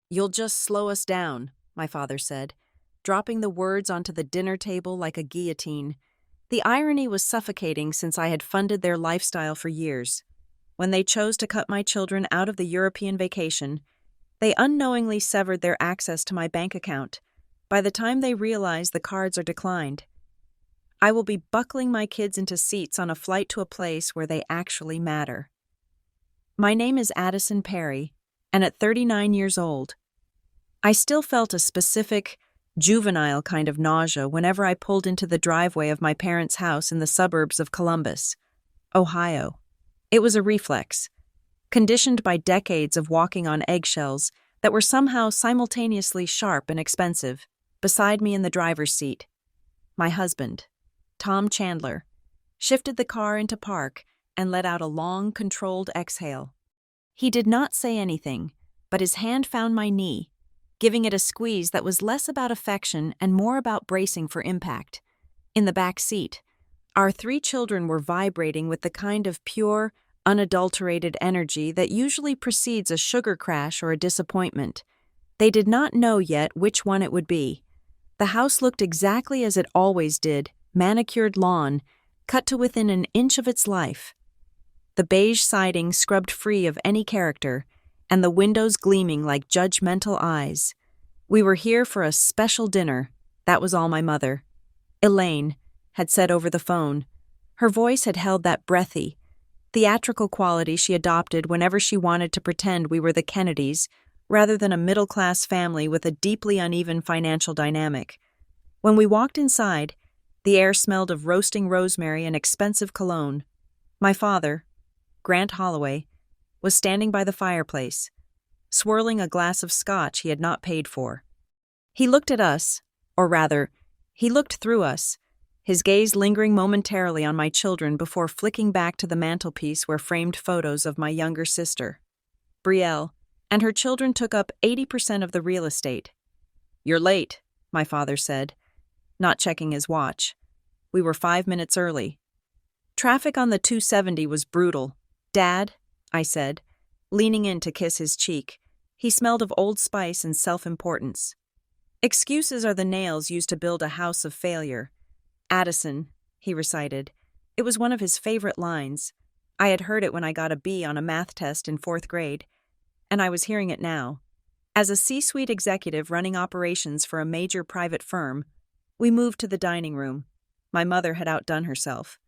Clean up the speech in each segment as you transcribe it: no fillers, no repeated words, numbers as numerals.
"You'll just slow us down," my father said, dropping the words onto the dinner table like a guillotine. The irony was suffocating since I had funded their lifestyle for years. When they chose to cut my children out of the European vacation, they unknowingly severed their access to my bank account. By the time they realize the cards are declined, I will be buckling my kids into seats on a flight to a place where they actually matter. My name is Addison Perry, and at 39 years old, I still felt a specific, juvenile kind of nausea whenever I pulled into the driveway of my parents' house in the suburbs of Columbus, Ohio. It was a reflex, conditioned by decades of walking on eggshells that were somehow simultaneously sharp and expensive. Beside me in the driver's seat, my husband, Tom Chandler, shifted the car into park and let out a long, controlled exhale. He did not say anything, but his hand found my knee, giving it a squeeze that was less about affection and more about bracing for impact. In the back seat, our 3 children were vibrating with the kind of pure, unadulterated energy that usually precedes a sugar crash or a disappointment. They did not know yet which one it would be. The house looked exactly as it always did, manicured lawn, cut to within an inch of its life. The beige siding scrubbed free of any character, and the windows gleaming like judgmental eyes. We were here for a special dinner, that was all my mother, Elaine, had said over the phone. Her voice had held that breathy, theatrical quality she adopted whenever she wanted to pretend we were the Kennedys, rather than a middle-class family with a deeply uneven financial dynamic. When we walked inside, the air smelled of roasting rosemary and expensive cologne. My father, Grant Holloway, was standing by the fireplace, swirling a glass of scotch he had not paid for. He looked at us, or rather, he looked through us, his gaze lingering momentarily on my children before flicking back to the mantelpiece where framed photos of my younger sister, Brielle, and her children took up 80% of the real estate. "You're late," my father said, not checking his watch. We were 5 minutes early. Traffic on the 270 was brutal. "Dad," I said, leaning in to kiss his cheek. He smelled of Old Spice and self-importance. "Excuses are the nails used to build a house of failure. Addison," he recited. It was one of his favorite lines. I had heard it when I got a B on a math test in 4th grade, and I was hearing it now. As a C-suite executive running operations for a major private firm, we moved to the dining room. My mother had outdone herself,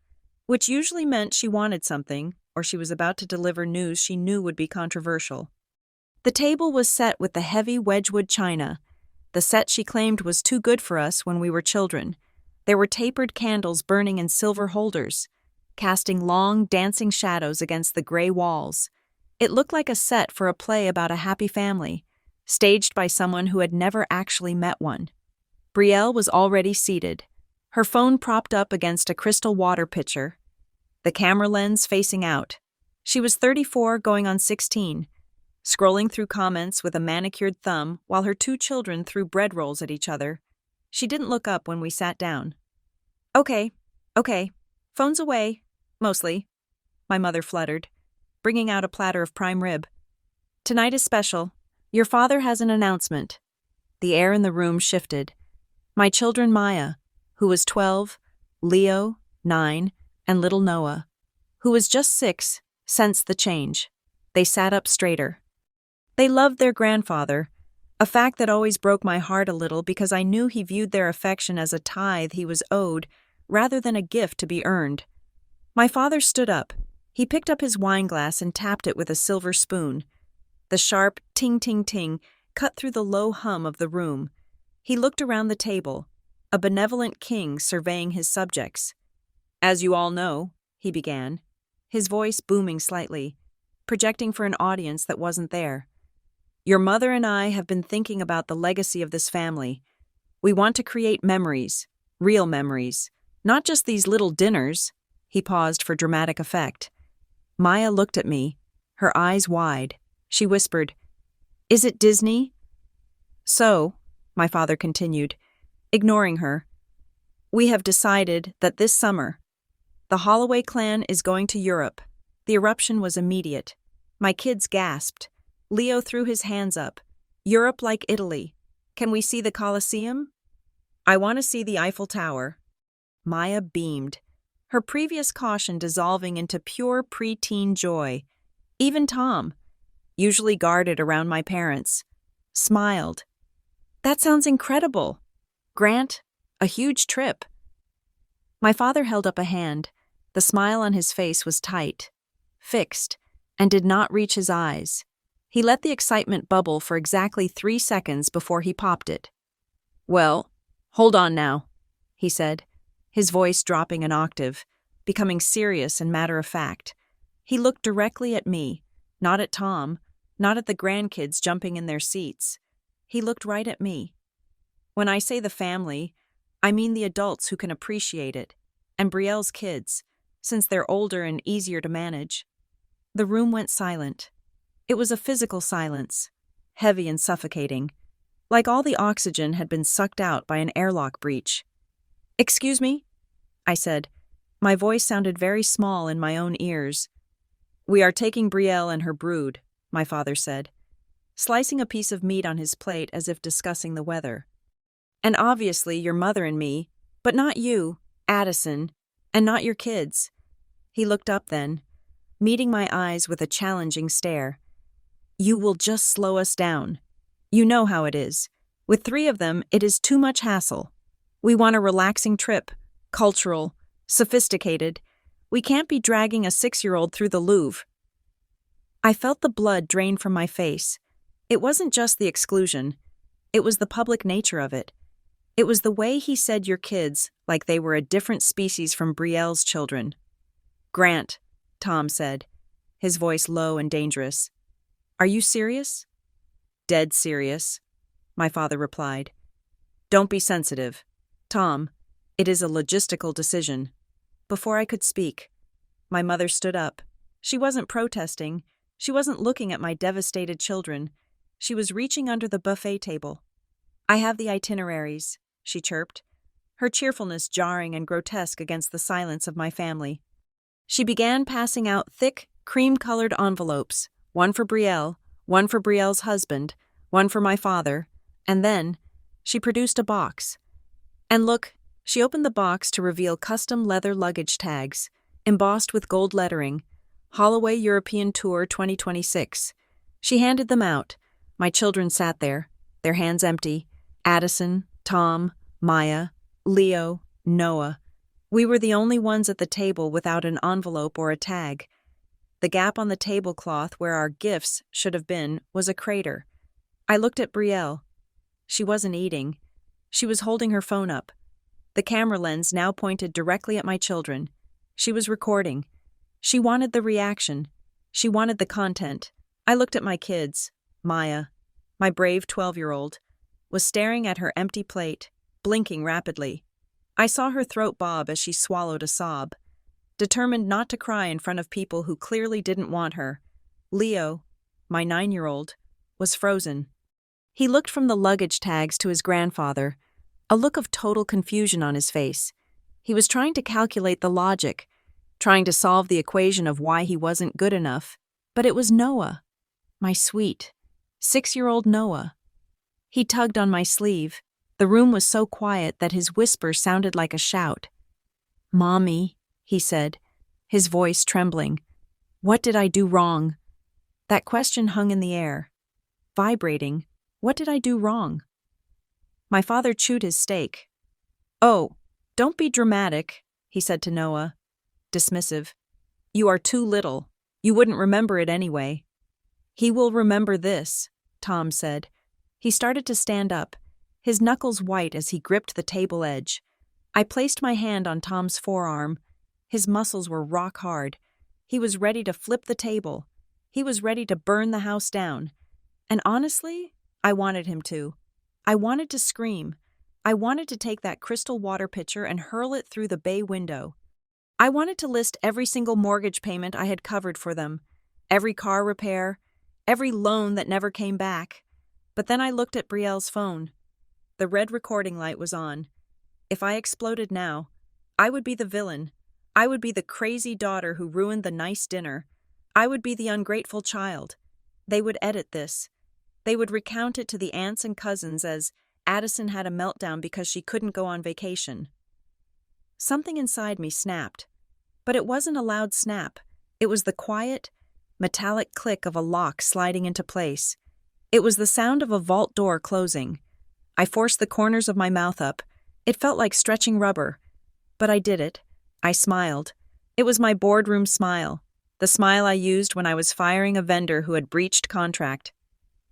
which usually meant she wanted something, or she was about to deliver news she knew would be controversial. The table was set with the heavy Wedgwood china, the set she claimed was too good for us when we were children. There were tapered candles burning in silver holders, casting long, dancing shadows against the gray walls. It looked like a set for a play about a happy family, staged by someone who had never actually met one. Brielle was already seated, her phone propped up against a crystal water pitcher, the camera lens facing out. She was 34 going on 16, scrolling through comments with a manicured thumb while her 2 children threw bread rolls at each other. She didn't look up when we sat down. Okay, phone's away, mostly," my mother fluttered, bringing out a platter of prime rib. "Tonight is special. Your father has an announcement." The air in the room shifted. My children Maya, who was 12, Leo, 9, and little Noah, who was just 6, sensed the change. They sat up straighter. They loved their grandfather, a fact that always broke my heart a little because I knew he viewed their affection as a tithe he was owed rather than a gift to be earned. My father stood up. He picked up his wineglass and tapped it with a silver spoon. The sharp ting-ting-ting cut through the low hum of the room. He looked around the table, a benevolent king surveying his subjects. "As you all know," he began, his voice booming slightly, projecting for an audience that wasn't there. "Your mother and I have been thinking about the legacy of this family. We want to create memories, real memories, not just these little dinners." He paused for dramatic effect. Maya looked at me, her eyes wide. She whispered, "Is it Disney?" "So," my father continued, ignoring her, "we have decided that this summer, the Holloway clan is going to Europe." The eruption was immediate. My kids gasped. Leo threw his hands up. Europe like Italy. Can we see the Colosseum? I want to see the Eiffel Tower. Maya beamed, her previous caution dissolving into pure preteen joy. Even Tom, usually guarded around my parents, smiled. That sounds incredible. Grant, a huge trip. My father held up a hand. The smile on his face was tight, fixed, and did not reach his eyes. He let the excitement bubble for exactly 3 seconds before he popped it. Well, hold on now, he said, his voice dropping an octave, becoming serious and matter-of-fact. He looked directly at me, not at Tom, not at the grandkids jumping in their seats. He looked right at me. When I say the family, I mean the adults who can appreciate it, and Brielle's kids, since they're older and easier to manage. The room went silent. It was a physical silence, heavy and suffocating, like all the oxygen had been sucked out by an airlock breach. Excuse me? I said. My voice sounded very small in my own ears. We are taking Brielle and her brood, my father said, slicing a piece of meat on his plate as if discussing the weather. And obviously your mother and me, but not you, Addison, and not your kids. He looked up then, meeting my eyes with a challenging stare. You will just slow us down. You know how it is. With 3 of them, it is too much hassle. We want a relaxing trip, cultural, sophisticated. We can't be dragging a 6-year-old through the Louvre. I felt the blood drain from my face. It wasn't just the exclusion. It was the public nature of it. It was the way he said your kids like they were a different species from Brielle's children. Grant, Tom said, his voice low and dangerous. Are you serious? Dead serious, my father replied. Don't be sensitive. Tom, it is a logistical decision. Before I could speak, my mother stood up. She wasn't protesting. She wasn't looking at my devastated children. She was reaching under the buffet table. I have the itineraries, she chirped, her cheerfulness jarring and grotesque against the silence of my family. She began passing out thick, cream-colored envelopes, one for Brielle, one for Brielle's husband, one for my father, and then she produced a box. And look, she opened the box to reveal custom leather luggage tags, embossed with gold lettering, Holloway European Tour 2026. She handed them out. My children sat there, their hands empty. Addison, Tom, Maya, Leo, Noah. We were the only ones at the table without an envelope or a tag. The gap on the tablecloth where our gifts should have been was a crater. I looked at Brielle. She wasn't eating. She was holding her phone up. The camera lens now pointed directly at my children. She was recording. She wanted the reaction. She wanted the content. I looked at my kids. Maya, my brave 12-year-old, was staring at her empty plate, blinking rapidly. I saw her throat bob as she swallowed a sob, determined not to cry in front of people who clearly didn't want her. Leo, my 9-year-old, was frozen. He looked from the luggage tags to his grandfather, a look of total confusion on his face. He was trying to calculate the logic, trying to solve the equation of why he wasn't good enough. But it was Noah, my sweet, 6-year-old Noah. He tugged on my sleeve. The room was so quiet that his whisper sounded like a shout. "Mommy," he said, his voice trembling. "What did I do wrong?" That question hung in the air, vibrating. What did I do wrong? My father chewed his steak. "Oh, don't be dramatic," he said to Noah, dismissive. "You are too little. You wouldn't remember it anyway." "He will remember this," Tom said. He started to stand up, his knuckles white as he gripped the table edge. I placed my hand on Tom's forearm. His muscles were rock hard. He was ready to flip the table. He was ready to burn the house down. And honestly, I wanted him to. I wanted to scream. I wanted to take that crystal water pitcher and hurl it through the bay window. I wanted to list every single mortgage payment I had covered for them, every car repair, every loan that never came back. But then I looked at Brielle's phone. The red recording light was on. If I exploded now, I would be the villain. I would be the crazy daughter who ruined the nice dinner. I would be the ungrateful child. They would edit this. They would recount it to the aunts and cousins as Addison had a meltdown because she couldn't go on vacation. Something inside me snapped. But it wasn't a loud snap. It was the quiet, metallic click of a lock sliding into place. It was the sound of a vault door closing. I forced the corners of my mouth up. It felt like stretching rubber. But I did it. I smiled. It was my boardroom smile, the smile I used when I was firing a vendor who had breached contract.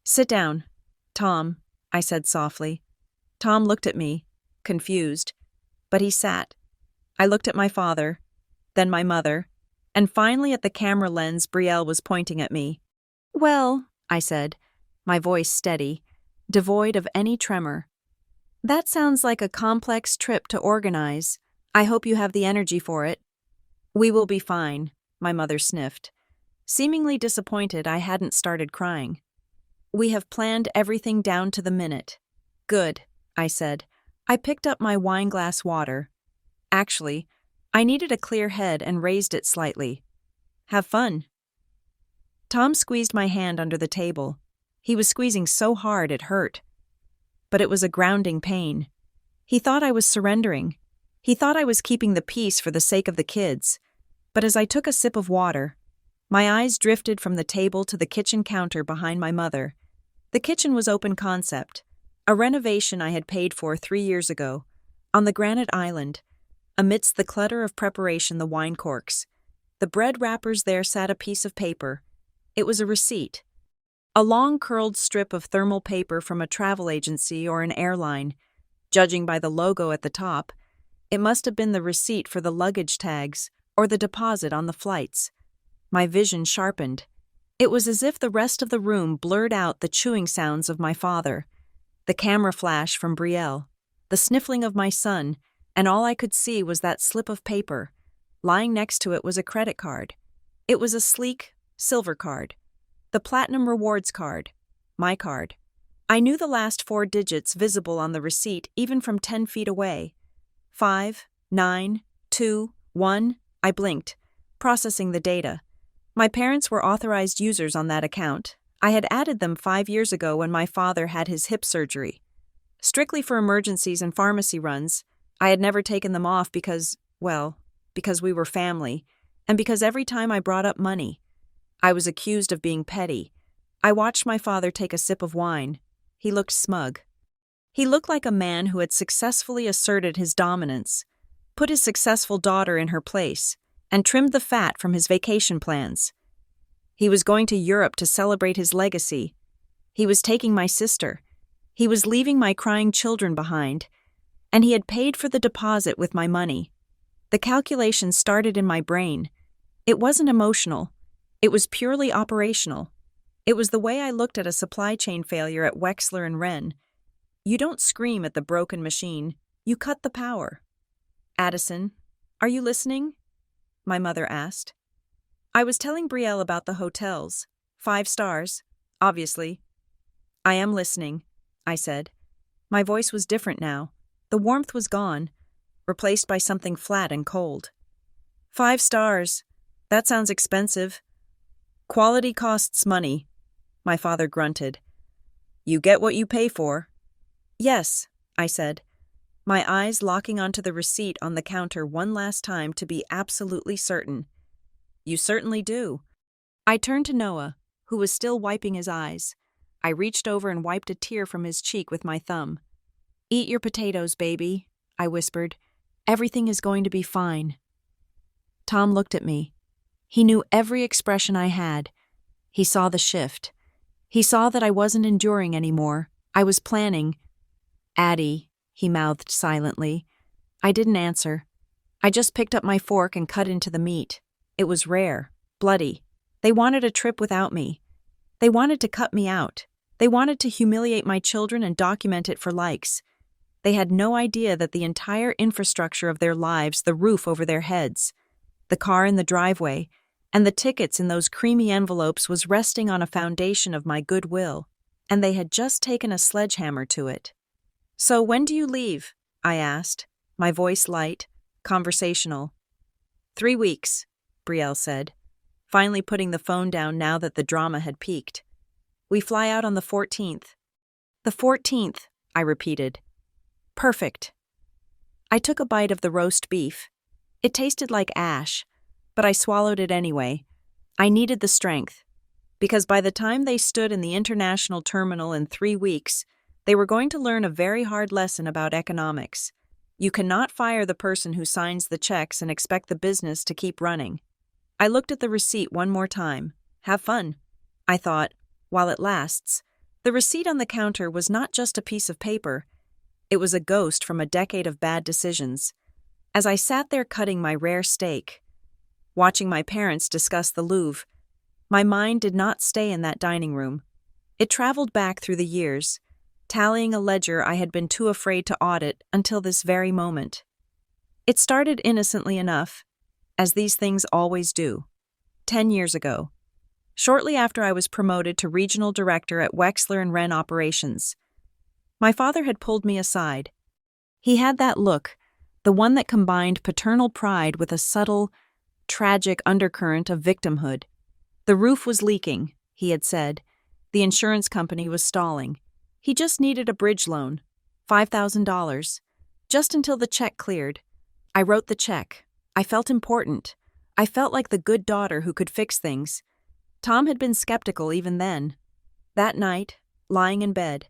"Sit down, Tom," I said softly. Tom looked at me, confused, but he sat. I looked at my father, then my mother, and finally at the camera lens Brielle was pointing at me. "Well," I said, my voice steady, devoid of any tremor. "That sounds like a complex trip to organize. I hope you have the energy for it." "We will be fine," my mother sniffed. Seemingly disappointed I hadn't started crying. "We have planned everything down to the minute." "Good," I said. I picked up my wineglass water. Actually, I needed a clear head and raised it slightly. "Have fun." Tom squeezed my hand under the table. He was squeezing so hard it hurt. But it was a grounding pain. He thought I was surrendering. He thought I was keeping the peace for the sake of the kids. But as I took a sip of water, my eyes drifted from the table to the kitchen counter behind my mother. The kitchen was open concept, a renovation I had paid for 3 years ago, on the granite island. Amidst the clutter of preparation, the wine corks, the bread wrappers, there sat a piece of paper. It was a receipt. A long curled strip of thermal paper from a travel agency or an airline. Judging by the logo at the top, it must have been the receipt for the luggage tags or the deposit on the flights. My vision sharpened. It was as if the rest of the room blurred out the chewing sounds of my father, the camera flash from Brielle, the sniffling of my son, and all I could see was that slip of paper. Lying next to it was a credit card. It was a sleek, silver card. The Platinum Rewards card. My card. I knew the last 4 digits visible on the receipt even from 10 feet away. 5, 9, 2, 1. I blinked, processing the data. My parents were authorized users on that account. I had added them 5 years ago when my father had his hip surgery. Strictly for emergencies and pharmacy runs, I had never taken them off because we were family, and because every time I brought up money, I was accused of being petty. I watched my father take a sip of wine. He looked smug. He looked like a man who had successfully asserted his dominance, put his successful daughter in her place, and trimmed the fat from his vacation plans. He was going to Europe to celebrate his legacy. He was taking my sister. He was leaving my crying children behind. And he had paid for the deposit with my money. The calculation started in my brain. It wasn't emotional. It was purely operational. It was the way I looked at a supply chain failure at Wexler and Wren. You don't scream at the broken machine. You cut the power. "Addison, are you listening?" my mother asked. I was telling Brielle about the hotels. 5 stars, obviously. "I am listening," I said. My voice was different now. The warmth was gone, replaced by something flat and cold. 5 stars. That sounds expensive." "Quality costs money," my father grunted. "You get what you pay for." "Yes," I said, my eyes locking onto the receipt on the counter one last time to be absolutely certain. "You certainly do." I turned to Noah, who was still wiping his eyes. I reached over and wiped a tear from his cheek with my thumb. "Eat your potatoes, baby," I whispered. "Everything is going to be fine." Tom looked at me. He knew every expression I had. He saw the shift. He saw that I wasn't enduring anymore. I was planning. "Addie," he mouthed silently. I didn't answer. I just picked up my fork and cut into the meat. It was rare, bloody. They wanted a trip without me. They wanted to cut me out. They wanted to humiliate my children and document it for likes. They had no idea that the entire infrastructure of their lives, the roof over their heads, the car in the driveway, and the tickets in those creamy envelopes was resting on a foundation of my goodwill, and they had just taken a sledgehammer to it. "So when do you leave?" I asked, my voice light, conversational. 3 weeks, Brielle said, finally putting the phone down now that the drama had peaked. We fly out on the 14th. The 14th, I repeated. Perfect. I took a bite of the roast beef. It tasted like ash, but I swallowed it anyway. I needed the strength, because by the time they stood in the international terminal in 3 weeks, they were going to learn a very hard lesson about economics. You cannot fire the person who signs the checks and expect the business to keep running. I looked at the receipt one more time. Have fun, I thought, while it lasts. The receipt on the counter was not just a piece of paper. It was a ghost from a decade of bad decisions. As I sat there cutting my rare steak, watching my parents discuss the Louvre, my mind did not stay in that dining room. It traveled back through the years, tallying a ledger I had been too afraid to audit until this very moment. It started innocently enough, as these things always do. 10 years ago, shortly after I was promoted to regional director at Wexler and Wren operations. My father had pulled me aside. He had that look, the one that combined paternal pride with a subtle, tragic undercurrent of victimhood. The roof was leaking, he had said. The insurance company was stalling. He just needed a bridge loan, $5,000, just until the check cleared. I wrote the check. I felt important. I felt like the good daughter who could fix things. Tom had been skeptical even then. That night, lying in bed,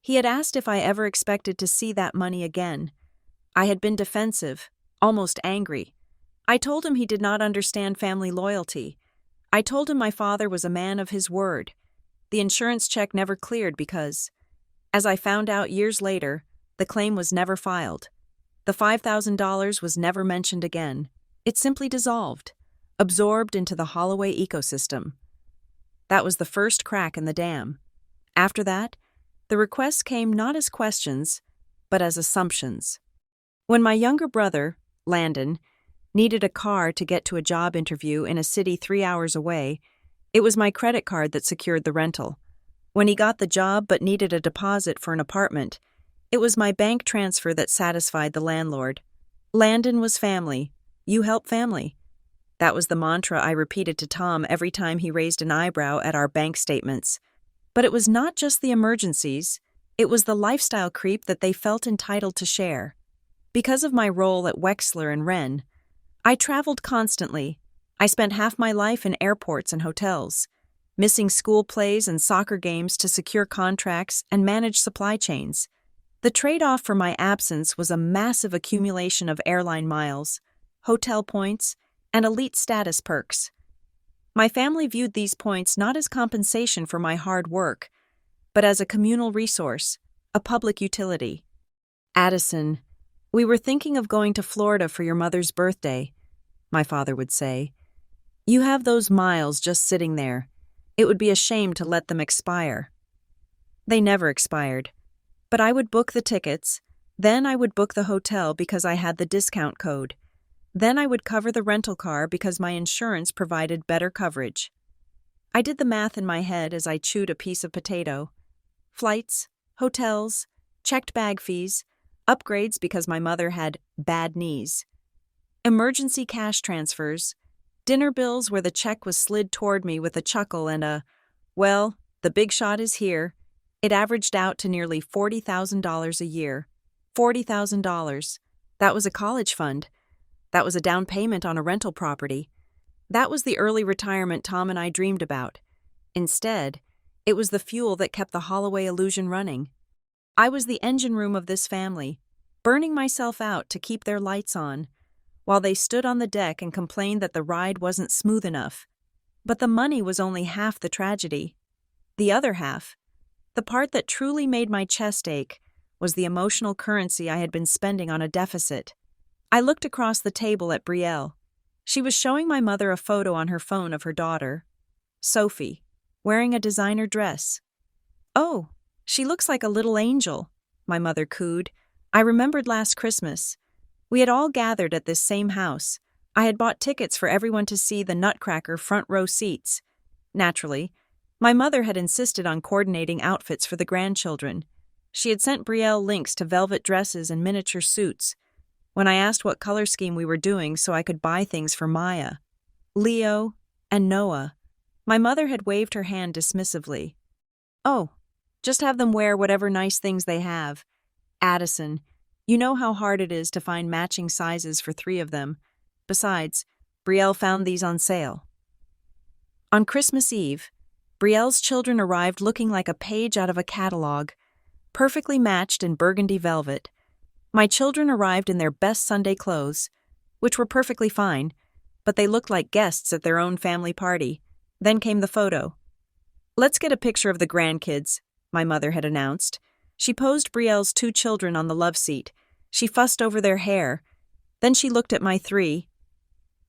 he had asked if I ever expected to see that money again. I had been defensive, almost angry. I told him he did not understand family loyalty. I told him my father was a man of his word. The insurance check never cleared because, as I found out years later, the claim was never filed. The $5,000 was never mentioned again. It simply dissolved, absorbed into the Holloway ecosystem. That was the first crack in the dam. After that, the requests came not as questions, but as assumptions. When my younger brother, Landon, needed a car to get to a job interview in a city 3 hours away, it was my credit card that secured the rental. When he got the job but needed a deposit for an apartment, it was my bank transfer that satisfied the landlord. Landon was family. You help family. That was the mantra I repeated to Tom every time he raised an eyebrow at our bank statements. But it was not just the emergencies, it was the lifestyle creep that they felt entitled to share. Because of my role at Wexler and Wren, I traveled constantly. I spent half my life in airports and hotels, missing school plays and soccer games to secure contracts and manage supply chains. The trade-off for my absence was a massive accumulation of airline miles, hotel points, and elite status perks. My family viewed these points not as compensation for my hard work, but as a communal resource, a public utility. Addison, we were thinking of going to Florida for your mother's birthday, my father would say. You have those miles just sitting there. It would be a shame to let them expire. They never expired. But I would book the tickets, then I would book the hotel because I had the discount code. Then I would cover the rental car because my insurance provided better coverage. I did the math in my head as I chewed a piece of potato. Flights, hotels, checked bag fees, upgrades because my mother had bad knees, emergency cash transfers, dinner bills where the check was slid toward me with a chuckle and a, well, the big shot is here. It averaged out to nearly $40,000 a year. $40,000. That was a college fund. That was a down payment on a rental property. That was the early retirement Tom and I dreamed about. Instead, it was the fuel that kept the Holloway illusion running. I was the engine room of this family, burning myself out to keep their lights on, while they stood on the deck and complained that the ride wasn't smooth enough. But the money was only half the tragedy. The other half, the part that truly made my chest ache, was the emotional currency I had been spending on a deficit. I looked across the table at Brielle. She was showing my mother a photo on her phone of her daughter, Sophie, wearing a designer dress. "Oh, she looks like a little angel," my mother cooed. I remembered last Christmas. We had all gathered at this same house. I had bought tickets for everyone to see the Nutcracker front row seats. Naturally, my mother had insisted on coordinating outfits for the grandchildren. She had sent Brielle links to velvet dresses and miniature suits. When I asked what color scheme we were doing so I could buy things for Maya, Leo, and Noah, my mother had waved her hand dismissively. Oh, just have them wear whatever nice things they have. Addison, you know how hard it is to find matching sizes for 3 of them. Besides, Brielle found these on sale. On Christmas Eve, Brielle's children arrived looking like a page out of a catalog, perfectly matched in burgundy velvet. My children arrived in their best Sunday clothes, which were perfectly fine, but they looked like guests at their own family party. Then came the photo. "Let's get a picture of the grandkids," my mother had announced. She posed Brielle's 2 children on the love seat. She fussed over their hair. Then she looked at my 3.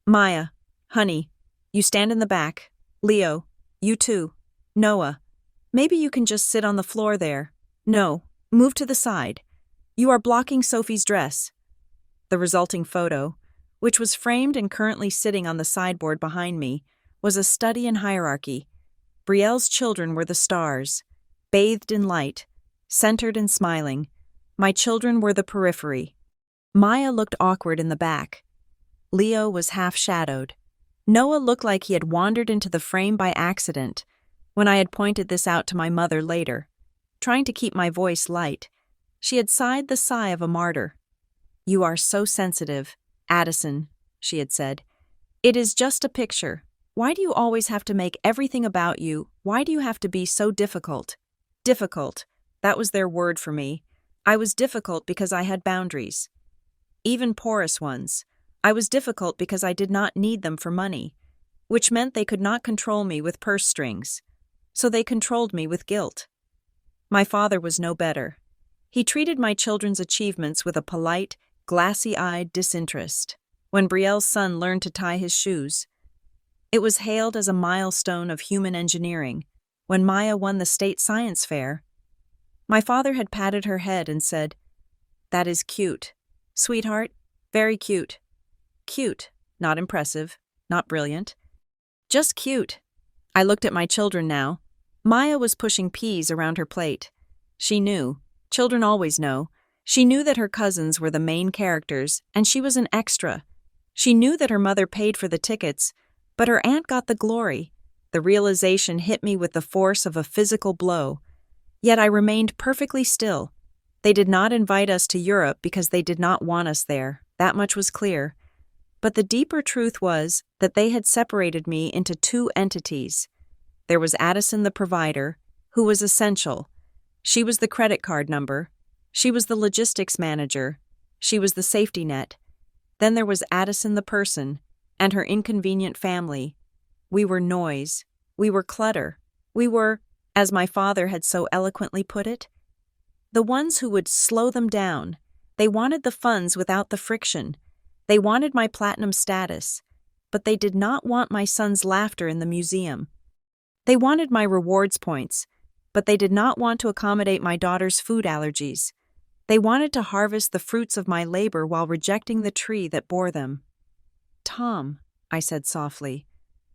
"Maya, honey, you stand in the back. Leo, you too. Noah, maybe you can just sit on the floor there. No, move to the side. You are blocking Sophie's dress." The resulting photo, which was framed and currently sitting on the sideboard behind me, was a study in hierarchy. Brielle's children were the stars, bathed in light, centered and smiling. My children were the periphery. Maya looked awkward in the back. Leo was half-shadowed. Noah looked like he had wandered into the frame by accident, when I had pointed this out to my mother later. Trying to keep my voice light, she had sighed the sigh of a martyr. "You are so sensitive, Addison," she had said. "It is just a picture. Why do you always have to make everything about you? Why do you have to be so difficult?" Difficult. That was their word for me. I was difficult because I had boundaries. Even porous ones. I was difficult because I did not need them for money, which meant they could not control me with purse strings. So they controlled me with guilt. My father was no better. He treated my children's achievements with a polite, glassy-eyed disinterest. When Brielle's son learned to tie his shoes, it was hailed as a milestone of human engineering. When Maya won the state science fair, my father had patted her head and said, "That is cute. Sweetheart, very cute. Cute, not impressive, not brilliant. Just cute." I looked at my children now. Maya was pushing peas around her plate. She knew. Children always know. She knew that her cousins were the main characters, and she was an extra. She knew that her mother paid for the tickets, but her aunt got the glory. The realization hit me with the force of a physical blow. Yet I remained perfectly still. They did not invite us to Europe because they did not want us there. That much was clear. But the deeper truth was that they had separated me into 2 entities. There was Addison the provider, who was essential. She was the credit card number. She was the logistics manager. She was the safety net. Then there was Addison the person, and her inconvenient family. We were noise. We were clutter. We were, as my father had so eloquently put it, the ones who would slow them down. They wanted the funds without the friction. They wanted my platinum status, but they did not want my son's laughter in the museum. They wanted my rewards points, but they did not want to accommodate my daughter's food allergies. They wanted to harvest the fruits of my labor while rejecting the tree that bore them. "Tom," I said softly,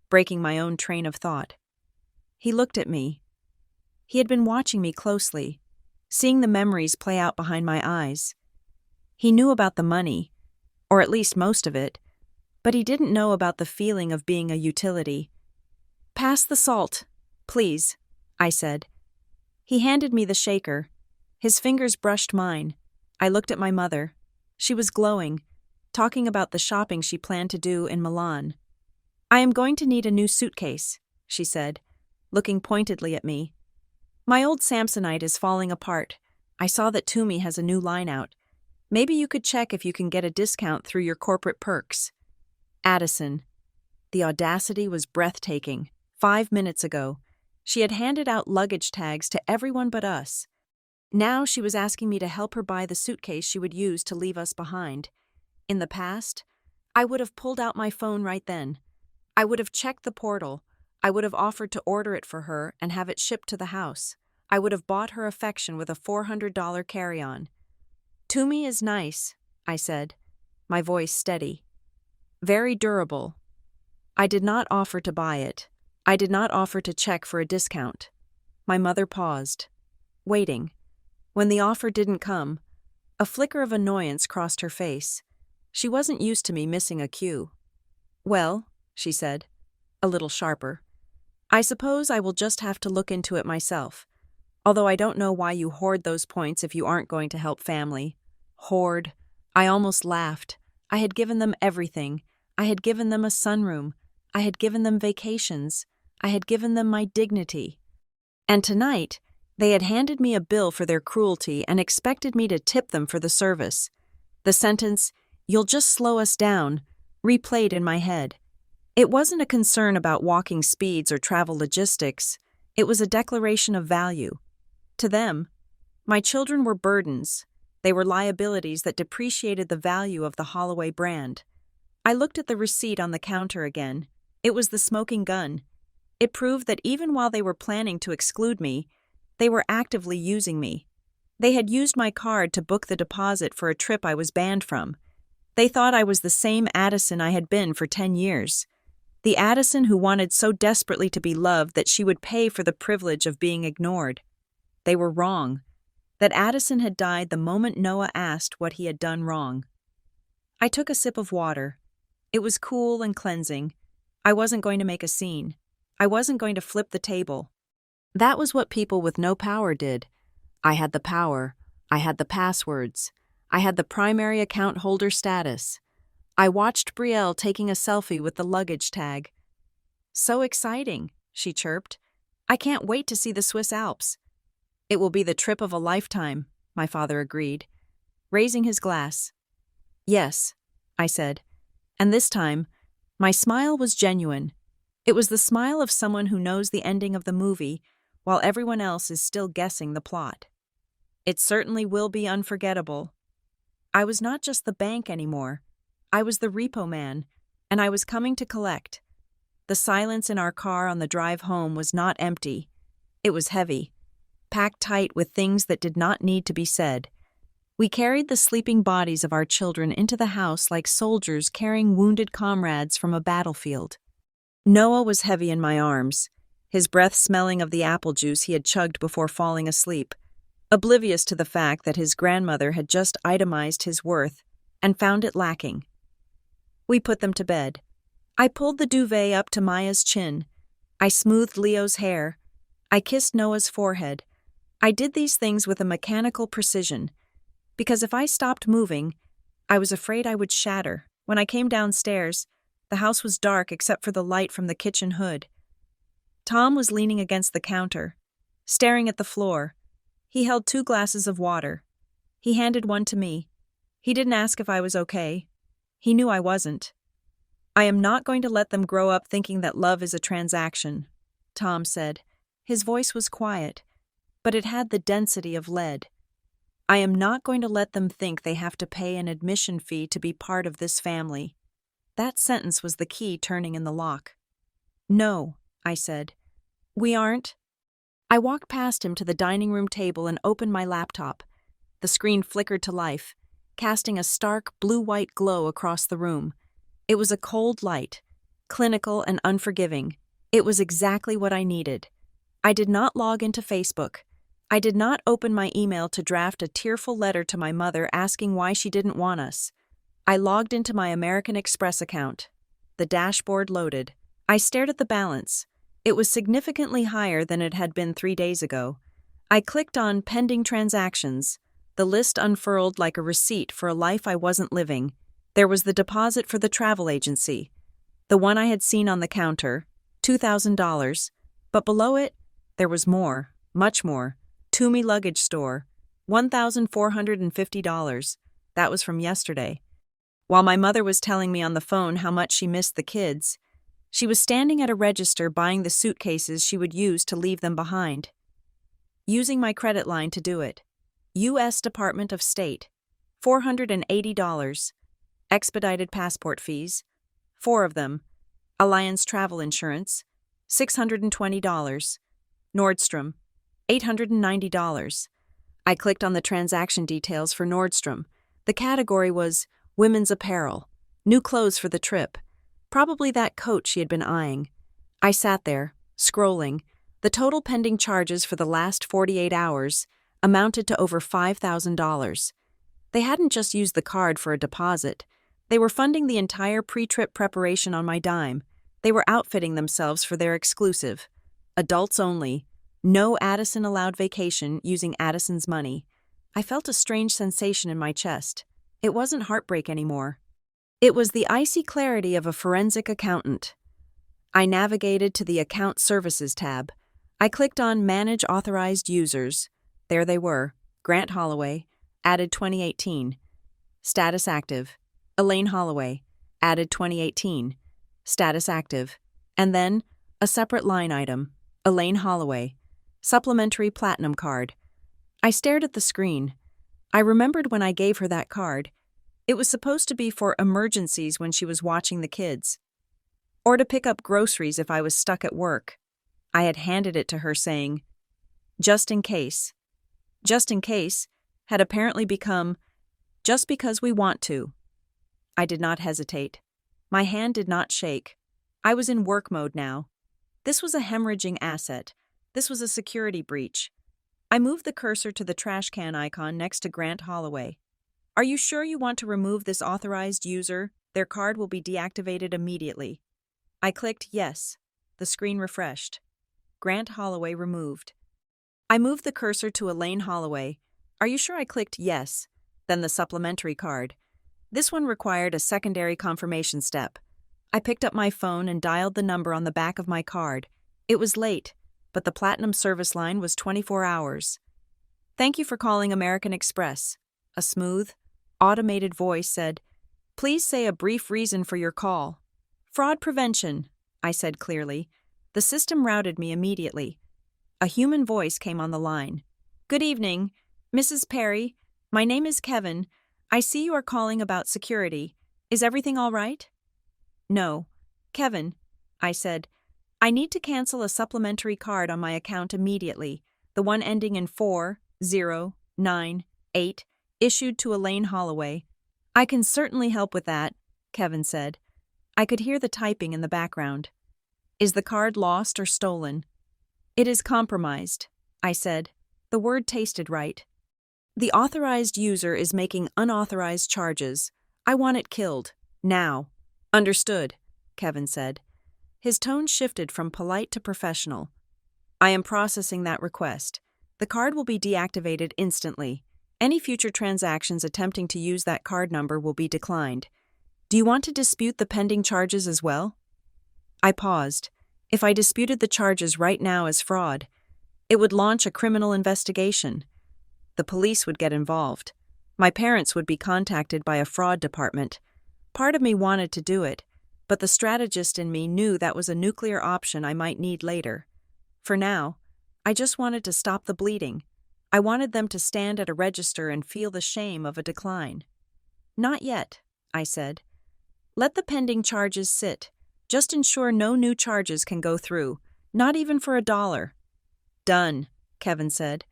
breaking my own train of thought. He looked at me. He had been watching me closely, seeing the memories play out behind my eyes. He knew about the money, or at least most of it, but he didn't know about the feeling of being a utility. "Pass the salt, please," I said. He handed me the shaker. His fingers brushed mine. I looked at my mother. She was glowing, talking about the shopping she planned to do in Milan. "I am going to need a new suitcase," she said, looking pointedly at me. "My old Samsonite is falling apart. I saw that Toomey has a new line out. Maybe you could check if you can get a discount through your corporate perks." Addison. The audacity was breathtaking. 5 minutes ago, she had handed out luggage tags to everyone but us. Now she was asking me to help her buy the suitcase she would use to leave us behind. In the past, I would have pulled out my phone right then. I would have checked the portal. I would have offered to order it for her and have it shipped to the house. I would have bought her affection with a $400 carry-on. "Toomey is nice," I said, my voice steady. "Very durable." I did not offer to buy it. I did not offer to check for a discount. My mother paused, waiting. When the offer didn't come, a flicker of annoyance crossed her face. She wasn't used to me missing a cue. "Well," she said, a little sharper, "I suppose I will just have to look into it myself. Although I don't know why you hoard those points if you aren't going to help family. Hoard. I almost laughed. I had given them everything. I had given them a sunroom. I had given them vacations. I had given them my dignity. And tonight, they had handed me a bill for their cruelty and expected me to tip them for the service. The sentence, "You'll just slow us down," replayed in my head. It wasn't a concern about walking speeds or travel logistics. It was a declaration of value. To them, my children were burdens. They were liabilities that depreciated the value of the Holloway brand. I looked at the receipt on the counter again. It was the smoking gun. It proved that even while they were planning to exclude me, they were actively using me. They had used my card to book the deposit for a trip I was banned from. They thought I was the same Addison I had been for 10 years. The Addison who wanted so desperately to be loved that she would pay for the privilege of being ignored. They were wrong. That Addison had died the moment Noah asked what he had done wrong. I took a sip of water. It was cool and cleansing. I wasn't going to make a scene. I wasn't going to flip the table. That was what people with no power did. I had the power. I had the passwords. I had the primary account holder status. I watched Brielle taking a selfie with the luggage tag. "So exciting," she chirped. "I can't wait to see the Swiss Alps." "It will be the trip of a lifetime," my father agreed, raising his glass. "Yes," I said, and this time, my smile was genuine. It was the smile of someone who knows the ending of the movie while everyone else is still guessing the plot. It certainly will be unforgettable. I was not just the bank anymore. I was the repo man, and I was coming to collect. The silence in our car on the drive home was not empty. It was heavy, packed tight with things that did not need to be said. We carried the sleeping bodies of our children into the house like soldiers carrying wounded comrades from a battlefield. Noah was heavy in my arms, his breath smelling of the apple juice he had chugged before falling asleep, oblivious to the fact that his grandmother had just itemized his worth and found it lacking. We put them to bed. I pulled the duvet up to Maya's chin. I smoothed Leo's hair. I kissed Noah's forehead. I did these things with a mechanical precision, because if I stopped moving, I was afraid I would shatter. When I came downstairs, the house was dark except for the light from the kitchen hood. Tom was leaning against the counter, staring at the floor. He held 2 glasses of water. He handed one to me. He didn't ask if I was okay. He knew I wasn't. "I am not going to let them grow up thinking that love is a transaction," Tom said. His voice was quiet, but it had the density of lead. "I am not going to let them think they have to pay an admission fee to be part of this family." That sentence was the key turning in the lock. "No," I said. "We aren't." I walked past him to the dining room table and opened my laptop. The screen flickered to life, casting a stark blue-white glow across the room. It was a cold light, clinical and unforgiving. It was exactly what I needed. I did not log into Facebook. I did not open my email to draft a tearful letter to my mother asking why she didn't want us. I logged into my American Express account. The dashboard loaded. I stared at the balance. It was significantly higher than it had been 3 days ago. I clicked on Pending Transactions. The list unfurled like a receipt for a life I wasn't living. There was the deposit for the travel agency, the one I had seen on the counter, $2,000, but below it, there was more, much more. Toomey Luggage Store, $1,450. That was from yesterday. While my mother was telling me on the phone how much she missed the kids, she was standing at a register buying the suitcases she would use to leave them behind. Using my credit line to do it. U.S. Department of State, $480. Expedited passport fees, 4 of them. Alliance Travel Insurance, $620. Nordstrom, $890. I clicked on the transaction details for Nordstrom. The category was women's apparel, new clothes for the trip, probably that coat she had been eyeing. I sat there, scrolling. The total pending charges for the last 48 hours amounted to over $5,000. They hadn't just used the card for a deposit. They were funding the entire pre-trip preparation on my dime. They were outfitting themselves for their exclusive, adults only, No Addison allowed vacation using Addison's money. I felt a strange sensation in my chest. It wasn't heartbreak anymore. It was the icy clarity of a forensic accountant. I navigated to the Account Services tab. I clicked on Manage Authorized Users. There they were. Grant Holloway, added 2018. Status active. Elaine Holloway, added 2018. Status active. And then, a separate line item. Elaine Holloway. Supplementary Platinum card. I stared at the screen. I remembered when I gave her that card. It was supposed to be for emergencies when she was watching the kids, or to pick up groceries if I was stuck at work. I had handed it to her saying, "Just in case." Just in case had apparently become, "just because we want to." I did not hesitate. My hand did not shake. I was in work mode now. This was a hemorrhaging asset. This was a security breach. I moved the cursor to the trash can icon next to Grant Holloway. "Are you sure you want to remove this authorized user? Their card will be deactivated immediately." I clicked yes. The screen refreshed. Grant Holloway removed. I moved the cursor to Elaine Holloway. "Are you sure?" I clicked yes. Then the supplementary card. This one required a secondary confirmation step. I picked up my phone and dialed the number on the back of my card. It was late, but the Platinum service line was 24 hours. "Thank you for calling American Express." A smooth, automated voice said, "Please say a brief reason for your call." "Fraud prevention," I said clearly. The system routed me immediately. A human voice came on the line. "Good evening, Mrs. Perry. My name is Kevin. I see you are calling about security. Is everything all right?" "No, Kevin," I said. "I need to cancel a supplementary card on my account immediately, the one ending in 4098, issued to Elaine Holloway." "I can certainly help with that," Kevin said. I could hear the typing in the background. "Is the card lost or stolen?" "It is compromised," I said. The word tasted right. "The authorized user is making unauthorized charges. I want it killed. Now." "Understood," Kevin said. His tone shifted from polite to professional. "I am processing that request. The card will be deactivated instantly. Any future transactions attempting to use that card number will be declined. Do you want to dispute the pending charges as well?" I paused. If I disputed the charges right now as fraud, it would launch a criminal investigation. The police would get involved. My parents would be contacted by a fraud department. Part of me wanted to do it, but the strategist in me knew that was a nuclear option I might need later. For now, I just wanted to stop the bleeding. I wanted them to stand at a register and feel the shame of a decline. "Not yet," I said. "Let the pending charges sit. Just ensure no new charges can go through, not even for $1. "Done," Kevin said.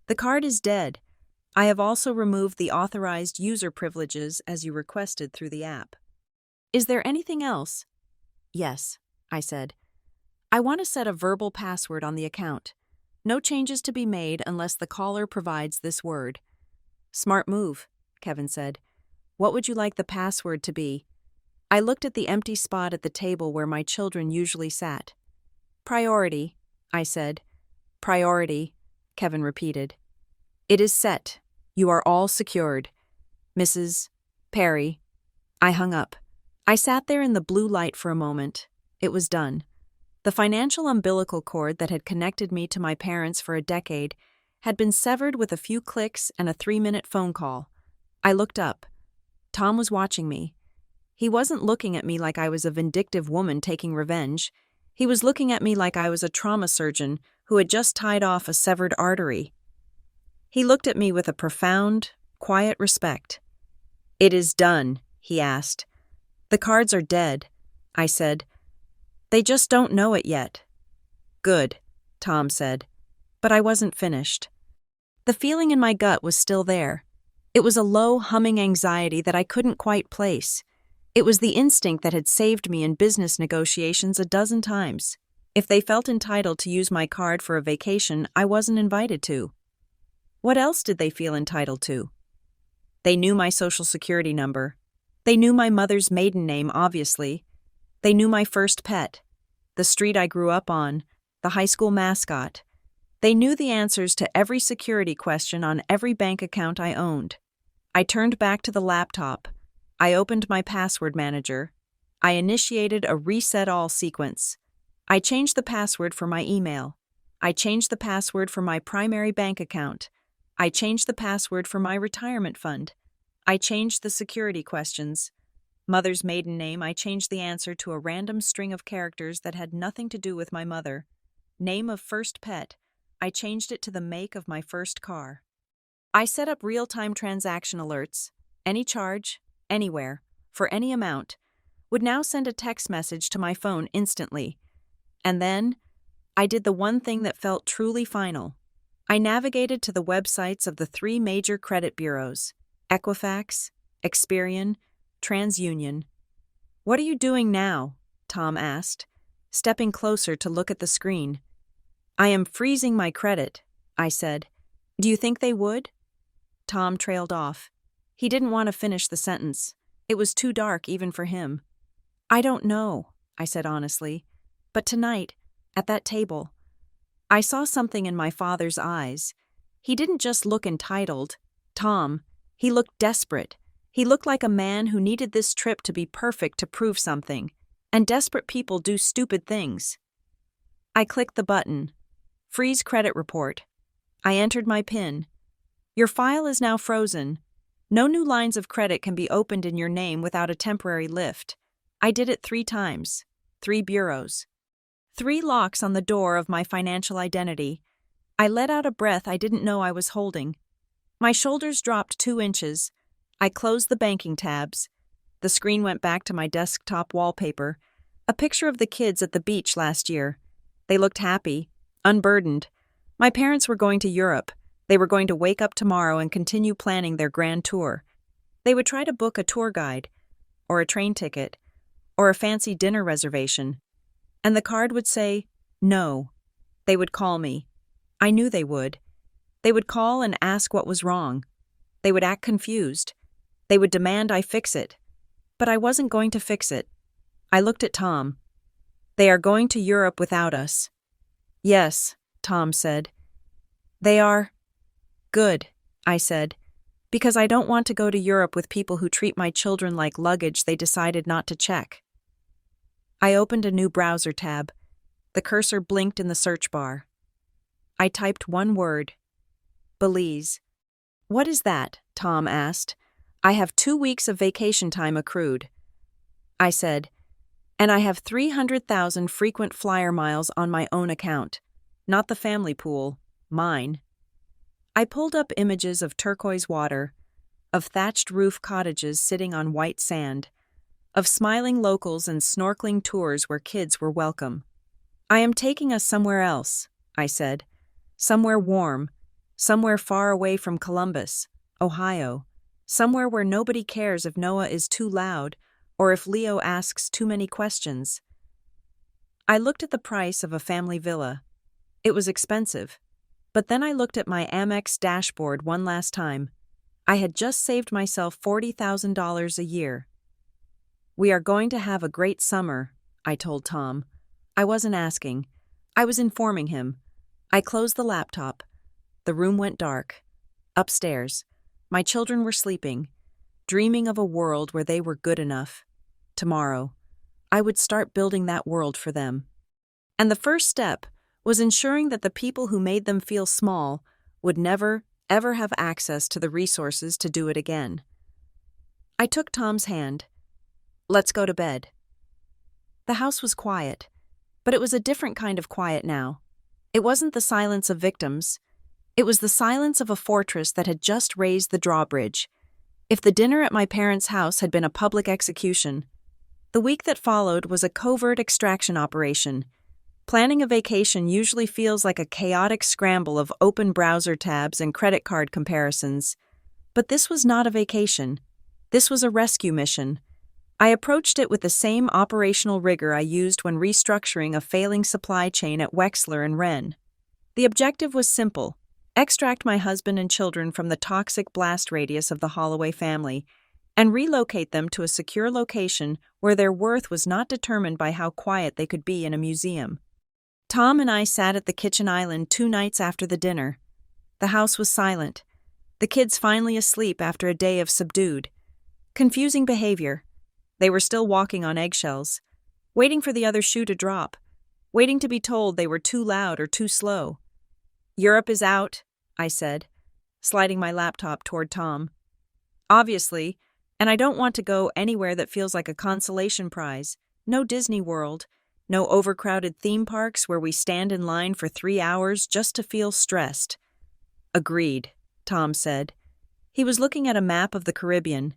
"The card is dead. I have also removed the authorized user privileges as you requested through the app." "Is there anything else?" "Yes," I said. "I want to set a verbal password on the account. No changes to be made unless the caller provides this word." "Smart move," Kevin said. "What would you like the password to be?" I looked at the empty spot at the table where my children usually sat. "Priority," I said. "Priority," Kevin repeated. "It is set. You are all secured. Mrs. Perry." I hung up. I sat there in the blue light for a moment. It was done. The financial umbilical cord that had connected me to my parents for a decade had been severed with a few clicks and a 3-minute phone call. I looked up. Tom was watching me. He wasn't looking at me like I was a vindictive woman taking revenge. He was looking at me like I was a trauma surgeon who had just tied off a severed artery. He looked at me with a profound, quiet respect. "It is done," he asked. "The cards are dead," I said. "They just don't know it yet." "Good," Tom said. But I wasn't finished. The feeling in my gut was still there. It was a low, humming anxiety that I couldn't quite place. It was the instinct that had saved me in business negotiations a dozen times. If they felt entitled to use my card for a vacation I wasn't invited to. What else did they feel entitled to? They knew my social security number. They knew my mother's maiden name, obviously. They knew my first pet, the street I grew up on, the high school mascot. They knew the answers to every security question on every bank account I owned. I turned back to the laptop. I opened my password manager. I initiated a reset all sequence. I changed the password for my email. I changed the password for my primary bank account. I changed the password for my retirement fund. I changed the security questions. Mother's maiden name, I changed the answer to a random string of characters that had nothing to do with my mother. Name of first pet, I changed it to the make of my first car. I set up real-time transaction alerts. Any charge, anywhere, for any amount, would now send a text message to my phone instantly. And then, I did the one thing that felt truly final. I navigated to the websites of the 3 major credit bureaus, Equifax, Experian, TransUnion. "What are you doing now?" Tom asked, stepping closer to look at the screen. "I am freezing my credit," I said. "Do you think they would?" Tom trailed off. He didn't want to finish the sentence. It was too dark even for him. "I don't know," I said honestly. "But tonight, at that table, I saw something in my father's eyes. He didn't just look entitled, Tom. He looked desperate. He looked like a man who needed this trip to be perfect to prove something. And desperate people do stupid things." I clicked the button. Freeze credit report. I entered my PIN. "Your file is now frozen. No new lines of credit can be opened in your name without a temporary lift." I did it 3 times. 3 bureaus. 3 locks on the door of my financial identity. I let out a breath I didn't know I was holding. My shoulders dropped 2 inches. I closed the banking tabs. The screen went back to my desktop wallpaper. A picture of the kids at the beach last year. They looked happy, unburdened. My parents were going to Europe. They were going to wake up tomorrow and continue planning their grand tour. They would try to book a tour guide, or a train ticket, or a fancy dinner reservation. And the card would say, no. They would call me. I knew they would. They would call and ask what was wrong. They would act confused. They would demand I fix it. But I wasn't going to fix it. I looked at Tom. "They are going to Europe without us." "Yes," Tom said. "They are." "Good," I said, "because I don't want to go to Europe with people who treat my children like luggage they decided not to check." I opened a new browser tab. The cursor blinked in the search bar. I typed one word. Belize. "What is that?" Tom asked. "I have 2 weeks of vacation time accrued." I said, "And I have 300,000 frequent flyer miles on my own account. Not the family pool, mine." I pulled up images of turquoise water, of thatched roof cottages sitting on white sand, of smiling locals and snorkeling tours where kids were welcome. "I am taking us somewhere else," I said. "Somewhere warm, somewhere far away from Columbus, Ohio, somewhere where nobody cares if Noah is too loud or if Leo asks too many questions." I looked at the price of a family villa. It was expensive. But then I looked at my Amex dashboard one last time. I had just saved myself $40,000 a year. "We are going to have a great summer," I told Tom. I wasn't asking. I was informing him. I closed the laptop. The room went dark. Upstairs, my children were sleeping, dreaming of a world where they were good enough. Tomorrow, I would start building that world for them. And the first step was ensuring that the people who made them feel small would never, ever have access to the resources to do it again. I took Tom's hand. "Let's go to bed." The house was quiet, but it was a different kind of quiet now. It wasn't the silence of victims. It was the silence of a fortress that had just raised the drawbridge. If the dinner at my parents' house had been a public execution, the week that followed was a covert extraction operation. Planning a vacation usually feels like a chaotic scramble of open browser tabs and credit card comparisons. But this was not a vacation. This was a rescue mission. I approached it with the same operational rigor I used when restructuring a failing supply chain at Wexler and Wren. The objective was simple: extract my husband and children from the toxic blast radius of the Holloway family and relocate them to a secure location where their worth was not determined by how quiet they could be in a museum. Tom and I sat at the kitchen island 2 nights after the dinner. The house was silent. The kids finally asleep after a day of subdued, confusing behavior. They were still walking on eggshells, waiting for the other shoe to drop, waiting to be told they were too loud or too slow. "Europe is out," I said, sliding my laptop toward Tom. "Obviously, and I don't want to go anywhere that feels like a consolation prize. No Disney World, no overcrowded theme parks where we stand in line for 3 hours just to feel stressed." "Agreed," Tom said. He was looking at a map of the Caribbean.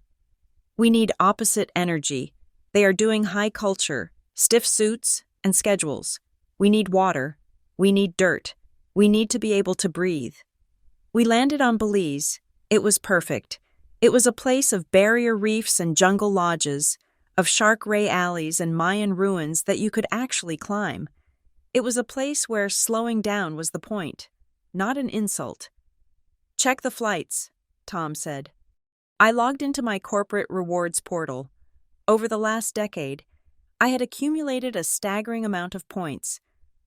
"We need opposite energy. They are doing high culture, stiff suits, and schedules. We need water. We need dirt. We need to be able to breathe." We landed on Belize. It was perfect. It was a place of barrier reefs and jungle lodges, of shark ray alleys and Mayan ruins that you could actually climb. It was a place where slowing down was the point, not an insult. "Check the flights," Tom said. I logged into my corporate rewards portal. Over the last decade, I had accumulated a staggering amount of points,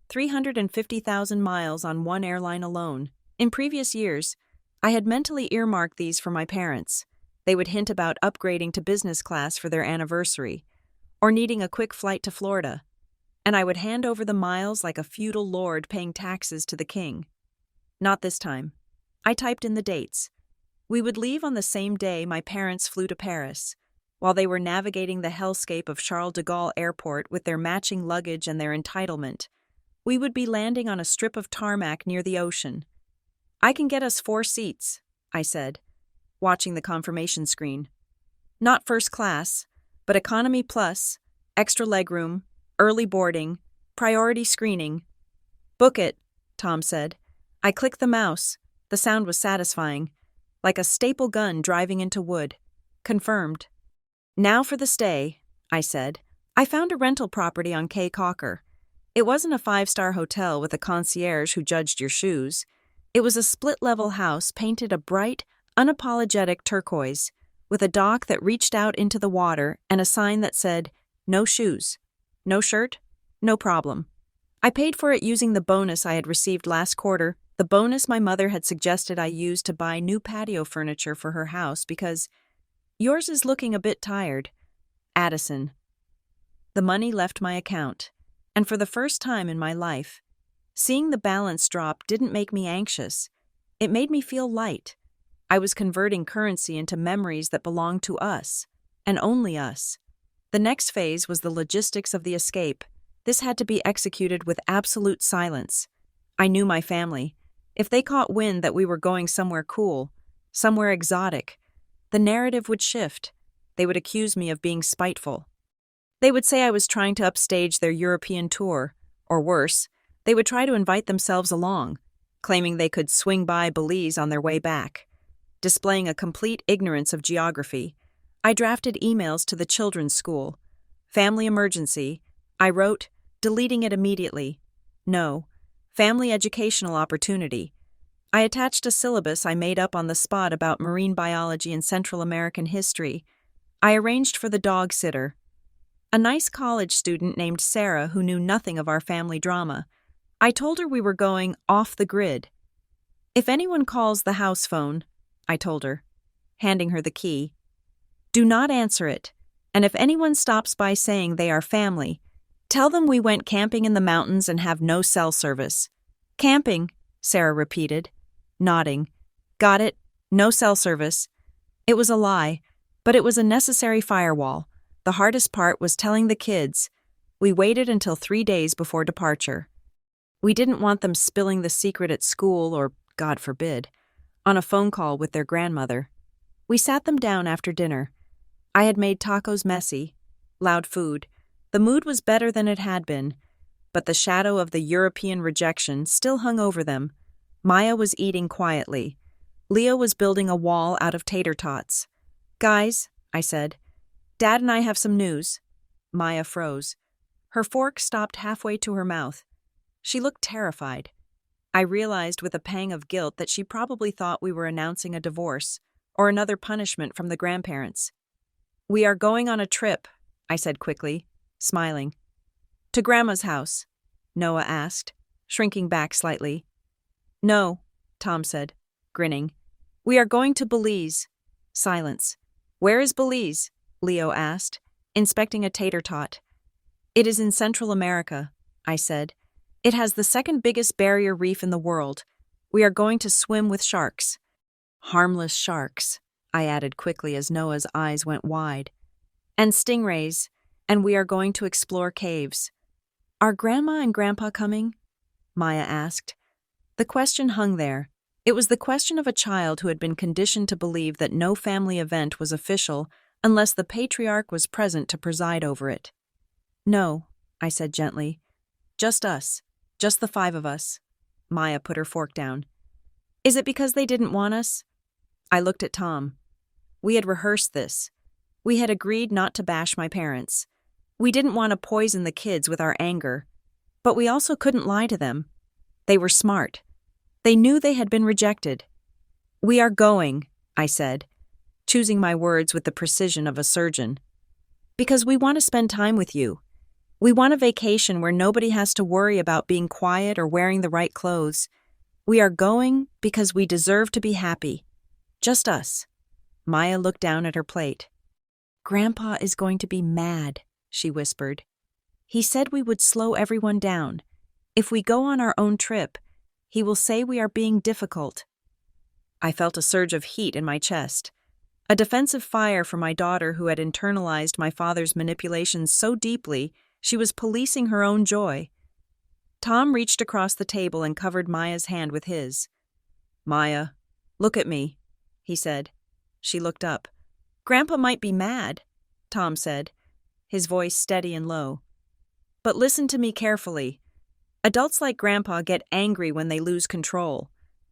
350,000 miles on one airline alone. In previous years, I had mentally earmarked these for my parents. They would hint about upgrading to business class for their anniversary, or needing a quick flight to Florida, and I would hand over the miles like a feudal lord paying taxes to the king. Not this time. I typed in the dates. We would leave on the same day my parents flew to Paris, while they were navigating the hellscape of Charles de Gaulle Airport with their matching luggage and their entitlement. We would be landing on a strip of tarmac near the ocean. "I can get us 4 seats," I said, watching the confirmation screen. "Not first class, but economy plus, extra legroom, early boarding, priority screening." "Book it," Tom said. I clicked the mouse. The sound was satisfying, like a staple gun driving into wood. "Confirmed." "Now for the stay," I said. I found a rental property on Caye Caulker. It wasn't a 5-star hotel with a concierge who judged your shoes. It was a split-level house painted a bright, unapologetic turquoise, with a dock that reached out into the water and a sign that said, "No shoes." "No shirt? No problem." I paid for it using the bonus I had received last quarter, the bonus my mother had suggested I use to buy new patio furniture for her house because, "Yours is looking a bit tired. Addison." The money left my account, and for the first time in my life, seeing the balance drop didn't make me anxious. It made me feel light. I was converting currency into memories that belonged to us, and only us. The next phase was the logistics of the escape. This had to be executed with absolute silence. I knew my family. If they caught wind that we were going somewhere cool, somewhere exotic, the narrative would shift. They would accuse me of being spiteful. They would say I was trying to upstage their European tour, or worse, they would try to invite themselves along, claiming they could swing by Belize on their way back. Displaying a complete ignorance of geography, I drafted emails to the children's school. "Family emergency," I wrote, deleting it immediately. "No. Family educational opportunity." I attached a syllabus I made up on the spot about marine biology and Central American history. I arranged for the dog sitter. A nice college student named Sarah who knew nothing of our family drama. I told her we were going off the grid. "If anyone calls the house phone," I told her, handing her the key, "do not answer it, and if anyone stops by saying they are family, tell them we went camping in the mountains and have no cell service." "Camping," Sarah repeated, nodding. "Got it, no cell service." It was a lie, but it was a necessary firewall. The hardest part was telling the kids. We waited until 3 days before departure. We didn't want them spilling the secret at school or, God forbid, on a phone call with their grandmother. We sat them down after dinner. I had made tacos messy, loud food. The mood was better than it had been, but the shadow of the European rejection still hung over them. Maya was eating quietly. Leo was building a wall out of tater tots. "Guys," I said, "Dad and I have some news." Maya froze. Her fork stopped halfway to her mouth. She looked terrified. I realized with a pang of guilt that she probably thought we were announcing a divorce or another punishment from the grandparents. "We are going on a trip," I said quickly, smiling. "To Grandma's house?" Noah asked. shrinking back slightly. "No," Tom said, grinning. "We are going to Belize." Silence. "Where is Belize?" Leo asked, inspecting a tater tot. "It is in Central America," I said. "It has the second biggest barrier reef in the world. We are going to swim with sharks." "Harmless sharks," I added quickly as Noah's eyes went wide. "And stingrays, and we are going to explore caves." "Are Grandma and Grandpa coming?" Maya asked. The question hung there. It was the question of a child who had been conditioned to believe that no family event was official unless the patriarch was present to preside over it. "No," I said gently. "Just us. Just the 5 of us." Maya put her fork down. "Is it because they didn't want us?" I looked at Tom. We had rehearsed this. We had agreed not to bash my parents. We didn't want to poison the kids with our anger. But we also couldn't lie to them. They were smart. They knew they had been rejected. "We are going," I said, choosing my words with the precision of a surgeon. "Because we want to spend time with you. We want a vacation where nobody has to worry about being quiet or wearing the right clothes. We are going because we deserve to be happy. Just us." Maya looked down at her plate. "Grandpa is going to be mad," she whispered. "He said we would slow everyone down. If we go on our own trip, he will say we are being difficult." I felt a surge of heat in my chest, a defensive fire for my daughter who had internalized my father's manipulations so deeply she was policing her own joy. Tom reached across the table and covered Maya's hand with his. "Maya, look at me," he said. She looked up. "Grandpa might be mad," Tom said, his voice steady and low. "But listen to me carefully. Adults like Grandpa get angry when they lose control.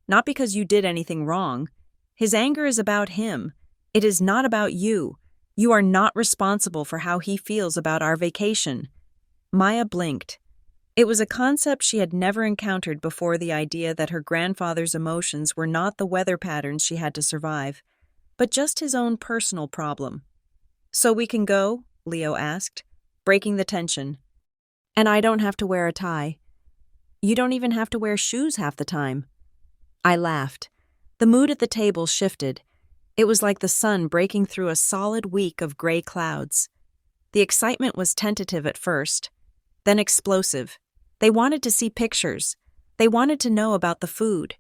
Not because you did anything wrong. His anger is about him. It is not about you. You are not responsible for how he feels about our vacation." Maya blinked. It was a concept she had never encountered before, the idea that her grandfather's emotions were not the weather patterns she had to survive, but just his own personal problem. "So we can go?" Leo asked, breaking the tension. "And I don't have to wear a tie. You don't even have to wear shoes half the time." I laughed. The mood at the table shifted. It was like the sun breaking through a solid week of gray clouds. The excitement was tentative at first, then explosive. They wanted to see pictures. They wanted to know about the food.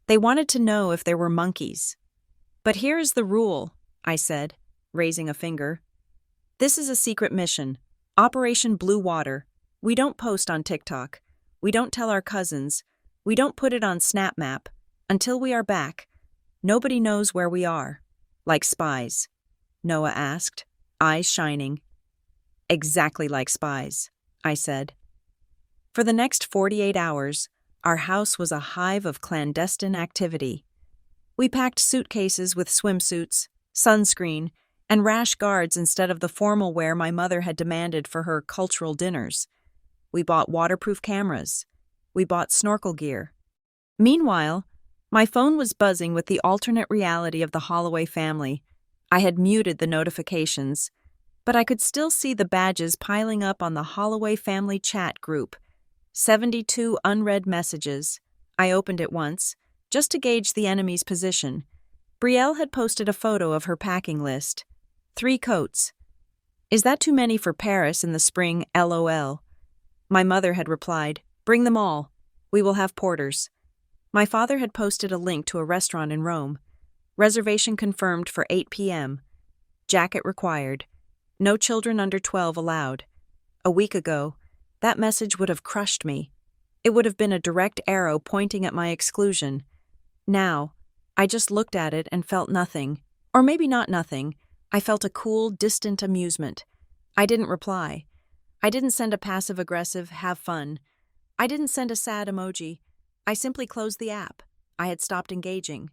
They wanted to know if there were monkeys. "But here is the rule," I said, raising a finger. "This is a secret mission. Operation Blue Water. We don't post on TikTok. We don't tell our cousins. We don't put it on SnapMap. Until we are back. Nobody knows where we are." "Like spies?" Noah asked, eyes shining. "Exactly like spies," I said. For the next 48 hours, our house was a hive of clandestine activity. We packed suitcases with swimsuits, sunscreen, and rash guards instead of the formal wear my mother had demanded for her cultural dinners. We bought waterproof cameras. We bought snorkel gear. Meanwhile, my phone was buzzing with the alternate reality of the Holloway family. I had muted the notifications, but I could still see the badges piling up on the Holloway family chat group. 72 unread messages. I opened it once, just to gauge the enemy's position. Brielle had posted a photo of her packing list. 3 coats. "Is that too many for Paris in the spring, LOL?" My mother had replied, "Bring them all. We will have porters." My father had posted a link to a restaurant in Rome. Reservation confirmed for 8 p.m. Jacket required. No children under 12 allowed. A week ago, that message would have crushed me. It would have been a direct arrow pointing at my exclusion. Now, I just looked at it and felt nothing. Or maybe not nothing. I felt a cool, distant amusement. I didn't reply. I didn't send a passive-aggressive, have fun. I didn't send a sad emoji. I simply closed the app. I had stopped engaging.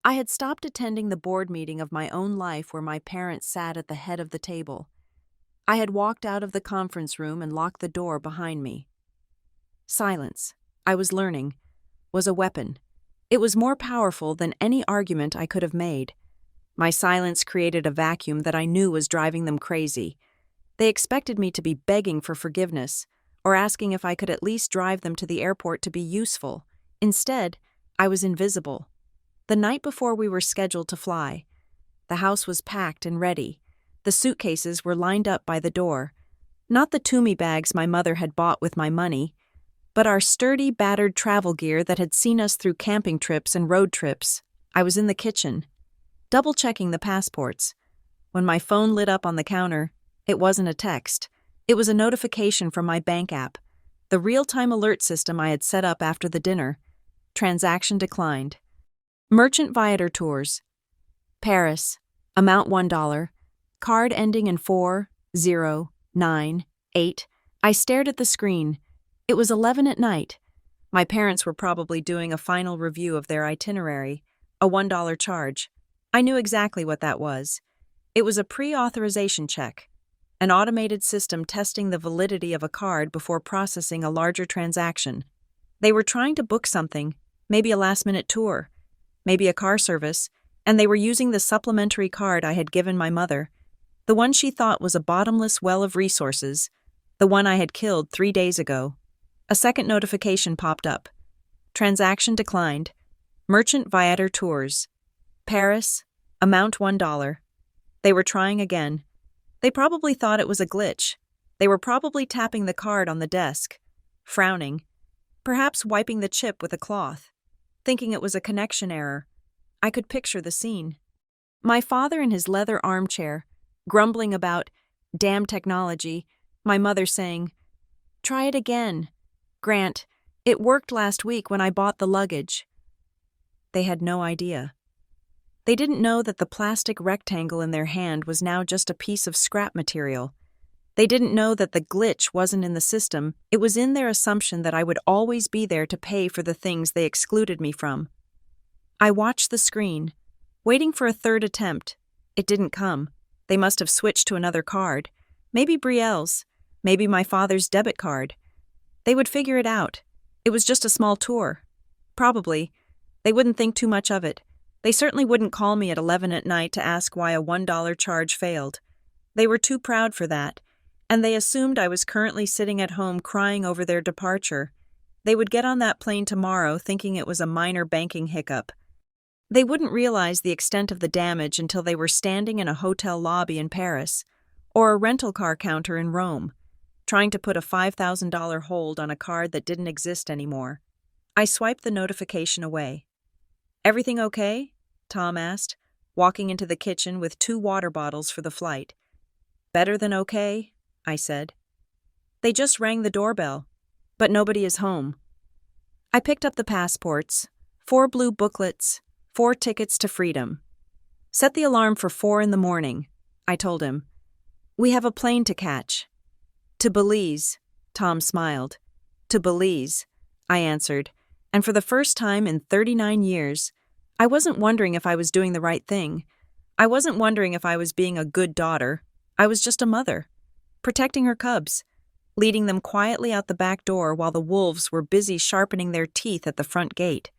I had stopped attending the board meeting of my own life where my parents sat at the head of the table. I had walked out of the conference room and locked the door behind me. Silence, I was learning, was a weapon. It was more powerful than any argument I could have made. My silence created a vacuum that I knew was driving them crazy. They expected me to be begging for forgiveness, or asking if I could at least drive them to the airport to be useful. Instead, I was invisible. The night before we were scheduled to fly, the house was packed and ready. The suitcases were lined up by the door. Not the Toomey bags my mother had bought with my money, but our sturdy, battered travel gear that had seen us through camping trips and road trips. I was in the kitchen, double-checking the passports. When my phone lit up on the counter, it wasn't a text. It was a notification from my bank app, the real-time alert system I had set up after the dinner. Transaction declined. Merchant Viator Tours. Paris. Amount $1. Card ending in 4098. I stared at the screen. It was 11 at night. My parents were probably doing a final review of their itinerary, a $1 charge. I knew exactly what that was. It was a pre-authorization check, an automated system testing the validity of a card before processing a larger transaction. They were trying to book something, maybe a last-minute tour, maybe a car service, and they were using the supplementary card I had given my mother, the one she thought was a bottomless well of resources, the one I had killed 3 days ago. A second notification popped up. Transaction declined. Merchant Viator Tours. Paris. Amount $1. They were trying again. They probably thought it was a glitch. They were probably tapping the card on the desk, frowning, perhaps wiping the chip with a cloth, thinking it was a connection error. I could picture the scene. My father in his leather armchair, grumbling about damn technology, my mother saying, "Try it again. Grant, it worked last week when I bought the luggage." They had no idea. They didn't know that the plastic rectangle in their hand was now just a piece of scrap material. They didn't know that the glitch wasn't in the system, it was in their assumption that I would always be there to pay for the things they excluded me from. I watched the screen, waiting for a third attempt. It didn't come. They must have switched to another card. Maybe Brielle's, maybe my father's debit card. They would figure it out. It was just a small tour. Probably. They wouldn't think too much of it. They certainly wouldn't call me at 11 at night to ask why a $1 charge failed. They were too proud for that, and they assumed I was currently sitting at home crying over their departure. They would get on that plane tomorrow thinking it was a minor banking hiccup. They wouldn't realize the extent of the damage until they were standing in a hotel lobby in Paris, or a rental car counter in Rome, trying to put a $5,000 hold on a card that didn't exist anymore. I swiped the notification away. "Everything okay?" Tom asked, walking into the kitchen with 2 water bottles for the flight. "Better than okay," I said. "They just rang the doorbell, but nobody is home." I picked up the passports, 4 blue booklets, 4 tickets to freedom. "Set the alarm for 4 in the morning," I told him. "We have a plane to catch." "To Belize," Tom smiled. "To Belize," I answered, and for the first time in 39 years, I wasn't wondering if I was doing the right thing. I wasn't wondering if I was being a good daughter. I was just a mother, protecting her cubs, leading them quietly out the back door while the wolves were busy sharpening their teeth at the front gate.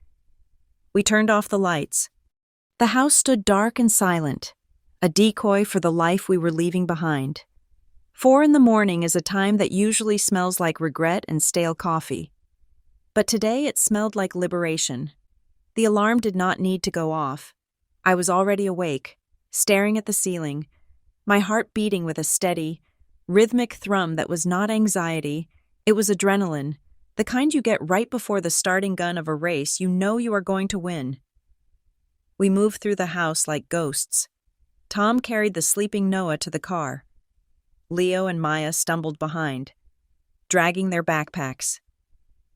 We turned off the lights. The house stood dark and silent, a decoy for the life we were leaving behind. 4 in the morning is a time that usually smells like regret and stale coffee. But today it smelled like liberation. The alarm did not need to go off. I was already awake, staring at the ceiling, my heart beating with a steady, rhythmic thrum that was not anxiety, it was adrenaline, the kind you get right before the starting gun of a race you know you are going to win. We moved through the house like ghosts. Tom carried the sleeping Noah to the car. Leo and Maya stumbled behind, dragging their backpacks.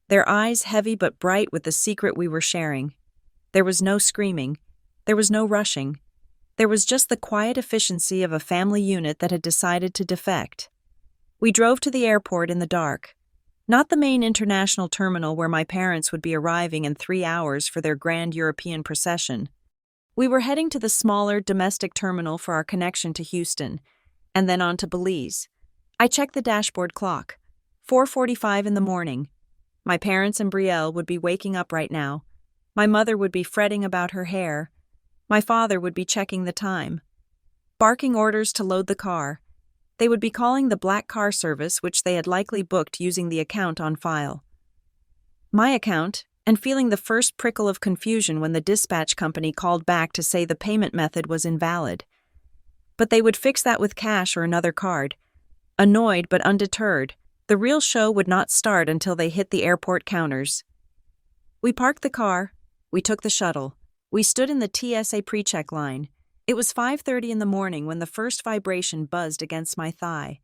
Their eyes heavy but bright with the secret we were sharing. There was no screaming. There was no rushing. There was just the quiet efficiency of a family unit that had decided to defect. We drove to the airport in the dark. Not the main international terminal where my parents would be arriving in 3 hours for their grand European procession. We were heading to the smaller domestic terminal for our connection to Houston, and then on to Belize. I checked the dashboard clock. 4:45 in the morning. My parents and Brielle would be waking up right now. My mother would be fretting about her hair. My father would be checking the time. Barking orders to load the car. They would be calling the black car service, which they had likely booked using the account on file. My account, and feeling the first prickle of confusion when the dispatch company called back to say the payment method was invalid. But they would fix that with cash or another card. Annoyed but undeterred, the real show would not start until they hit the airport counters. We parked the car. We took the shuttle. We stood in the TSA pre-check line. It was 5:30 in the morning when the first vibration buzzed against my thigh.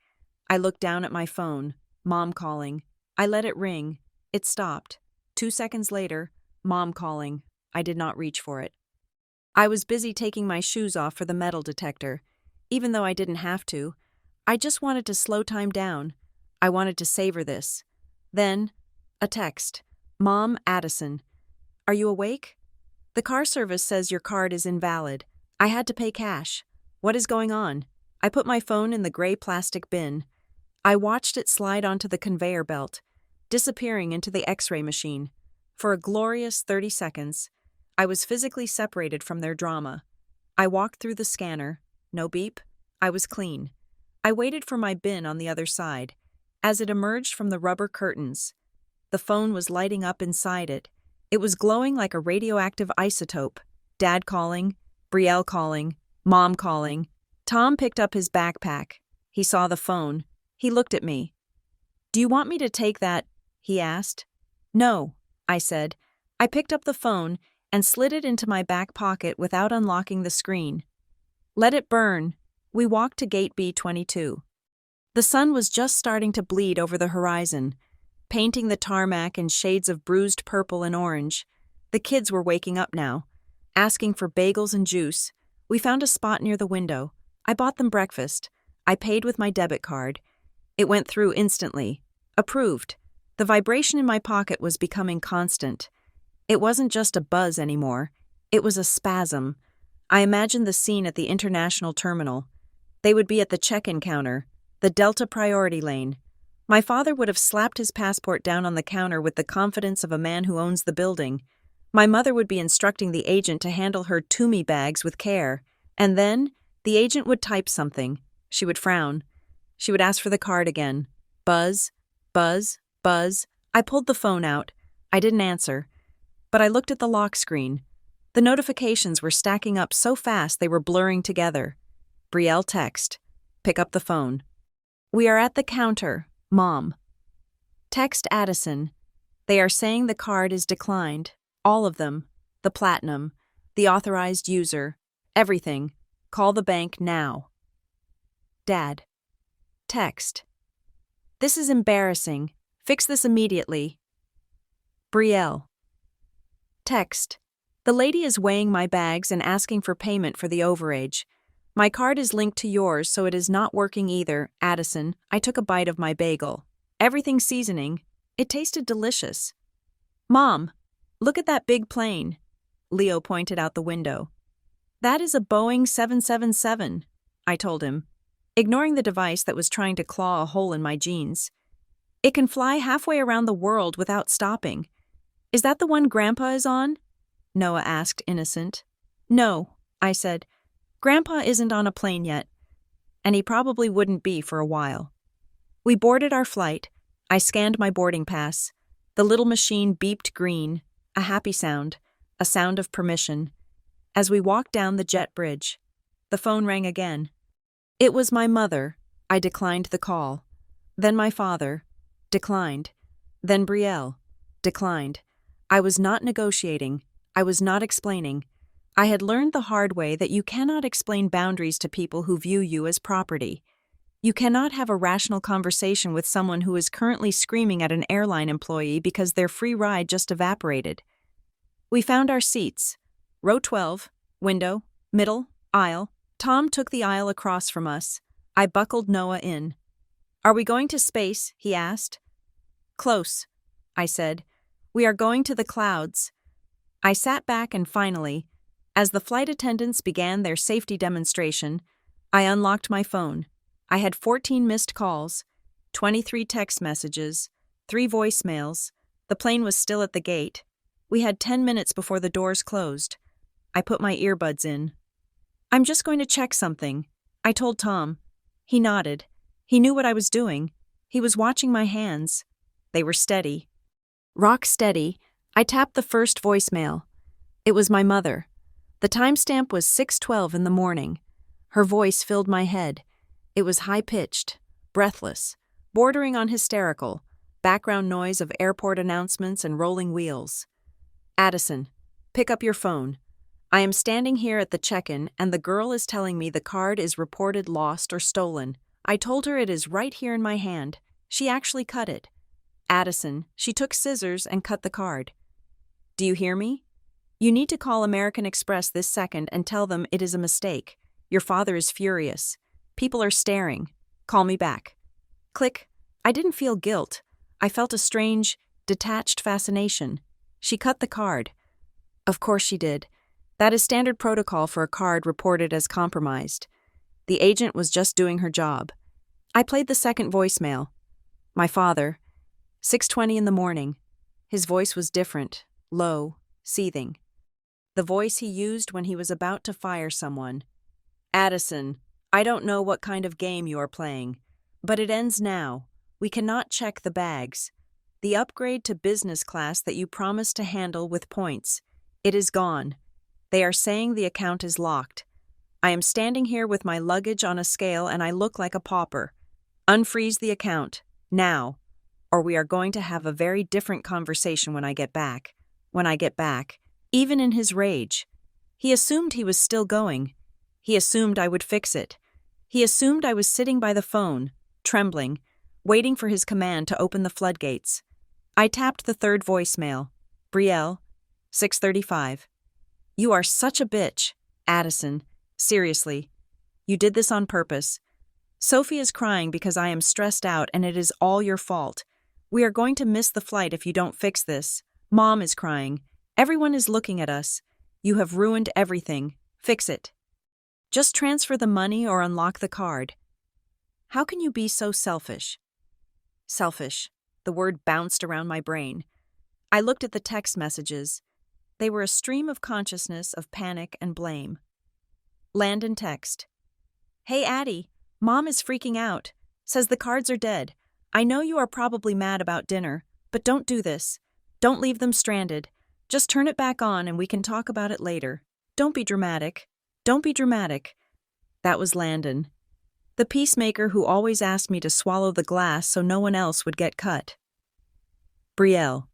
I looked down at my phone. Mom calling. I let it ring. It stopped. 2 seconds later, Mom calling. I did not reach for it. I was busy taking my shoes off for the metal detector. Even though I didn't have to, I just wanted to slow time down. I wanted to savor this. Then, a text. Mom, Addison. Are you awake? The car service says your card is invalid. I had to pay cash. What is going on? I put my phone in the gray plastic bin. I watched it slide onto the conveyor belt, disappearing into the X-ray machine. For a glorious 30 seconds, I was physically separated from their drama. I walked through the scanner. No beep. I was clean. I waited for my bin on the other side. As it emerged from the rubber curtains, the phone was lighting up inside it. It was glowing like a radioactive isotope. Dad calling, Brielle calling, Mom calling. Tom picked up his backpack. He saw the phone. He looked at me. Do you want me to take that? He asked. No, I said. I picked up the phone and slid it into my back pocket without unlocking the screen. Let it burn. We walked to gate B22. The sun was just starting to bleed over the horizon, painting the tarmac in shades of bruised purple and orange. The kids were waking up now, asking for bagels and juice. We found a spot near the window. I bought them breakfast. I paid with my debit card. It went through instantly. Approved. The vibration in my pocket was becoming constant. It wasn't just a buzz anymore. It was a spasm. I imagined the scene at the international terminal. They would be at the check-in counter, the Delta priority lane. My father would have slapped his passport down on the counter with the confidence of a man who owns the building. My mother would be instructing the agent to handle her Toomey bags with care. And then, the agent would type something. She would frown. She would ask for the card again. Buzz, buzz, buzz. I pulled the phone out. I didn't answer. But I looked at the lock screen. The notifications were stacking up so fast they were blurring together. Brielle text. Pick up the phone. We are at the counter, Mom. Text Addison. They are saying the card is declined. All of them. The platinum. The authorized user. Everything. Call the bank now. Dad. Text. This is embarrassing. Fix this immediately. Brielle. Text. The lady is weighing my bags and asking for payment for the overage. My card is linked to yours, so it is not working either, Addison. I took a bite of my bagel. Everything seasoning. It tasted delicious. Mom, look at that big plane. Leo pointed out the window. That is a Boeing 777, I told him, ignoring the device that was trying to claw a hole in my jeans. It can fly halfway around the world without stopping. Is that the one Grandpa is on? Noah asked, innocent. No, I said. Grandpa isn't on a plane yet, and he probably wouldn't be for a while. We boarded our flight. I scanned my boarding pass. The little machine beeped green, a happy sound, a sound of permission. As we walked down the jet bridge, the phone rang again. It was my mother. I declined the call. Then my father. Declined. Then Brielle. Declined. I was not negotiating. I was not explaining. I had learned the hard way that you cannot explain boundaries to people who view you as property. You cannot have a rational conversation with someone who is currently screaming at an airline employee because their free ride just evaporated. We found our seats. Row 12, window, middle, aisle. Tom took the aisle across from us. I buckled Noah in. Are we going to space? He asked. Close, I said. We are going to the clouds. I sat back and finally, as the flight attendants began their safety demonstration, I unlocked my phone. I had 14 missed calls, 23 text messages, 3 voicemails. The plane was still at the gate. We had 10 minutes before the doors closed. I put my earbuds in. I'm just going to check something, I told Tom. He nodded. He knew what I was doing. He was watching my hands. They were steady. Rock steady. I tapped the first voicemail. It was my mother. The timestamp was 6:12 in the morning. Her voice filled my head. It was high-pitched, breathless, bordering on hysterical, background noise of airport announcements and rolling wheels. Addison, pick up your phone. I am standing here at the check-in and the girl is telling me the card is reported lost or stolen. I told her it is right here in my hand. She actually cut it. Addison, she took scissors and cut the card. Do you hear me? You need to call American Express this second and tell them it is a mistake. Your father is furious. People are staring. Call me back. Click. I didn't feel guilt. I felt a strange, detached fascination. She cut the card. Of course she did. That is standard protocol for a card reported as compromised. The agent was just doing her job. I played the second voicemail. My father. 6:20 in the morning. His voice was different, low, seething. The voice he used when he was about to fire someone. Addison, I don't know what kind of game you are playing, but it ends now. We cannot check the bags. The upgrade to business class that you promised to handle with points. It is gone. They are saying the account is locked. I am standing here with my luggage on a scale and I look like a pauper. Unfreeze the account, now, or we are going to have a very different conversation when I get back. When I get back, even in his rage. He assumed he was still going. He assumed I would fix it. He assumed I was sitting by the phone, trembling, waiting for his command to open the floodgates. I tapped the third voicemail. Brielle, 6:35. You are such a bitch, Addison. Seriously. You did this on purpose. Sophie is crying because I am stressed out and it is all your fault. We are going to miss the flight if you don't fix this. Mom is crying. Everyone is looking at us. You have ruined everything. Fix it. Just transfer the money or unlock the card. How can you be so selfish? Selfish. The word bounced around my brain. I looked at the text messages. They were a stream of consciousness of panic and blame. Landon text. Hey Addie, Mom is freaking out. Says the cards are dead. I know you are probably mad about dinner, but don't do this. Don't leave them stranded. Just turn it back on and we can talk about it later. Don't be dramatic. Don't be dramatic. That was Landon. The peacemaker who always asked me to swallow the glass so no one else would get cut. Brielle.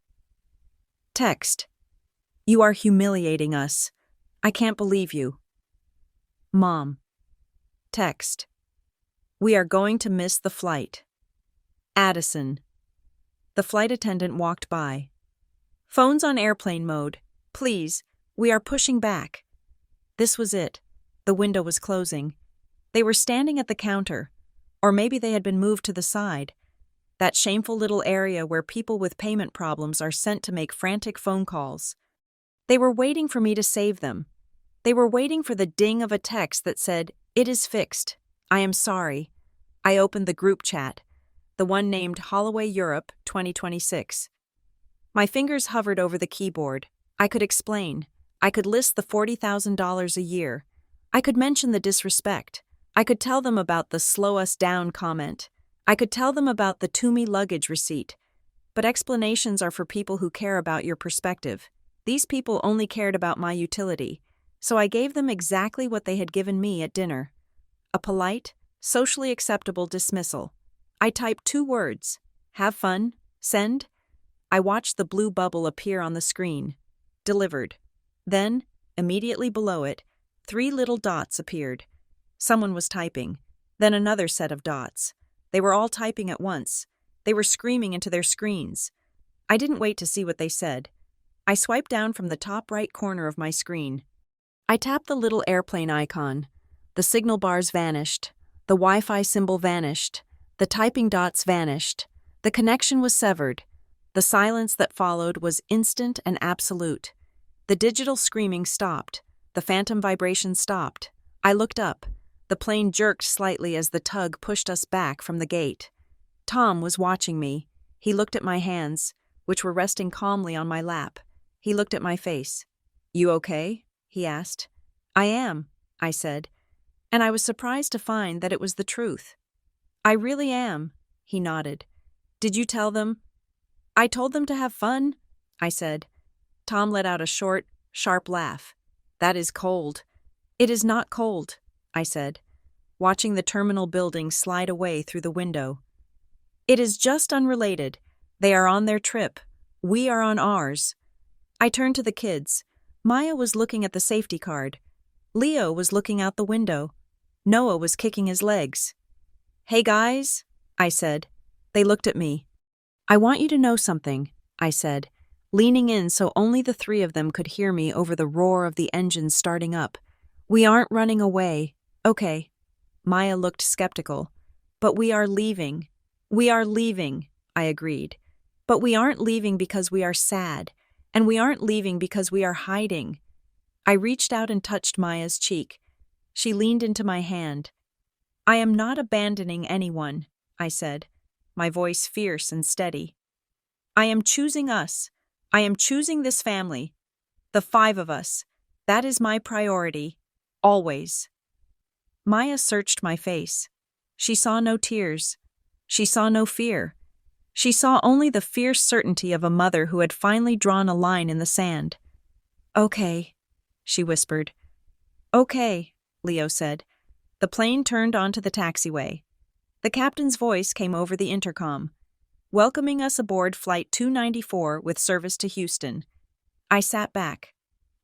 Text. You are humiliating us. I can't believe you. Mom. Text. We are going to miss the flight. Addison. The flight attendant walked by. Phone's on airplane mode. Please, we are pushing back. This was it. The window was closing. They were standing at the counter, or maybe they had been moved to the side. That shameful little area where people with payment problems are sent to make frantic phone calls. They were waiting for me to save them. They were waiting for the ding of a text that said, "It is fixed. I am sorry." I opened the group chat, the one named Holloway Europe 2026. My fingers hovered over the keyboard. I could explain. I could list the $40,000 a year. I could mention the disrespect. I could tell them about the slow us down comment. I could tell them about the Toomey luggage receipt. But explanations are for people who care about your perspective. These people only cared about my utility. So I gave them exactly what they had given me at dinner. A polite, socially acceptable dismissal. I typed 2 words. Have fun. Send. I watched the blue bubble appear on the screen. Delivered. Then, immediately below it, 3 little dots appeared. Someone was typing. Then another set of dots. They were all typing at once. They were screaming into their screens. I didn't wait to see what they said. I swiped down from the top right corner of my screen. I tapped the little airplane icon. The signal bars vanished. The Wi-Fi symbol vanished. The typing dots vanished. The connection was severed. The silence that followed was instant and absolute. The digital screaming stopped. The phantom vibration stopped. I looked up. The plane jerked slightly as the tug pushed us back from the gate. Tom was watching me. He looked at my hands, which were resting calmly on my lap. He looked at my face. You okay? He asked. I am, I said, and I was surprised to find that it was the truth. I really am, he nodded. Did you tell them? I told them to have fun, I said. Tom let out a short, sharp laugh. That is cold. It is not cold, I said, watching the terminal building slide away through the window. It is just unrelated. They are on their trip. We are on ours. I turned to the kids. Maya was looking at the safety card. Leo was looking out the window. Noah was kicking his legs. Hey guys, I said. They looked at me. I want you to know something, I said, leaning in so only the three of them could hear me over the roar of the engines starting up. We aren't running away. Okay. Maya looked skeptical. But we are leaving. We are leaving, I agreed. But we aren't leaving because we are sad, and we aren't leaving because we are hiding. I reached out and touched Maya's cheek. She leaned into my hand. I am not abandoning anyone, I said, my voice fierce and steady. I am choosing us. I am choosing this family. The 5 of us. That is my priority. Always. Maya searched my face. She saw no tears. She saw no fear. She saw only the fierce certainty of a mother who had finally drawn a line in the sand. Okay, she whispered. Okay, Leo said. The plane turned onto the taxiway. The captain's voice came over the intercom, welcoming us aboard Flight 294 with service to Houston. I sat back.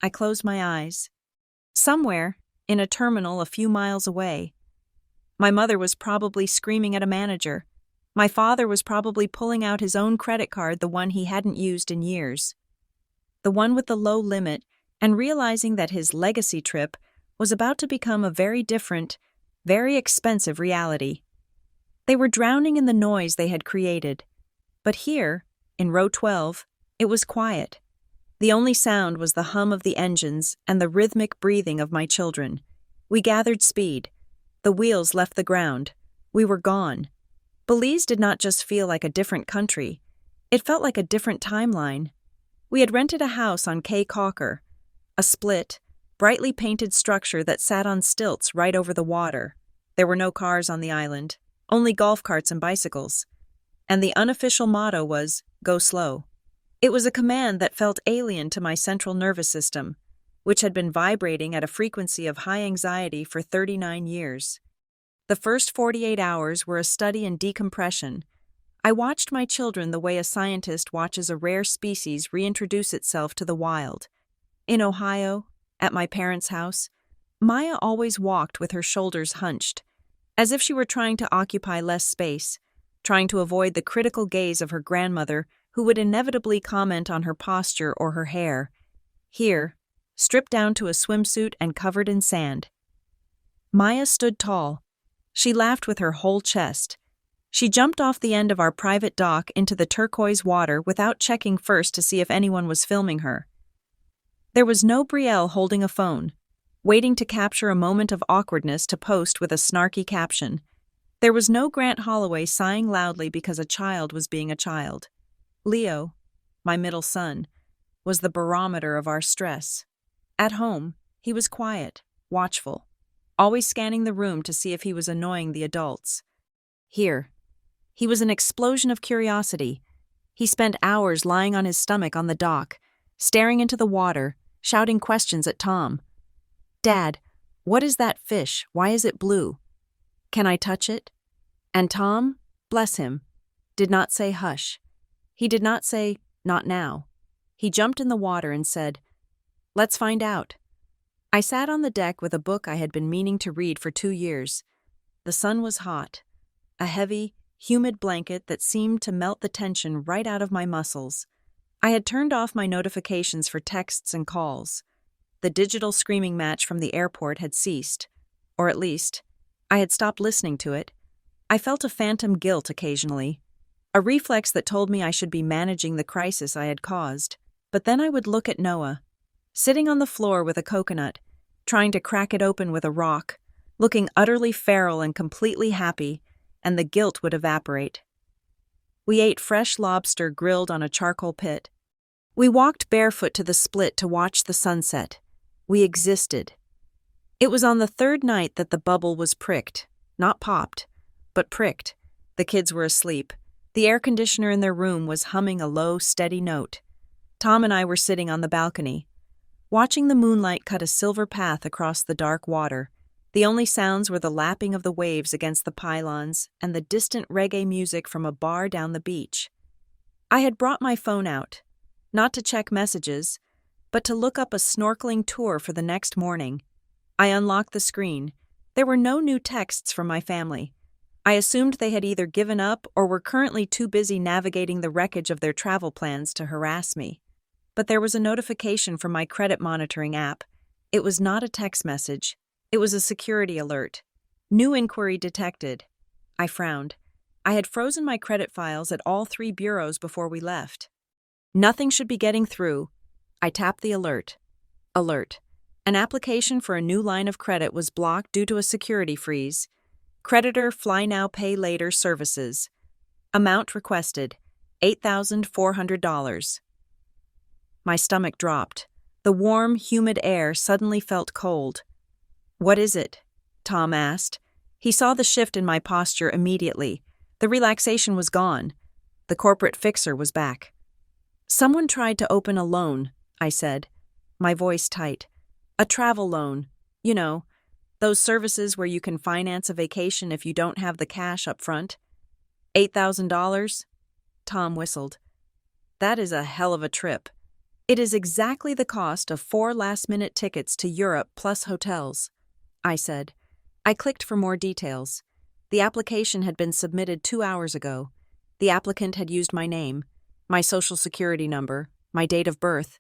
I closed my eyes. Somewhere, in a terminal a few miles away, my mother was probably screaming at a manager. My father was probably pulling out his own credit card, the one he hadn't used in years. The one with the low limit, and realizing that his legacy trip was about to become a very different, very expensive reality. They were drowning in the noise they had created. But here, in row 12, it was quiet. The only sound was the hum of the engines and the rhythmic breathing of my children. We gathered speed. The wheels left the ground. We were gone. Belize did not just feel like a different country. It felt like a different timeline. We had rented a house on Caye Caulker, a split, brightly painted structure that sat on stilts right over the water. There were no cars on the island, only golf carts and bicycles. And the unofficial motto was, "Go slow." It was a command that felt alien to my central nervous system, which had been vibrating at a frequency of high anxiety for 39 years. The first 48 hours were a study in decompression. I watched my children the way a scientist watches a rare species reintroduce itself to the wild. In Ohio, at my parents' house, Maya always walked with her shoulders hunched, as if she were trying to occupy less space, trying to avoid the critical gaze of her grandmother who would inevitably comment on her posture or her hair. Here, stripped down to a swimsuit and covered in sand. Maya stood tall. She laughed with her whole chest. She jumped off the end of our private dock into the turquoise water without checking first to see if anyone was filming her. There was no Brielle holding a phone, waiting to capture a moment of awkwardness to post with a snarky caption. There was no Grant Holloway sighing loudly because a child was being a child. Leo, my middle son, was the barometer of our stress. At home, he was quiet, watchful, always scanning the room to see if he was annoying the adults. Here, he was an explosion of curiosity. He spent hours lying on his stomach on the dock, staring into the water, shouting questions at Tom. "Dad, what is that fish? Why is it blue? Can I touch it?" And Tom, bless him, did not say hush. He did not say, "Not now." He jumped in the water and said, "Let's find out." I sat on the deck with a book I had been meaning to read for 2 years. The sun was hot, a heavy, humid blanket that seemed to melt the tension right out of my muscles. I had turned off my notifications for texts and calls. The digital screaming match from the airport had ceased, or at least, I had stopped listening to it. I felt a phantom guilt occasionally, a reflex that told me I should be managing the crisis I had caused. But then I would look at Noah, sitting on the floor with a coconut, trying to crack it open with a rock, looking utterly feral and completely happy, and the guilt would evaporate. We ate fresh lobster grilled on a charcoal pit. We walked barefoot to the split to watch the sunset. We existed. It was on the 3rd night that the bubble was pricked, not popped, but pricked. The kids were asleep. The air conditioner in their room was humming a low, steady note. Tom and I were sitting on the balcony, watching the moonlight cut a silver path across the dark water. The only sounds were the lapping of the waves against the pylons and the distant reggae music from a bar down the beach. I had brought my phone out, not to check messages, but to look up a snorkeling tour for the next morning. I unlocked the screen. There were no new texts from my family. I assumed they had either given up or were currently too busy navigating the wreckage of their travel plans to harass me. But there was a notification from my credit monitoring app. It was not a text message. It was a security alert. New inquiry detected. I frowned. I had frozen my credit files at all 3 bureaus before we left. Nothing should be getting through. I tapped the alert. Alert. An application for a new line of credit was blocked due to a security freeze. Creditor Fly Now Pay Later services. Amount requested, $8,400. My stomach dropped. The warm, humid air suddenly felt cold. "What is it?" Tom asked. He saw the shift in my posture immediately. The relaxation was gone. The corporate fixer was back. "Someone tried to open a loan," I said, my voice tight. "A travel loan. You know, those services where you can finance a vacation if you don't have the cash up front. $8,000? Tom whistled. "That is a hell of a trip. It is exactly the cost of 4 last-minute tickets to Europe plus hotels," I said. I clicked for more details. The application had been submitted 2 hours ago. The applicant had used my name, my social security number, my date of birth,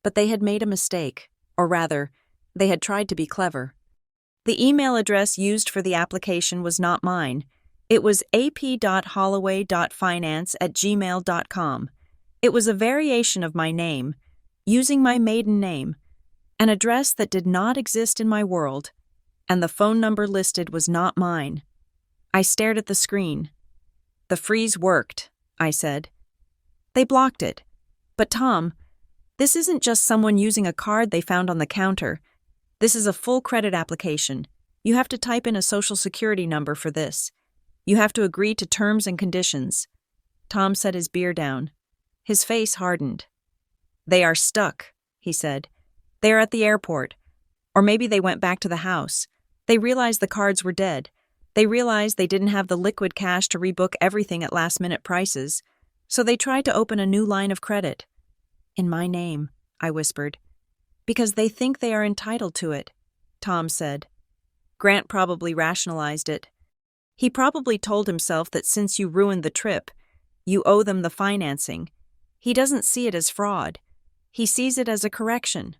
but they had made a mistake, or rather, they had tried to be clever. The email address used for the application was not mine. It was ap.holloway.finance@gmail.com. It was a variation of my name, using my maiden name, an address that did not exist in my world, and the phone number listed was not mine. I stared at the screen. "The freeze worked," I said. "They blocked it. But Tom, this isn't just someone using a card they found on the counter. This is a full credit application. You have to type in a social security number for this. You have to agree to terms and conditions." Tom set his beer down. His face hardened. "They are stuck," he said. "They are at the airport. Or maybe they went back to the house. They realized the cards were dead. They realized they didn't have the liquid cash to rebook everything at last-minute prices. So they tried to open a new line of credit." "In my name," I whispered. "Because they think they are entitled to it," Tom said. Grant probably rationalized it. He probably told himself that since you ruined the trip, you owe them the financing. He doesn't see it as fraud. He sees it as a correction.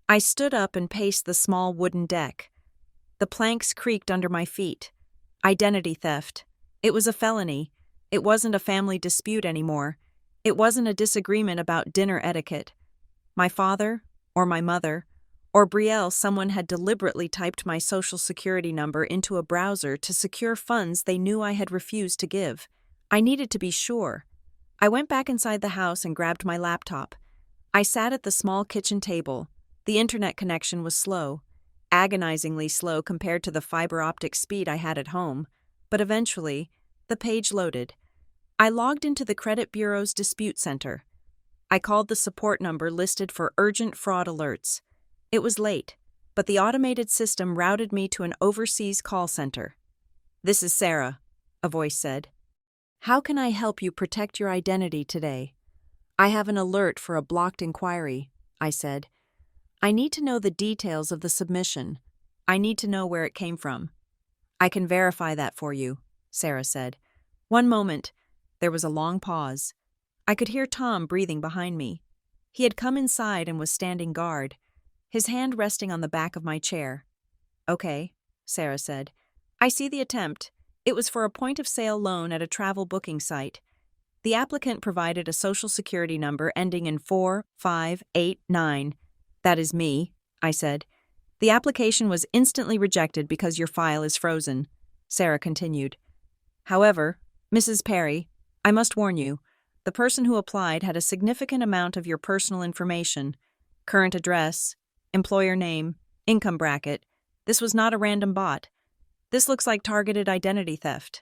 I stood up and paced the small wooden deck. The planks creaked under my feet. Identity theft. It was a felony. It wasn't a family dispute anymore. It wasn't a disagreement about dinner etiquette. My father, or my mother, or Brielle, someone had deliberately typed my social security number into a browser to secure funds they knew I had refused to give. I needed to be sure. I went back inside the house and grabbed my laptop. I sat at the small kitchen table. The internet connection was slow, agonizingly slow compared to the fiber optic speed I had at home, but eventually, the page loaded. I logged into the credit bureau's dispute center. I called the support number listed for urgent fraud alerts. It was late, but the automated system routed me to an overseas call center. "This is Sarah," a voice said. "How can I help you protect your identity today?" "I have an alert for a blocked inquiry," I said. "I need to know the details of the submission. I need to know where it came from." "I can verify that for you," Sarah said. "One moment." There was a long pause. I could hear Tom breathing behind me. He had come inside and was standing guard, his hand resting on the back of my chair. "Okay," Sarah said. "I see the attempt. It was for a point-of-sale loan at a travel booking site. The applicant provided a social security number ending in 4589. "That is me," I said. "The application was instantly rejected because your file is frozen," Sarah continued. "However, Mrs. Perry, I must warn you, the person who applied had a significant amount of your personal information, current address, employer name, income bracket. This was not a random bot. This looks like targeted identity theft.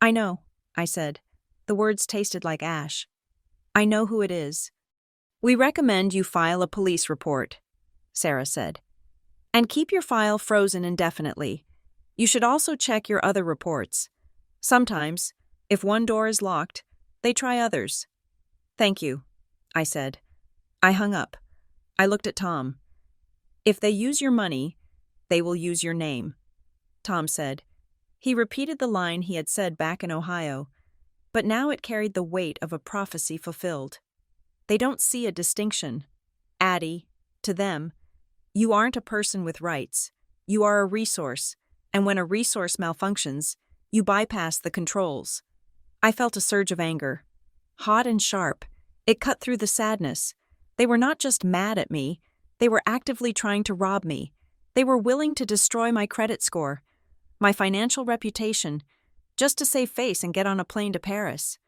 I know, I said. The words tasted like ash. I know who it is. We recommend you file a police report, Sarah said. And keep your file frozen indefinitely. You should also check your other reports. Sometimes, if one door is locked, they try others. Thank you, I said. I hung up. I looked at Tom. If they use your money, they will use your name, Tom said. He repeated the line he had said back in Ohio, but now it carried the weight of a prophecy fulfilled. They don't see a distinction. Addie, to them, you aren't a person with rights. You are a resource, and when a resource malfunctions, you bypass the controls. I felt a surge of anger. Hot and sharp, it cut through the sadness. They were not just mad at me, they were actively trying to rob me. They were willing to destroy my credit score, my financial reputation, just to save face and get on a plane to Paris.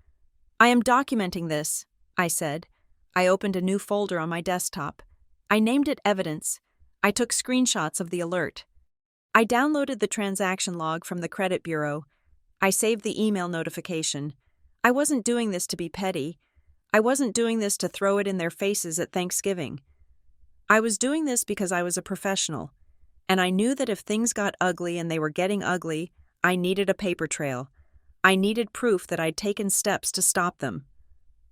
I am documenting this, I said. I opened a new folder on my desktop. I named it Evidence. I took screenshots of the alert. I downloaded the transaction log from the credit bureau. I saved the email notification. I wasn't doing this to be petty. I wasn't doing this to throw it in their faces at Thanksgiving. I was doing this because I was a professional, and I knew that if things got ugly and they were getting ugly, I needed a paper trail. I needed proof that I'd taken steps to stop them.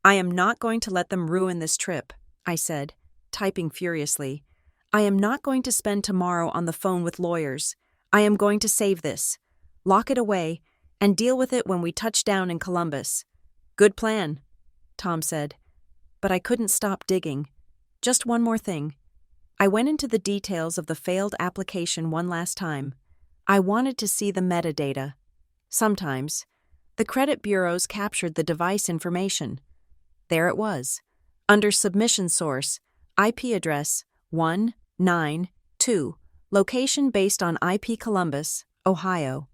I am not going to let them ruin this trip, I said, typing furiously. I am not going to spend tomorrow on the phone with lawyers. I am going to save this, lock it away, and deal with it when we touch down in Columbus. Good plan, Tom said. But I couldn't stop digging. Just one more thing. I went into the details of the failed application one last time. I wanted to see the metadata. Sometimes, the credit bureaus captured the device information. There it was, under submission source, IP address 192, location based on IP Columbus, Ohio.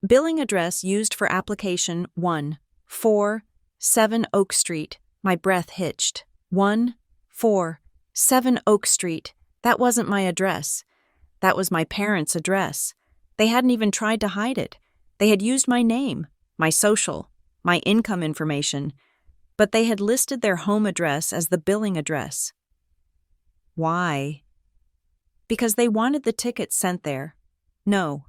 Billing address used for application 147 Oak Street. My breath hitched. 147 Oak Street. That wasn't my address. That was my parents' address. They hadn't even tried to hide it. They had used my name, my social, my income information, but they had listed their home address as the billing address. Why? Because they wanted the tickets sent there. No,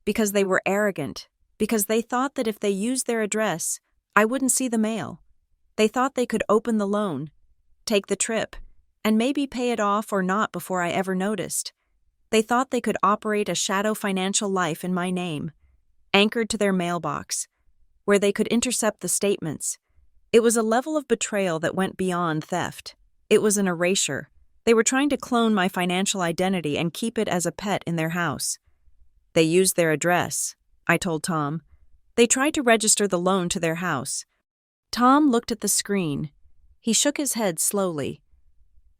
because they were arrogant, because they thought that if they used their address, I wouldn't see the mail. They thought they could open the loan, take the trip, and maybe pay it off or not before I ever noticed. They thought they could operate a shadow financial life in my name, anchored to their mailbox, where they could intercept the statements. It was a level of betrayal that went beyond theft. It was an erasure. They were trying to clone my financial identity and keep it as a pet in their house. They used their address, I told Tom. They tried to register the loan to their house. Tom looked at the screen. He shook his head slowly.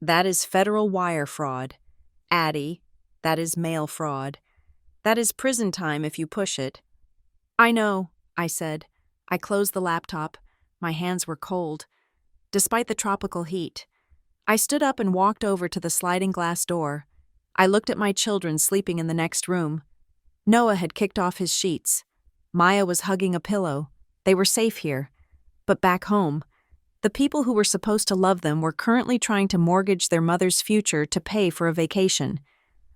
That is federal wire fraud. Addie, that is mail fraud. That is prison time if you push it. I know, I said. I closed the laptop. My hands were cold, despite the tropical heat. I stood up and walked over to the sliding glass door. I looked at my children sleeping in the next room. Noah had kicked off his sheets. Maya was hugging a pillow. They were safe here. But back home, the people who were supposed to love them were currently trying to mortgage their mother's future to pay for a vacation.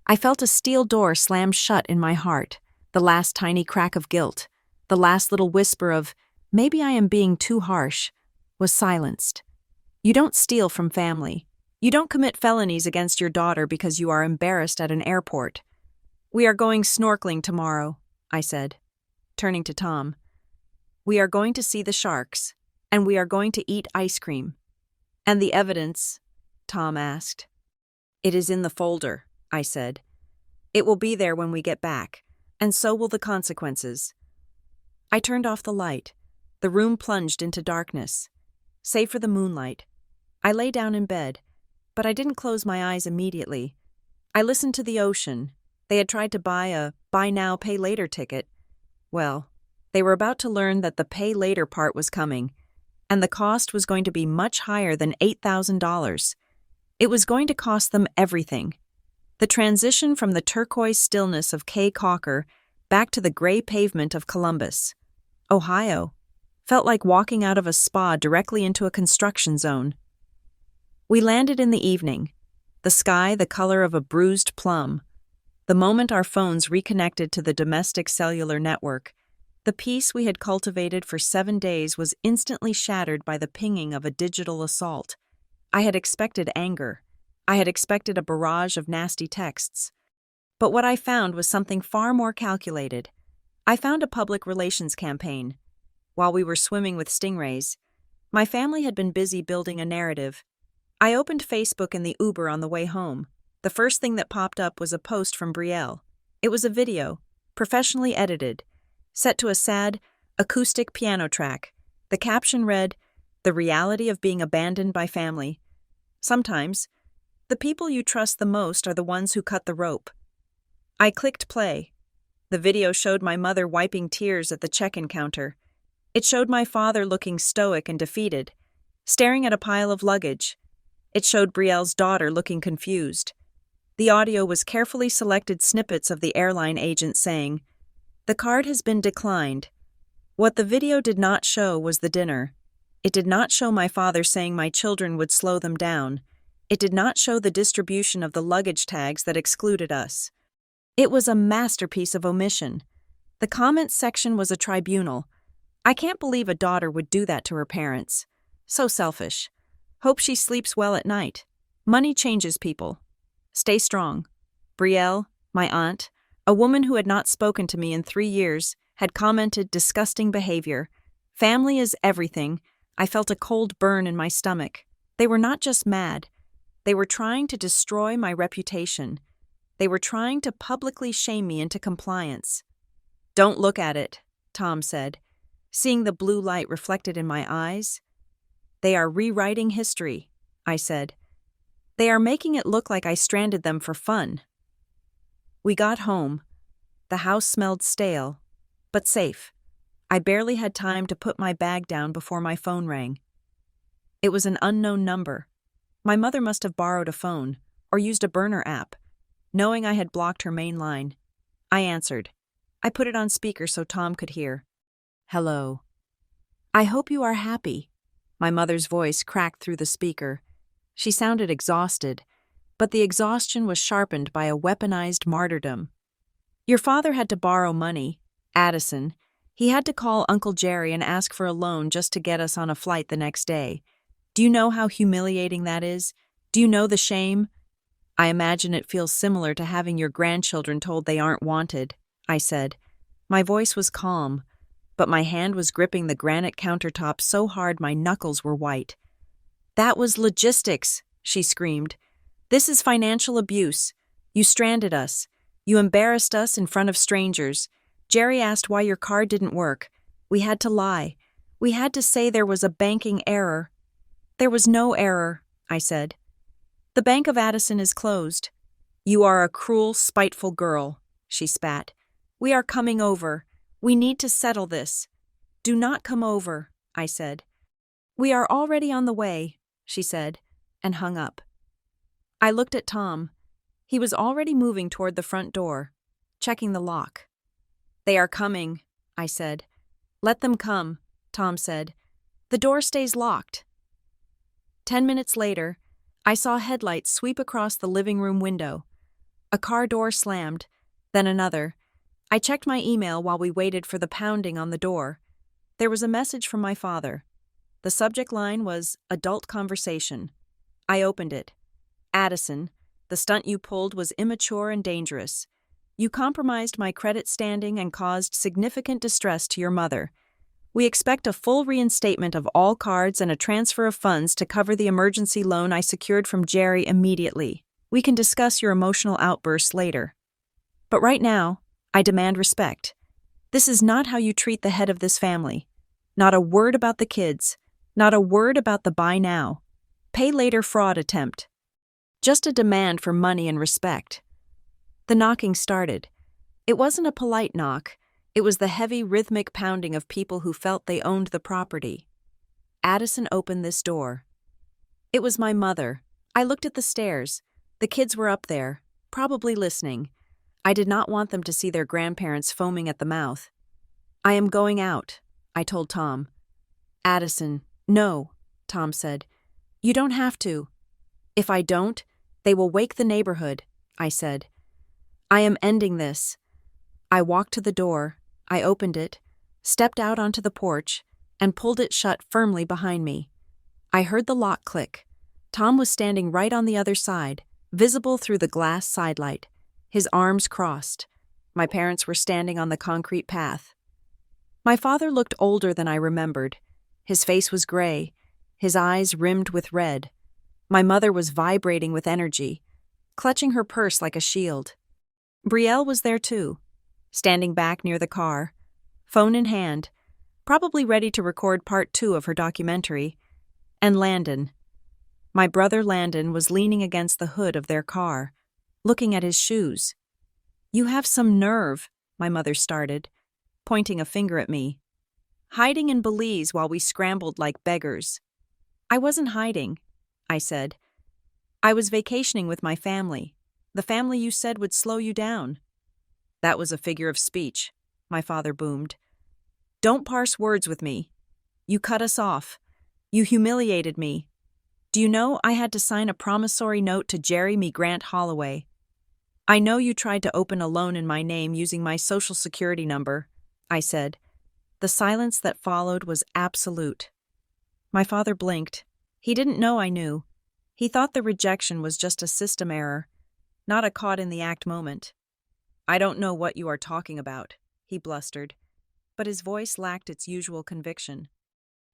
I felt a steel door slam shut in my heart, the last tiny crack of guilt, the last little whisper of, maybe I am being too harsh, was silenced. You don't steal from family. You don't commit felonies against your daughter because you are embarrassed at an airport. We are going snorkeling tomorrow, I said, turning to Tom. We are going to see the sharks, and we are going to eat ice cream. And the evidence? Tom asked. It is in the folder, I said. It will be there when we get back, and so will the consequences. I turned off the light. The room plunged into darkness. Save for the moonlight, I lay down in bed, but I didn't close my eyes immediately. I listened to the ocean. They had tried to buy a buy now, pay later ticket. Well, they were about to learn that the pay later part was coming, and the cost was going to be much higher than $8,000. It was going to cost them everything. The transition from the turquoise stillness of Caye Caulker back to the gray pavement of Columbus, Ohio. Felt like walking out of a spa directly into a construction zone. We landed in the evening, the sky the color of a bruised plum. The moment our phones reconnected to the domestic cellular network, the peace we had cultivated for 7 days was instantly shattered by the pinging of a digital assault. I had expected anger. I had expected a barrage of nasty texts. But what I found was something far more calculated. I found a public relations campaign. While we were swimming with stingrays, my family had been busy building a narrative. I opened Facebook in the Uber on the way home. The first thing that popped up was a post from Brielle. It was a video, professionally edited, set to a sad, acoustic piano track. The caption read, "The reality of being abandoned by family. Sometimes, the people you trust the most are the ones who cut the rope." I clicked play. The video showed my mother wiping tears at the check-in counter. It showed my father looking stoic and defeated, staring at a pile of luggage. It showed Brielle's daughter looking confused. The audio was carefully selected snippets of the airline agent saying, "The card has been declined." What the video did not show was the dinner. It did not show my father saying my children would slow them down. It did not show the distribution of the luggage tags that excluded us. It was a masterpiece of omission. The comments section was a tribunal. "I can't believe a daughter would do that to her parents. So selfish. Hope she sleeps well at night. Money changes people. Stay strong." Brielle, my aunt, a woman who had not spoken to me in 3 years, had commented disgusting behavior. "Family is everything." I felt a cold burn in my stomach. They were not just mad. They were trying to destroy my reputation. They were trying to publicly shame me into compliance. "Don't look at it," Tom said, seeing the blue light reflected in my eyes. "They are rewriting history," I said. "They are making it look like I stranded them for fun." We got home. The house smelled stale, but safe. I barely had time to put my bag down before my phone rang. It was an unknown number. My mother must have borrowed a phone, or used a burner app, knowing I had blocked her main line. I answered. I put it on speaker so Tom could hear. "Hello. I hope you are happy." My mother's voice cracked through the speaker. She sounded exhausted, but the exhaustion was sharpened by a weaponized martyrdom. "Your father had to borrow money, Addison. He had to call Uncle Jerry and ask for a loan just to get us on a flight the next day. Do you know how humiliating that is? Do you know the shame? I imagine it feels similar to having your grandchildren told they aren't wanted," I said. My voice was calm, but my hand was gripping the granite countertop so hard my knuckles were white. "That was logistics," she screamed. "This is financial abuse. You stranded us. You embarrassed us in front of strangers. Jerry asked why your card didn't work. We had to lie. We had to say there was a banking error." "There was no error," I said. "The Bank of Addison is closed." "You are a cruel, spiteful girl," she spat. "We are coming over. We need to settle this." "Do not come over," I said. "We are already on the way," she said, and hung up. I looked at Tom. He was already moving toward the front door, checking the lock. "They are coming," I said. "Let them come," Tom said. "The door stays locked." 10 minutes later, I saw headlights sweep across the living room window. A car door slammed, then another. I checked my email while we waited for the pounding on the door. There was a message from my father. The subject line was "Adult Conversation." I opened it. "Addison, the stunt you pulled was immature and dangerous. You compromised my credit standing and caused significant distress to your mother. We expect a full reinstatement of all cards and a transfer of funds to cover the emergency loan I secured from Jerry immediately. We can discuss your emotional outbursts later. But right now, I demand respect. This is not how you treat the head of this family. Not a word about the kids. Not a word about the buy now, pay later fraud attempt. Just a demand for money and respect." The knocking started. It wasn't a polite knock. It was the heavy, rhythmic pounding of people who felt they owned the property. Addison opened this door. It was my mother. I looked at the stairs. The kids were up there, probably listening. I did not want them to see their grandparents foaming at the mouth. "I am going out," I told Tom. "Addison, no," Tom said. "You don't have to." "If I don't, they will wake the neighborhood," I said. "I am ending this." I walked to the door, I opened it, stepped out onto the porch, and pulled it shut firmly behind me. I heard the lock click. Tom was standing right on the other side, visible through the glass sidelight, his arms crossed. My parents were standing on the concrete path. My father looked older than I remembered. His face was gray, his eyes rimmed with red. My mother was vibrating with energy, clutching her purse like a shield. Brielle was there too, standing back near the car, phone in hand, probably ready to record part 2 of her documentary. And Landon. My brother Landon was leaning against the hood of their car, looking at his shoes. "You have some nerve," my mother started, pointing a finger at me. "Hiding in Belize while we scrambled like beggars." "I wasn't hiding," I said. "I was vacationing with my family, the family you said would slow you down." "That was a figure of speech," my father boomed. "Don't parse words with me. You cut us off. You humiliated me. Do you know I had to sign a promissory note to Jeremy Grant Holloway? I know you tried to open a loan in my name using my social security number," I said. The silence that followed was absolute. My father blinked. He didn't know I knew. He thought the rejection was just a system error, not a caught-in-the-act moment. "I don't know what you are talking about," he blustered, but his voice lacked its usual conviction.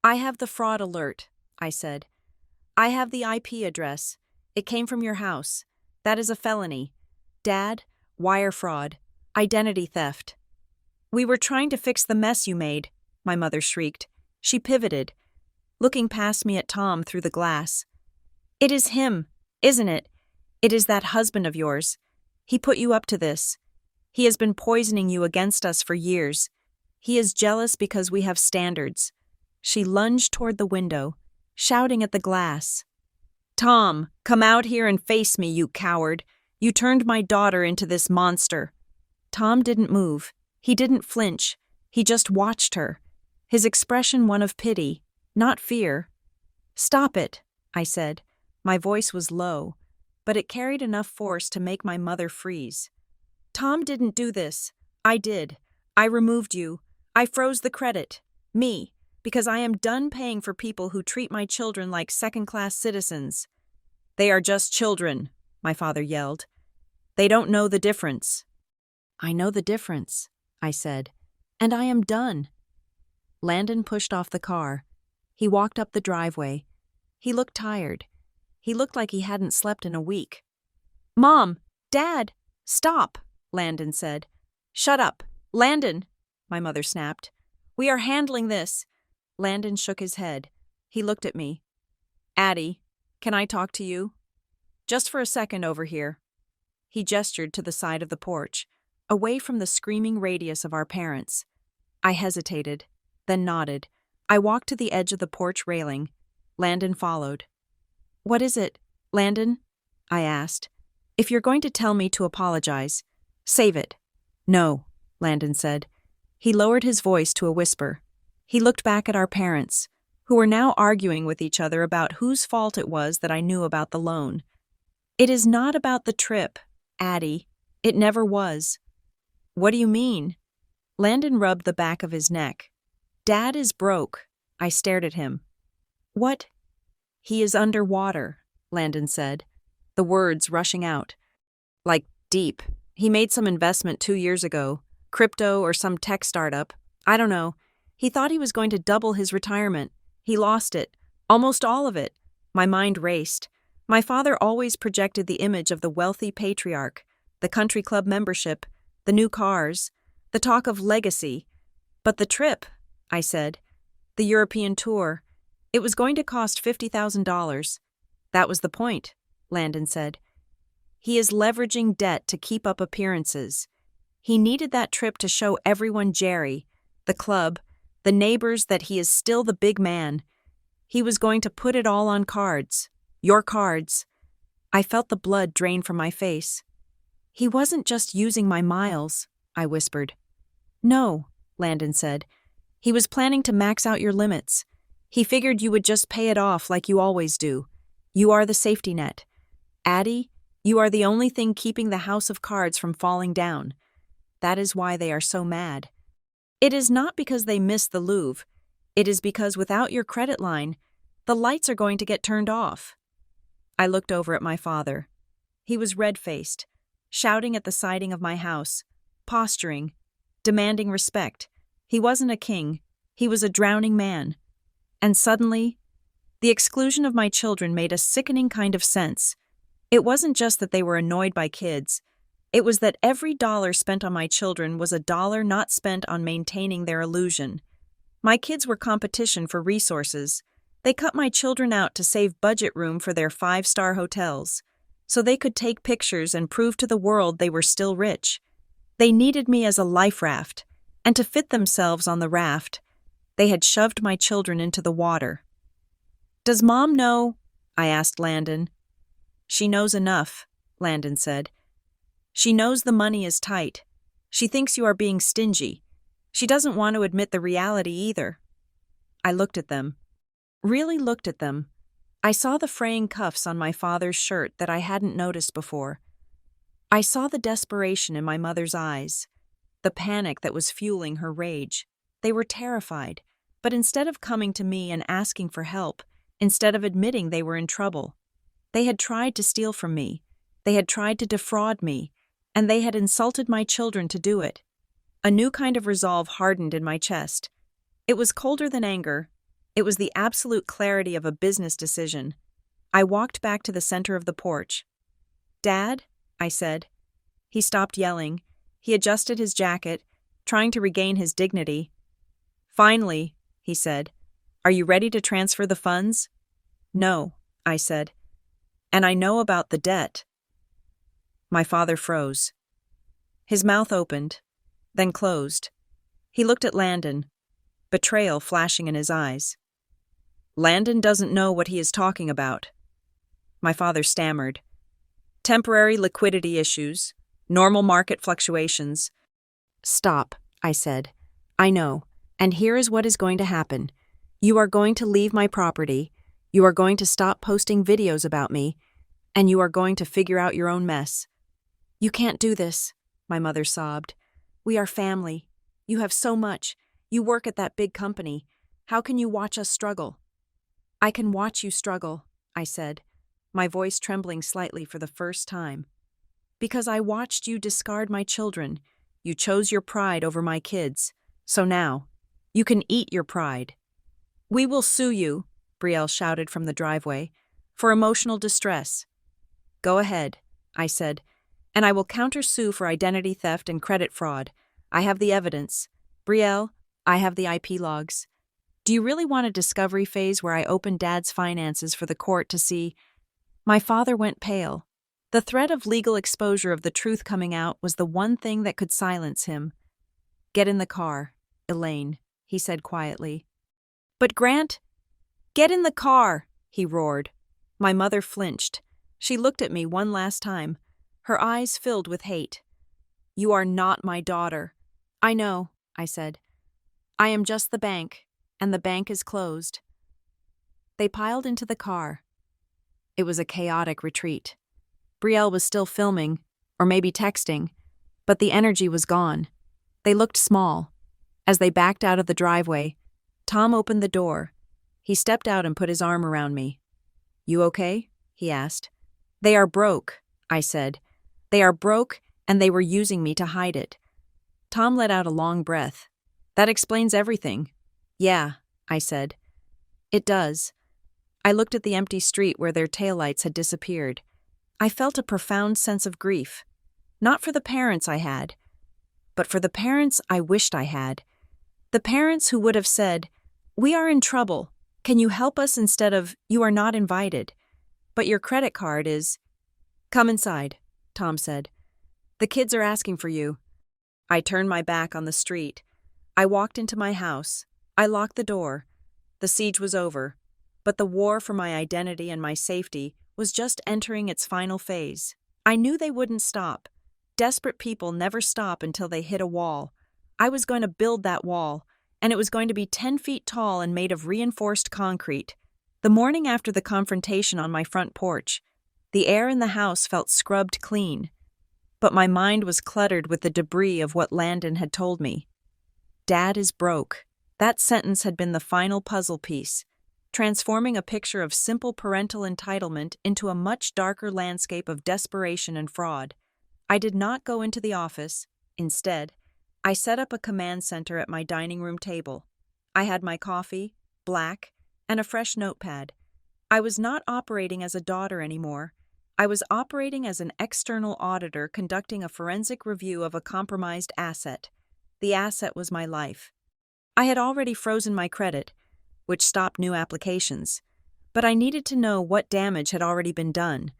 "I have the fraud alert," I said. "I have the IP address. It came from your house. That is a felony. Dad, wire fraud, identity theft." "We were trying to fix the mess you made," my mother shrieked. She pivoted, looking past me at Tom through the glass. "It is him, isn't it? It is that husband of yours. He put you up to this. He has been poisoning you against us for years. He is jealous because we have standards." She lunged toward the window, shouting at the glass. "Tom, come out here and face me, you coward. You turned my daughter into this monster." Tom didn't move. He didn't flinch. He just watched her, his expression one of pity, not fear. "Stop it," I said. My voice was low, but it carried enough force to make my mother freeze. "Tom didn't do this. I did. I removed you. I froze the credit. Me. Because I am done paying for people who treat my children like second-class citizens." "They are just children," my father yelled. "They don't know the difference." "I know the difference," I said, "and I am done." Landon pushed off the car. He walked up the driveway. He looked tired. He looked like he hadn't slept in a week. "Mom! Dad! Stop!" Landon said. "Shut up! Landon!" my mother snapped. "We are handling this." Landon shook his head. He looked at me. "Addie, can I talk to you? Just for a second over here." He gestured to the side of the porch, away from the screaming radius of our parents. I hesitated, then nodded. I walked to the edge of the porch railing. Landon followed. "What is it, Landon?" I asked. "If you're going to tell me to apologize, save it." "No," Landon said. He lowered his voice to a whisper. He looked back at our parents, who were now arguing with each other about whose fault it was that I knew about the loan. "It is not about the trip, Addie. It never was." "What do you mean?" Landon rubbed the back of his neck. "Dad is broke." I stared at him. "What?" "He is underwater," Landon said, the words rushing out. "Like, deep. He made some investment 2 years ago, crypto or some tech startup. I don't know. He thought he was going to double his retirement. He lost it. Almost all of it." My mind raced. My father always projected the image of the wealthy patriarch, the country club membership, the new cars, the talk of legacy. "But the trip," I said. "The European tour. It was going to cost $50,000. "That was the point," Landon said. "He is leveraging debt to keep up appearances. He needed that trip to show everyone Jerry, the club, the neighbors that he is still the big man. He was going to put it all on cards. Your cards." I felt the blood drain from my face. He wasn't just using my miles, I whispered. No, Landon said. He was planning to max out your limits. He figured you would just pay it off like you always do. You are the safety net. Addie, you are the only thing keeping the house of cards from falling down. That is why they are so mad. It is not because they miss the Louvre. It is because without your credit line, the lights are going to get turned off. I looked over at my father. He was red-faced, shouting at the siding of my house, posturing, demanding respect. He wasn't a king. He was a drowning man. And suddenly, the exclusion of my children made a sickening kind of sense. It wasn't just that they were annoyed by kids. It was that every dollar spent on my children was a dollar not spent on maintaining their illusion. My kids were competition for resources. They cut my children out to save budget room for their 5-star hotels, so they could take pictures and prove to the world they were still rich. They needed me as a life raft, and to fit themselves on the raft, they had shoved my children into the water. Does Mom know? I asked Landon. She knows enough, Landon said. She knows the money is tight. She thinks you are being stingy. She doesn't want to admit the reality either. I looked at them. Really looked at them. I saw the fraying cuffs on my father's shirt that I hadn't noticed before. I saw the desperation in my mother's eyes, the panic that was fueling her rage. They were terrified, but instead of coming to me and asking for help, instead of admitting they were in trouble, they had tried to steal from me. They had tried to defraud me, and they had insulted my children to do it. A new kind of resolve hardened in my chest. It was colder than anger. It was the absolute clarity of a business decision. I walked back to the center of the porch. Dad, I said. He stopped yelling. He adjusted his jacket, trying to regain his dignity. Finally, he said, are you ready to transfer the funds? No, I said. And I know about the debt. My father froze. His mouth opened, then closed. He looked at Landon, betrayal flashing in his eyes. Landon doesn't know what he is talking about. My father stammered. Temporary liquidity issues, normal market fluctuations. Stop, I said. I know, and here is what is going to happen. You are going to leave my property, you are going to stop posting videos about me, and you are going to figure out your own mess. You can't do this, my mother sobbed. We are family. You have so much. You work at that big company. How can you watch us struggle? I can watch you struggle, I said, my voice trembling slightly for the first time. Because I watched you discard my children. You chose your pride over my kids. So now, you can eat your pride. We will sue you, Brielle shouted from the driveway, for emotional distress. Go ahead, I said, and I will counter-sue for identity theft and credit fraud. I have the evidence. Brielle, I have the IP logs. Do you really want a discovery phase where I open Dad's finances for the court to see? My father went pale. The threat of legal exposure of the truth coming out was the one thing that could silence him. Get in the car, Elaine, he said quietly. But Grant, get in the car, he roared. My mother flinched. She looked at me one last time, her eyes filled with hate. You are not my daughter. I know, I said. I am just the bank, and the bank is closed. They piled into the car. It was a chaotic retreat. Brielle was still filming, or maybe texting, but the energy was gone. They looked small. As they backed out of the driveway, Tom opened the door. He stepped out and put his arm around me. You okay? He asked. They are broke, I said. They are broke, and they were using me to hide it. Tom let out a long breath. That explains everything. Yeah, I said. It does. I looked at the empty street where their taillights had disappeared. I felt a profound sense of grief. Not for the parents I had, but for the parents I wished I had. The parents who would have said, "We are in trouble. Can you help us?" instead of, "You are not invited. But your credit card is..." "Come inside," Tom said. "The kids are asking for you." I turned my back on the street. I walked into my house. I locked the door. The siege was over, but the war for my identity and my safety was just entering its final phase. I knew they wouldn't stop. desperate people never stop until they hit a wall. I was going to build that wall, and it was going to be 10 feet tall and made of reinforced concrete. The morning after the confrontation on my front porch, the air in the house felt scrubbed clean, but my mind was cluttered with the debris of what Landon had told me. Dad is broke. That sentence had been the final puzzle piece, transforming a picture of simple parental entitlement into a much darker landscape of desperation and fraud. I did not go into the office. Instead, I set up a command center at my dining room table. I had my coffee, black, and a fresh notepad. I was not operating as a daughter anymore. I was operating as an external auditor conducting a forensic review of a compromised asset. The asset was my life. I had already frozen my credit, which stopped new applications, but I needed to know what damage had already been done.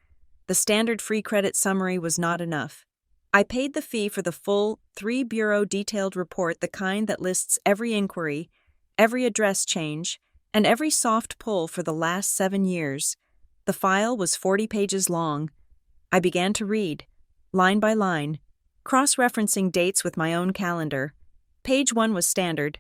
The standard free credit summary was not enough. I paid the fee for the full 3-bureau detailed report, the kind that lists every inquiry, every address change, and every soft pull for the last 7 years. The file was 40 pages long. I began to read, line by line, cross-referencing dates with my own calendar. Page 1 was standard: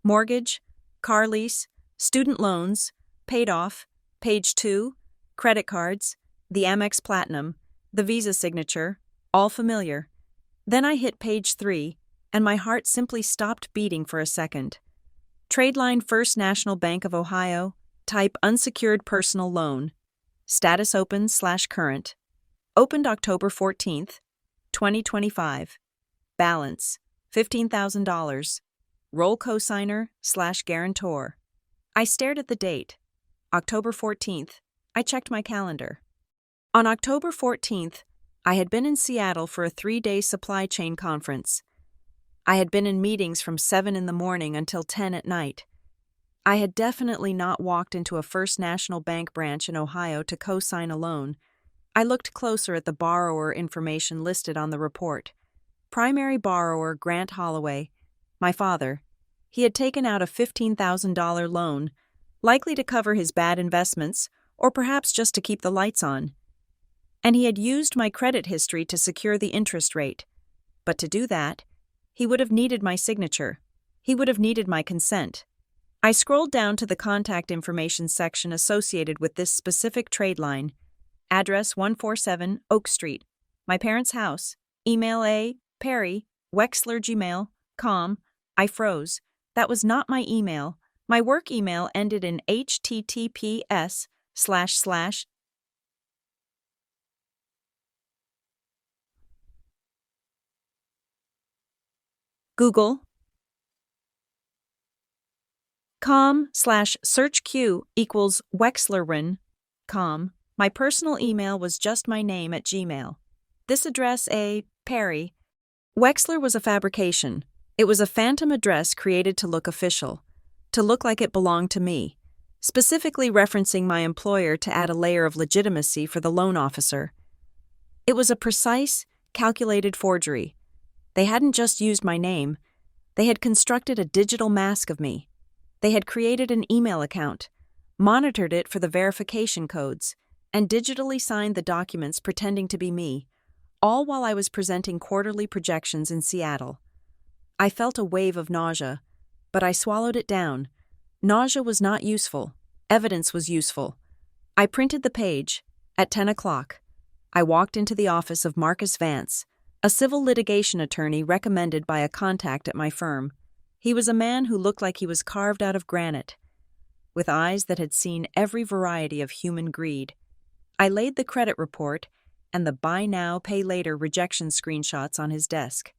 mortgage, car lease, student loans, paid off. Page 2, credit cards, the Amex Platinum, the Visa signature, all familiar. Then I hit page 3, and my heart simply stopped beating for a second. Trade line First National Bank of Ohio, type unsecured personal loan. Status open/current. Opened October 14th, 2025. Balance, $15,000. Role cosigner/guarantor. I stared at the date. October 14th. I checked my calendar. On October 14th, I had been in Seattle for a 3-day supply chain conference. I had been in meetings from 7 in the morning until 10 at night. I had definitely not walked into a First National Bank branch in Ohio to co-sign a loan. I looked closer at the borrower information listed on the report. Primary borrower Grant Holloway, my father. He had taken out a $15,000 loan, likely to cover his bad investments, or perhaps just to keep the lights on. And he had used my credit history to secure the interest rate. But to do that, he would have needed my signature. He would have needed my consent. I scrolled down to the contact information section associated with this specific trade line. Address 147 Oak Street. My parents' house. Email A. Perry, Wexler@gmail.com. I froze. That was not my email. My work email ended in https:// Google.com/search Q equals Wexlerin.com. My personal email was just my name at Gmail. This address, A. Perry. Wexler was a fabrication. It was a phantom address created to look official, to look like it belonged to me, specifically referencing my employer to add a layer of legitimacy for the loan officer. It was a precise, calculated forgery. They hadn't just used my name. They had constructed a digital mask of me. They had created an email account, monitored it for the verification codes, and digitally signed the documents pretending to be me, all while I was presenting quarterly projections in Seattle. I felt a wave of nausea, but I swallowed it down. Nausea was not useful. Evidence was useful. I printed the page. At 10 o'clock, I walked into the office of Marcus Vance, a civil litigation attorney recommended by a contact at my firm. He was a man who looked like he was carved out of granite, with eyes that had seen every variety of human greed. I laid the credit report and the buy now, pay later rejection screenshots on his desk.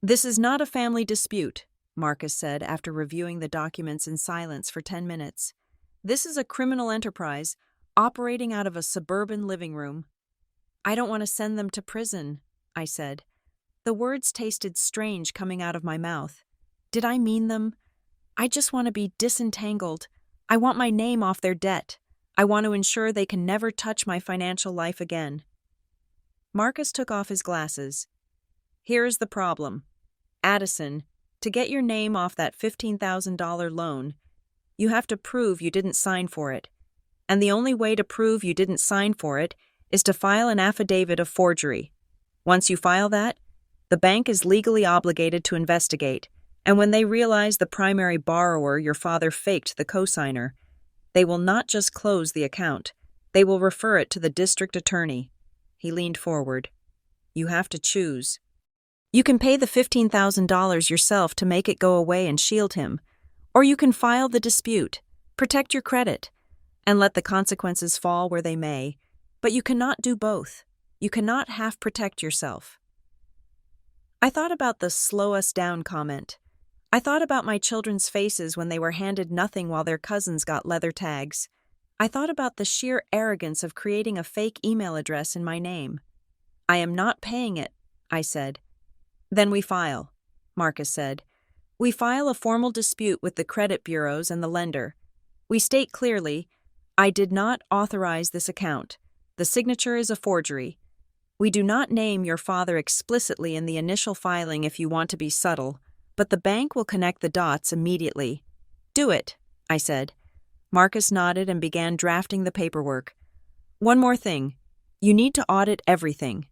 "This is not a family dispute," Marcus said after reviewing the documents in silence for 10 minutes. "This is a criminal enterprise operating out of a suburban living room." "I don't want to send them to prison," I said. The words tasted strange coming out of my mouth. Did I mean them? "I just want to be disentangled. I want my name off their debt. I want to ensure they can never touch my financial life again." Marcus took off his glasses. "Here's the problem. Addison, to get your name off that $15,000 loan, you have to prove you didn't sign for it. And the only way to prove you didn't sign for it is to file an affidavit of forgery. Once you file that, The bank is legally obligated to investigate, and when they realize the primary borrower, your father, faked the cosigner, they will not just close the account, they will refer it to the district attorney. He leaned forward. You have to choose. You can pay the $15,000 yourself to make it go away and shield him, or you can file the dispute, protect your credit, and let the consequences fall where they may, but you cannot do both. You cannot half protect yourself. I thought about the slow us down comment. I thought about my children's faces when they were handed nothing while their cousins got leather tags. I thought about the sheer arrogance of creating a fake email address in my name. I am not paying it, I said. Then we file, Marcus said. We file a formal dispute with the credit bureaus and the lender. We state clearly, I did not authorize this account. The signature is a forgery. We do not name your father explicitly in the initial filing if you want to be subtle, but the bank will connect the dots immediately. Do it, I said. Marcus nodded and began drafting the paperwork. One more thing. You need to audit everything.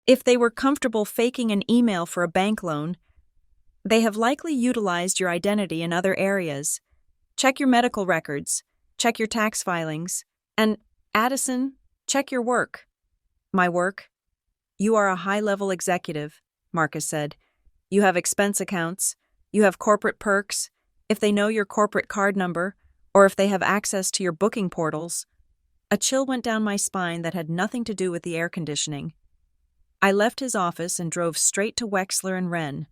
If they were comfortable faking an email for a bank loan, they have likely utilized your identity in other areas. Check your medical records, check your tax filings, and, Addison, check your work. My work? You are a high-level executive, Marcus said. You have expense accounts, you have corporate perks, if they know your corporate card number, or if they have access to your booking portals. A chill went down my spine that had nothing to do with the air conditioning. I left his office and drove straight to Wexler and Wren.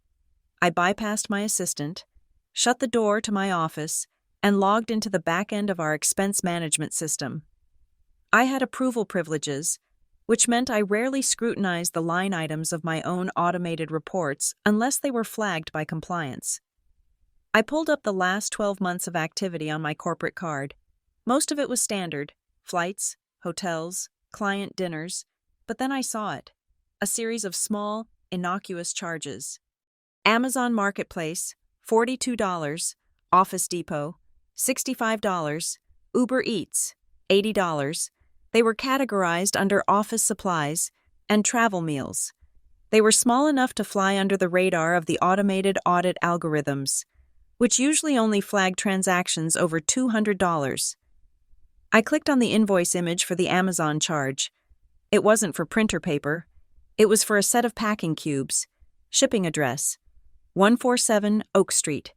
I bypassed my assistant, shut the door to my office, and logged into the back end of our expense management system. I had approval privileges, which meant I rarely scrutinized the line items of my own automated reports unless they were flagged by compliance. I pulled up the last 12 months of activity on my corporate card. Most of it was standard, flights, hotels, client dinners, but then I saw it, a series of small, innocuous charges. Amazon Marketplace, $42, Office Depot, $65, Uber Eats, $80. They were categorized under office supplies and travel meals. They were small enough to fly under the radar of the automated audit algorithms, which usually only flag transactions over $200. I clicked on the invoice image for the Amazon charge. It wasn't for printer paper. It was for a set of packing cubes. Shipping address, 147 Oak Street.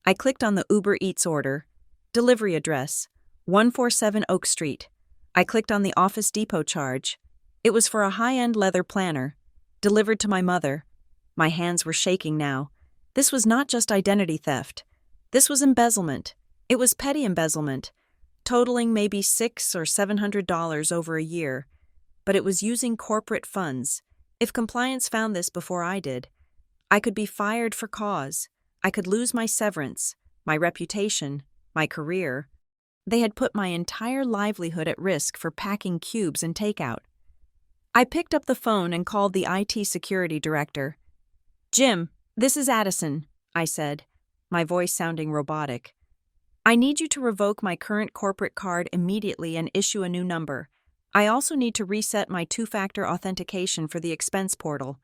I clicked on the Uber Eats order. Delivery address, 147 Oak Street. I clicked on the Office Depot charge. It was for a high-end leather planner, delivered to my mother. My hands were shaking now. This was not just identity theft. This was embezzlement. It was petty embezzlement, totaling maybe $600 or $700 over a year. But it was using corporate funds. If compliance found this before I did, I could be fired for cause. I could lose my severance, my reputation, my career. They had put my entire livelihood at risk for packing cubes and takeout. I picked up the phone and called the IT security director. Jim, this is Addison, I said, my voice sounding robotic. I need you to revoke my current corporate card immediately and issue a new number. I also need to reset my two-factor authentication for the expense portal.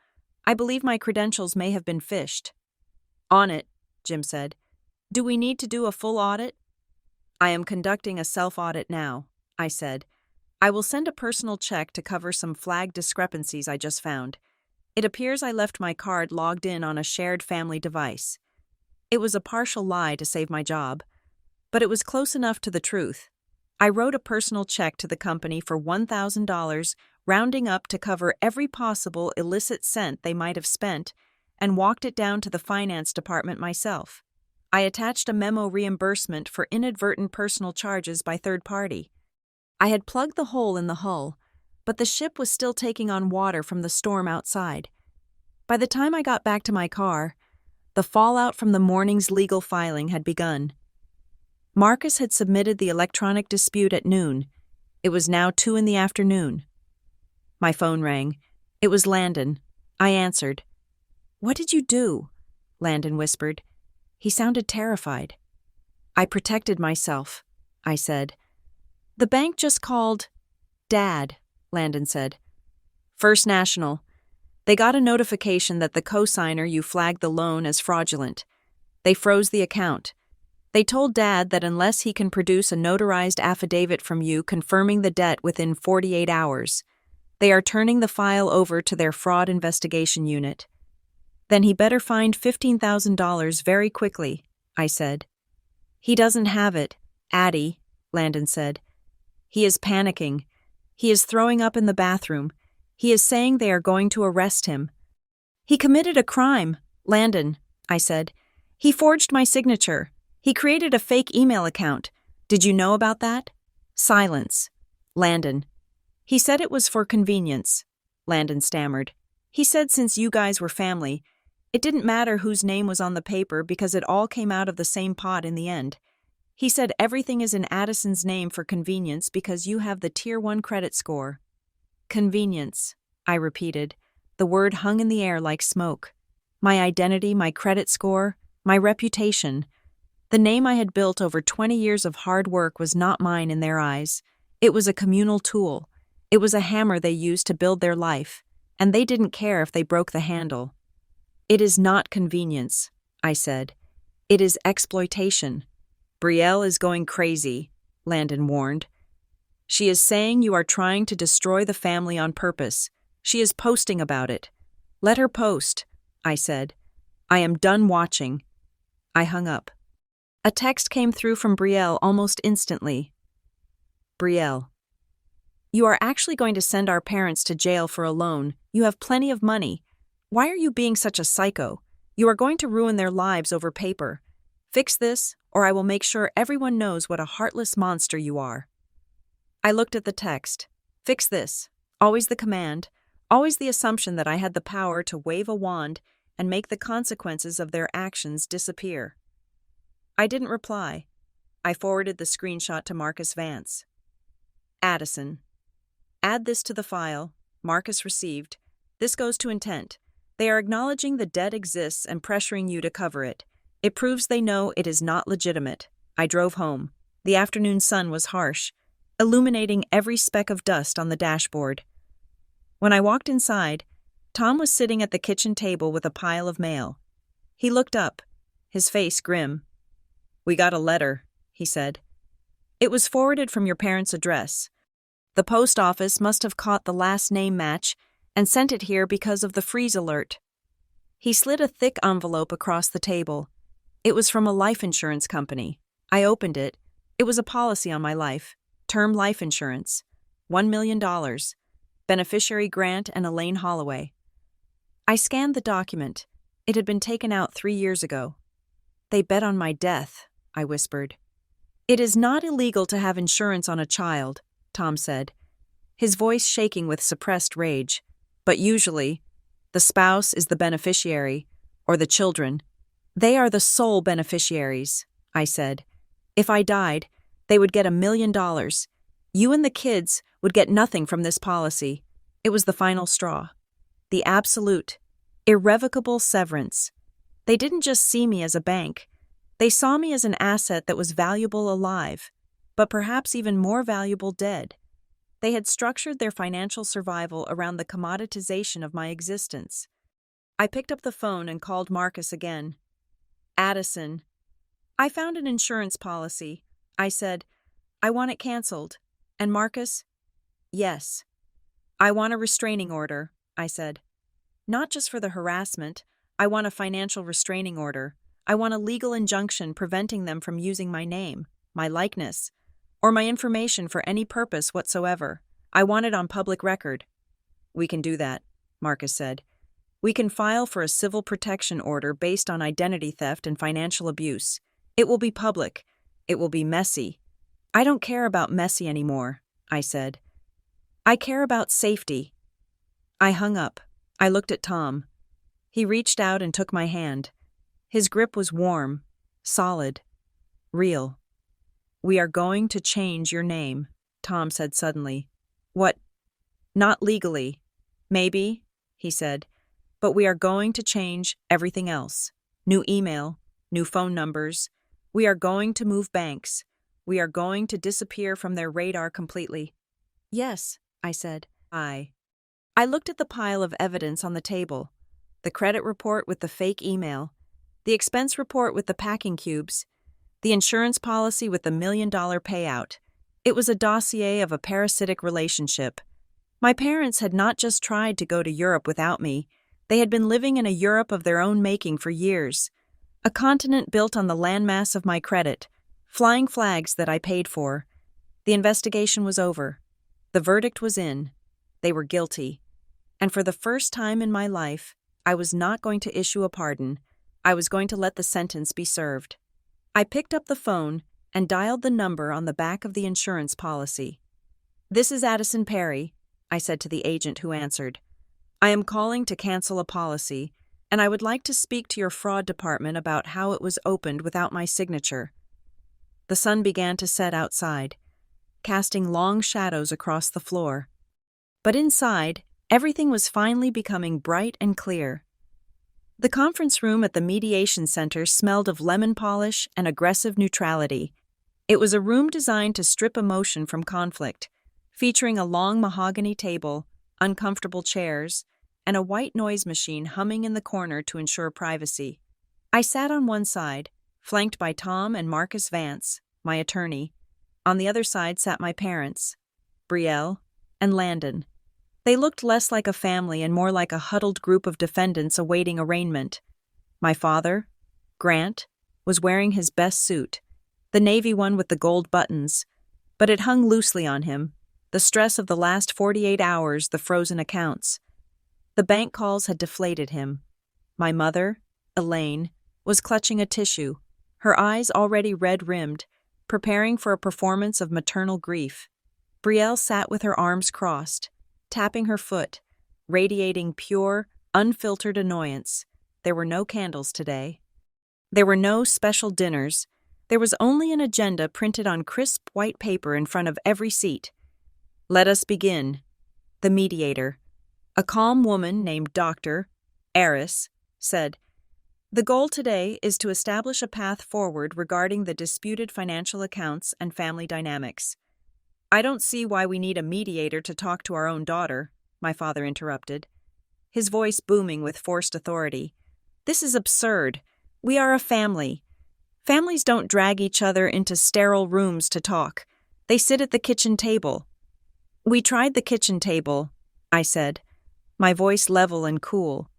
I believe my credentials may have been phished. On it, Jim said. Do we need to do a full audit? I am conducting a self-audit now, I said. I will send a personal check to cover some flagged discrepancies I just found. It appears I left my card logged in on a shared family device. It was a partial lie to save my job, but it was close enough to the truth. I wrote a personal check to the company for $1,000, rounding up to cover every possible illicit cent they might have spent, and walked it down to the finance department myself. I attached a memo reimbursement for inadvertent personal charges by third party. I had plugged the hole in the hull, but the ship was still taking on water from the storm outside. By the time I got back to my car, the fallout from the morning's legal filing had begun. Marcus had submitted the electronic dispute at noon. It was now 2 p.m. My phone rang. It was Landon. I answered. "What did you do?" Landon whispered. He sounded terrified. "I protected myself," I said. "The bank just called." "Dad," Landon said. "First National. They got a notification that the cosigner you flagged the loan as fraudulent. They froze the account. They told Dad that unless he can produce a notarized affidavit from you confirming the debt within 48 hours, they are turning the file over to their fraud investigation unit. Then he better find $15,000 very quickly, I said. He doesn't have it, Addie, Landon said. He is panicking. He is throwing up in the bathroom. He is saying they are going to arrest him. He committed a crime, Landon, I said. He forged my signature. He created a fake email account. Did you know about that? Silence. Landon. He said it was for convenience, Landon stammered. He said since you guys were family, it didn't matter whose name was on the paper because it all came out of the same pot in the end. He said everything is in Addison's name for convenience because you have the Tier 1 credit score. Convenience, I repeated. The word hung in the air like smoke. My identity, my credit score, my reputation. The name I had built over 20 years of hard work was not mine in their eyes. It was a communal tool. It was a hammer they used to build their life, and they didn't care if they broke the handle. It is not convenience, I said. It is exploitation. Brielle is going crazy, Landon warned. She is saying you are trying to destroy the family on purpose. She is posting about it. Let her post, I said. I am done watching. I hung up. A text came through from Brielle almost instantly. Brielle. You are actually going to send our parents to jail for a loan. You have plenty of money. Why are you being such a psycho? You are going to ruin their lives over paper. Fix this, or I will make sure everyone knows what a heartless monster you are. I looked at the text. Fix this. Always the command. Always the assumption that I had the power to wave a wand and make the consequences of their actions disappear. I didn't reply. I forwarded the screenshot to Marcus Vance. Addison. Add this to the file. Marcus received. This goes to intent. They are acknowledging the debt exists and pressuring you to cover it. It proves they know it is not legitimate. I drove home. The afternoon sun was harsh, illuminating every speck of dust on the dashboard. When I walked inside, Tom was sitting at the kitchen table with a pile of mail. He looked up, his face grim. We got a letter, he said. It was forwarded from your parents' address. The post office must have caught the last name match and sent it here because of the freeze alert. He slid a thick envelope across the table. It was from a life insurance company. I opened it. It was a policy on my life. Term life insurance. $1 million. Beneficiary Grant and Elaine Holloway. I scanned the document. It had been taken out 3 years ago. They bet on my death, I whispered. It is not illegal to have insurance on a child, Tom said, his voice shaking with suppressed rage. But usually, the spouse is the beneficiary, or the children. They are the sole beneficiaries, I said. If I died, they would get $1 million. You and the kids would get nothing from this policy. It was the final straw. The absolute, irrevocable severance. They didn't just see me as a bank. They saw me as an asset that was valuable alive, but perhaps even more valuable dead. They had structured their financial survival around the commoditization of my existence. I picked up the phone and called Marcus again. Addison. I found an insurance policy. I said, I want it canceled. And Marcus? Yes. I want a restraining order, I said. Not just for the harassment. I want a financial restraining order. I want a legal injunction preventing them from using my name, my likeness, or my information for any purpose whatsoever. I want it on public record. We can do that, Marcus said. We can file for a civil protection order based on identity theft and financial abuse. It will be public. It will be messy. I don't care about messy anymore, I said. I care about safety. I hung up. I looked at Tom. He reached out and took my hand. His grip was warm, solid, real. We are going to change your name, Tom said suddenly. What? Not legally. Maybe, he said. But we are going to change everything else. New email, new phone numbers. We are going to move banks. We are going to disappear from their radar completely. Yes, I said. I looked at the pile of evidence on the table: the credit report with the fake email, the expense report with the packing cubes, the insurance policy with the $1 million payout. It was a dossier of a parasitic relationship. My parents had not just tried to go to Europe without me, they had been living in a Europe of their own making for years. A continent built on the landmass of my credit, flying flags that I paid for. The investigation was over. The verdict was in. They were guilty. And for the first time in my life, I was not going to issue a pardon. I was going to let the sentence be served. I picked up the phone and dialed the number on the back of the insurance policy. "This is Addison Perry," I said to the agent who answered. "I am calling to cancel a policy, and I would like to speak to your fraud department about how it was opened without my signature." The sun began to set outside, casting long shadows across the floor. But inside, everything was finally becoming bright and clear. The conference room at the mediation center smelled of lemon polish and aggressive neutrality. It was a room designed to strip emotion from conflict, featuring a long mahogany table, uncomfortable chairs, and a white noise machine humming in the corner to ensure privacy. I sat on one side, flanked by Tom and Marcus Vance, my attorney. On the other side sat my parents, Brielle and Landon. They looked less like a family and more like a huddled group of defendants awaiting arraignment. My father, Grant, was wearing his best suit, the navy one with the gold buttons, but it hung loosely on him, the stress of the last 48 hours, the frozen accounts. The bank calls had deflated him. My mother, Elaine, was clutching a tissue, her eyes already red-rimmed, preparing for a performance of maternal grief. Brielle sat with her arms crossed, tapping her foot, radiating pure, unfiltered annoyance. There were no candles today. There were no special dinners. There was only an agenda printed on crisp white paper in front of every seat. "Let us begin." The mediator, a calm woman named Dr. Eris, said, "The goal today is to establish a path forward regarding the disputed financial accounts and family dynamics." "I don't see why we need a mediator to talk to our own daughter," my father interrupted, his voice booming with forced authority. "This is absurd. We are a family. Families don't drag each other into sterile rooms to talk. They sit at the kitchen table." "We tried the kitchen table," I said, my voice level and cool.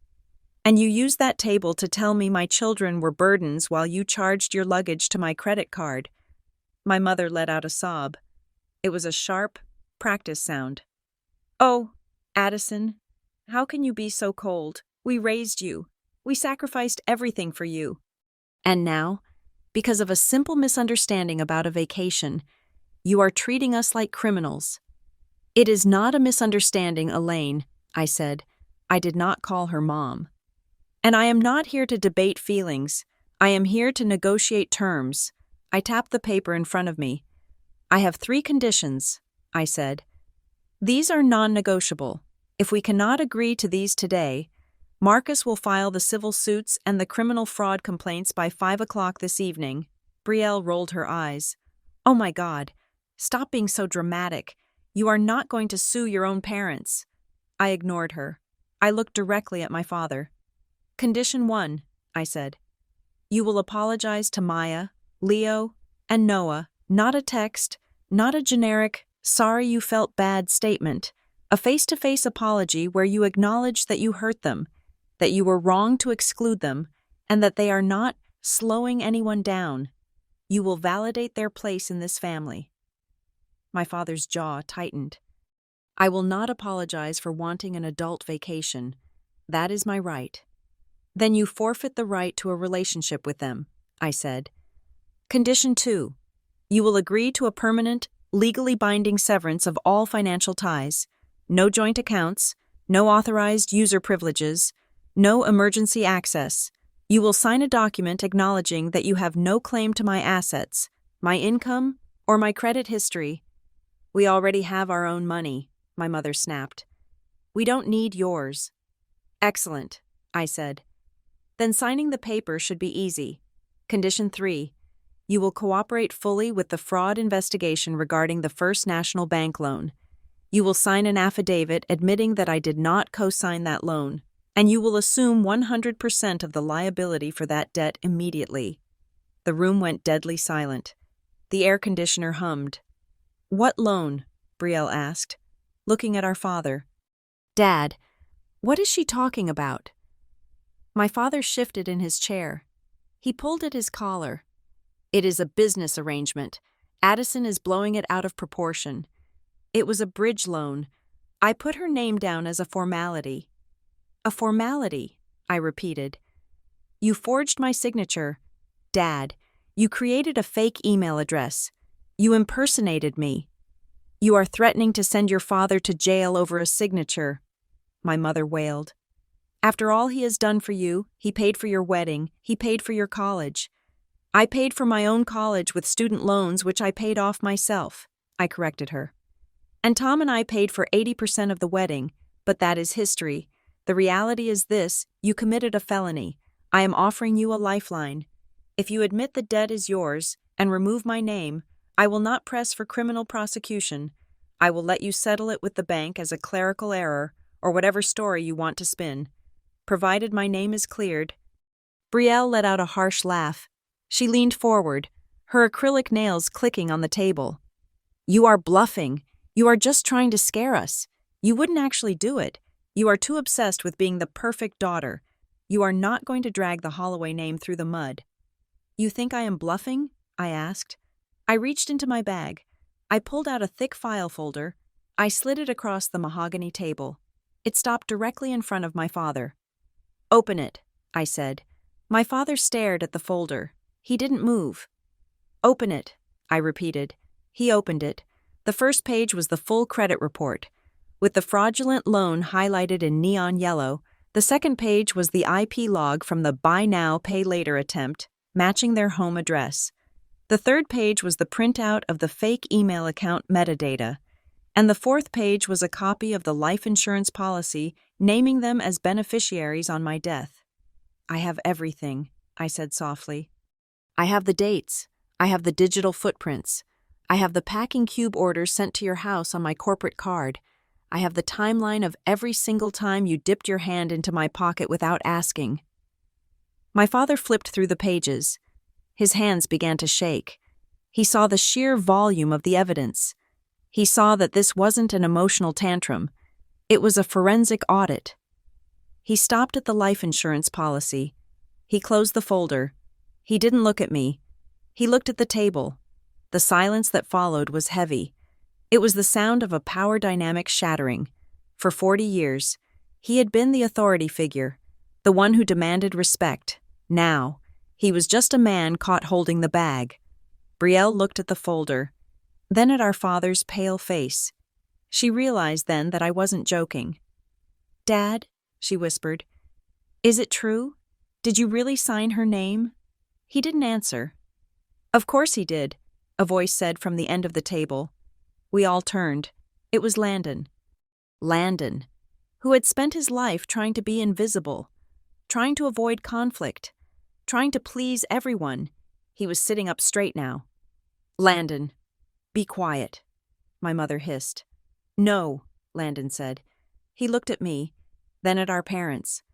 "And you used that table to tell me my children were burdens while you charged your luggage to my credit card." My mother let out a sob. It was a sharp, practice sound. "Oh, Addison, how can you be so cold? We raised you. We sacrificed everything for you. And now, because of a simple misunderstanding about a vacation, you are treating us like criminals." "It is not a misunderstanding, Elaine," I said. I did not call her mom. "And I am not here to debate feelings. I am here to negotiate terms." I tapped the paper in front of me. "I have 3 conditions," I said. "These are non-negotiable. If we cannot agree to these today, Marcus will file the civil suits and the criminal fraud complaints by 5 o'clock this evening." Brielle rolled her eyes. "Oh my God, stop being so dramatic. You are not going to sue your own parents." I ignored her. I looked directly at my father. "Condition 1, I said. "You will apologize to Maya, Leo, and Noah. Not a text, not a generic, 'sorry you felt bad' statement. A face-to-face apology where you acknowledge that you hurt them, that you were wrong to exclude them, and that they are not slowing anyone down. You will validate their place in this family." My father's jaw tightened. "I will not apologize for wanting an adult vacation. That is my right." "Then you forfeit the right to a relationship with them," I said. "Condition 2. You will agree to a permanent, legally binding severance of all financial ties. No joint accounts, no authorized user privileges, no emergency access. You will sign a document acknowledging that you have no claim to my assets, my income, or my credit history." "We already have our own money," my mother snapped. "We don't need yours." "Excellent," I said. "Then signing the paper should be easy. Condition 3. You will cooperate fully with the fraud investigation regarding the First National Bank loan. You will sign an affidavit admitting that I did not co-sign that loan, and you will assume 100% of the liability for that debt immediately." The room went deadly silent. The air conditioner hummed. "What loan?" Brielle asked, looking at our father. "Dad, what is she talking about?" My father shifted in his chair. He pulled at his collar. "It is a business arrangement. Addison is blowing it out of proportion. It was a bridge loan. I put her name down as a formality." "A formality," I repeated. "You forged my signature. Dad, you created a fake email address. You impersonated me. You are threatening to send your father to jail over a signature," my mother wailed. "After all he has done for you, he paid for your wedding, he paid for your college." "I paid for my own college with student loans which I paid off myself," I corrected her. "And Tom and I paid for 80% of the wedding, but that is history. The reality is this: you committed a felony. I am offering you a lifeline. If you admit the debt is yours and remove my name, I will not press for criminal prosecution. I will let you settle it with the bank as a clerical error or whatever story you want to spin, provided my name is cleared." Brielle let out a harsh laugh. She leaned forward, her acrylic nails clicking on the table. "You are bluffing. You are just trying to scare us. You wouldn't actually do it. You are too obsessed with being the perfect daughter. You are not going to drag the Holloway name through the mud." "You think I am bluffing?" I asked. I reached into my bag. I pulled out a thick file folder. I slid it across the mahogany table. It stopped directly in front of my father. "Open it," I said. My father stared at the folder. He didn't move. "Open it," I repeated. He opened it. The first page was the full credit report, with the fraudulent loan highlighted in neon yellow. The second page was the IP log from the buy now, pay later attempt, matching their home address. The third page was the printout of the fake email account metadata. And the fourth page was a copy of the life insurance policy naming them as beneficiaries on my death. "I have everything," I said softly. "I have the dates. I have the digital footprints. I have the packing cube orders sent to your house on my corporate card. I have the timeline of every single time you dipped your hand into my pocket without asking." My father flipped through the pages. His hands began to shake. He saw the sheer volume of the evidence. He saw that this wasn't an emotional tantrum. It was a forensic audit. He stopped at the life insurance policy. He closed the folder. He didn't look at me. He looked at the table. The silence that followed was heavy. It was the sound of a power dynamic shattering. For 40 years, he had been the authority figure, the one who demanded respect. Now, he was just a man caught holding the bag. Brielle looked at the folder, then at our father's pale face. She realized then that I wasn't joking. "Dad," she whispered, "is it true? Did you really sign her name?" He didn't answer. "Of course he did," a voice said from the end of the table. We all turned. It was Landon. Landon, who had spent his life trying to be invisible, trying to avoid conflict, trying to please everyone. He was sitting up straight now. "Landon, be quiet," my mother hissed. "No," Landon said. He looked at me, then at our parents.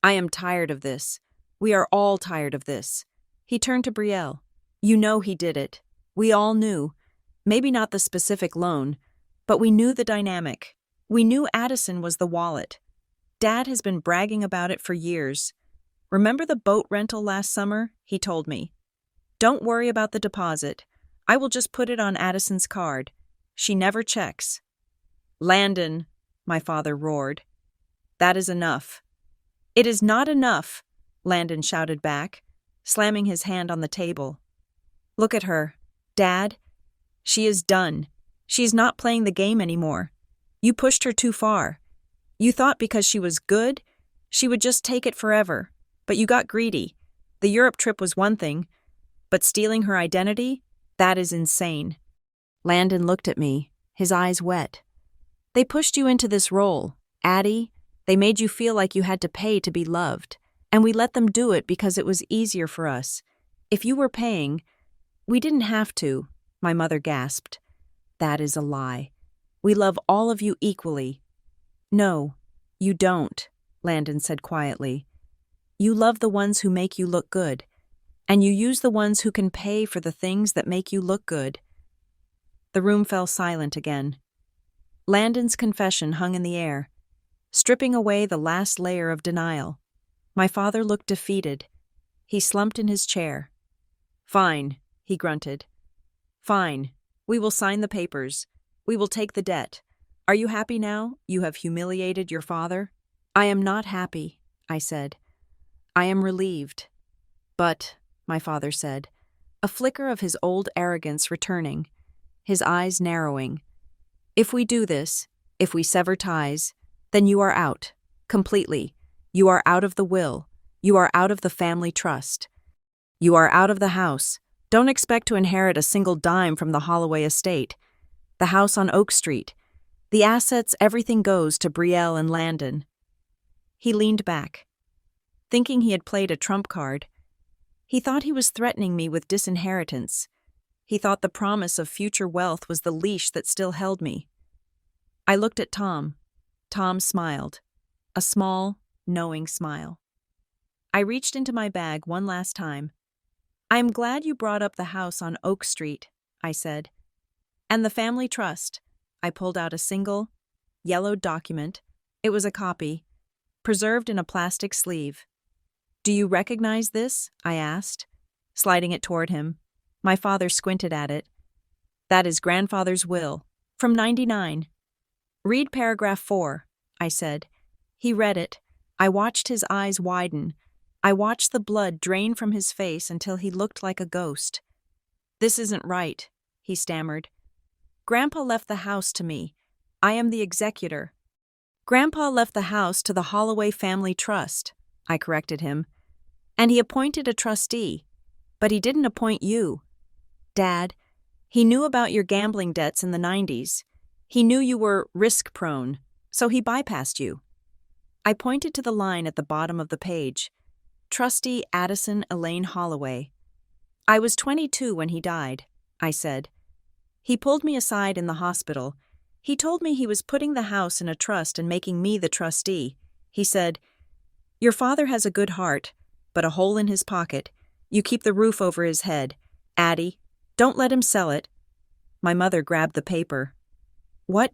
"I am tired of this. We are all tired of this." He turned to Brielle. "You know he did it. We all knew. Maybe not the specific loan, but we knew the dynamic. We knew Addison was the wallet. Dad has been bragging about it for years. Remember the boat rental last summer? He told me. Don't worry about the deposit. I will just put it on Addison's card. She never checks." "Landon," my father roared. "That is enough." "It is not enough," Landon shouted back, slamming his hand on the table. "Look at her, Dad. She is done. She is not playing the game anymore. You pushed her too far. You thought because she was good, she would just take it forever. But you got greedy. The Europe trip was one thing, but stealing her identity, that is insane." Landon looked at me, his eyes wet. "They pushed you into this role, Addie. They made you feel like you had to pay to be loved, and we let them do it because it was easier for us. If you were paying, we didn't have to," my mother gasped. "That is a lie. We love all of you equally." "No, you don't," Landon said quietly. "You love the ones who make you look good, and you use the ones who can pay for the things that make you look good." The room fell silent again. Landon's confession hung in the air, stripping away the last layer of denial. My father looked defeated. He slumped in his chair. "Fine," he grunted. "Fine. We will sign the papers. We will take the debt. Are you happy now? You have humiliated your father?" "I am not happy," I said. "I am relieved." "But," my father said, a flicker of his old arrogance returning, his eyes narrowing, "if we do this, if we sever ties, then you are out, completely. You are out of the will. You are out of the family trust. You are out of the house. Don't expect to inherit a single dime from the Holloway estate. The house on Oak Street. The assets, everything goes to Brielle and Landon." He leaned back, thinking he had played a trump card. He thought he was threatening me with disinheritance. He thought the promise of future wealth was the leash that still held me. I looked at Tom. Tom smiled, a small, knowing smile. I reached into my bag one last time. "I am glad you brought up the house on Oak Street," I said. "And the family trust." I pulled out a single, yellowed document. It was a copy, preserved in a plastic sleeve. "Do you recognize this?" I asked, sliding it toward him. My father squinted at it. "That is grandfather's will, from '99. "Read paragraph 4, I said. He read it. I watched his eyes widen. I watched the blood drain from his face until he looked like a ghost. "This isn't right," he stammered. "Grandpa left the house to me. I am the executor." "Grandpa left the house to the Holloway Family Trust," I corrected him. "And he appointed a trustee. But he didn't appoint you. Dad, he knew about your gambling debts in the '90s. He knew you were risk-prone, so he bypassed you." I pointed to the line at the bottom of the page. "Trustee Addison Elaine Holloway." "I was 22 when he died," I said. "He pulled me aside in the hospital. He told me he was putting the house in a trust and making me the trustee. He said, 'Your father has a good heart, but a hole in his pocket. You keep the roof over his head. Addie, don't let him sell it.'" My mother grabbed the paper. "What?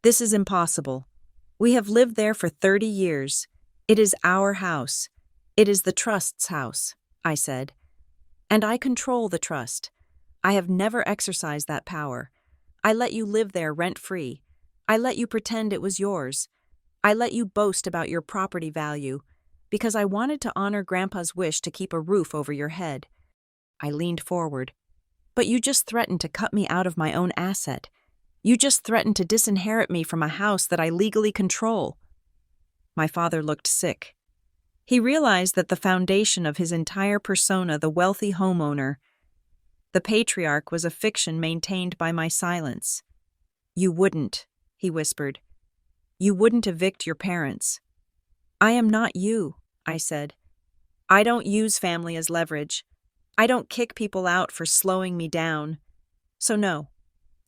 This is impossible. We have lived there for 30 years. It is our house. It is the trust's house," I said. "And I control the trust. I have never exercised that power. I let you live there rent-free. I let you pretend it was yours. I let you boast about your property value, because I wanted to honor Grandpa's wish to keep a roof over your head." I leaned forward. "But you just threatened to cut me out of my own asset. You just threatened to disinherit me from a house that I legally control." My father looked sick. He realized that the foundation of his entire persona, the wealthy homeowner, the patriarch, was a fiction maintained by my silence. "You wouldn't," he whispered. "You wouldn't evict your parents." "I am not you," I said. "I don't use family as leverage. I don't kick people out for slowing me down. So no,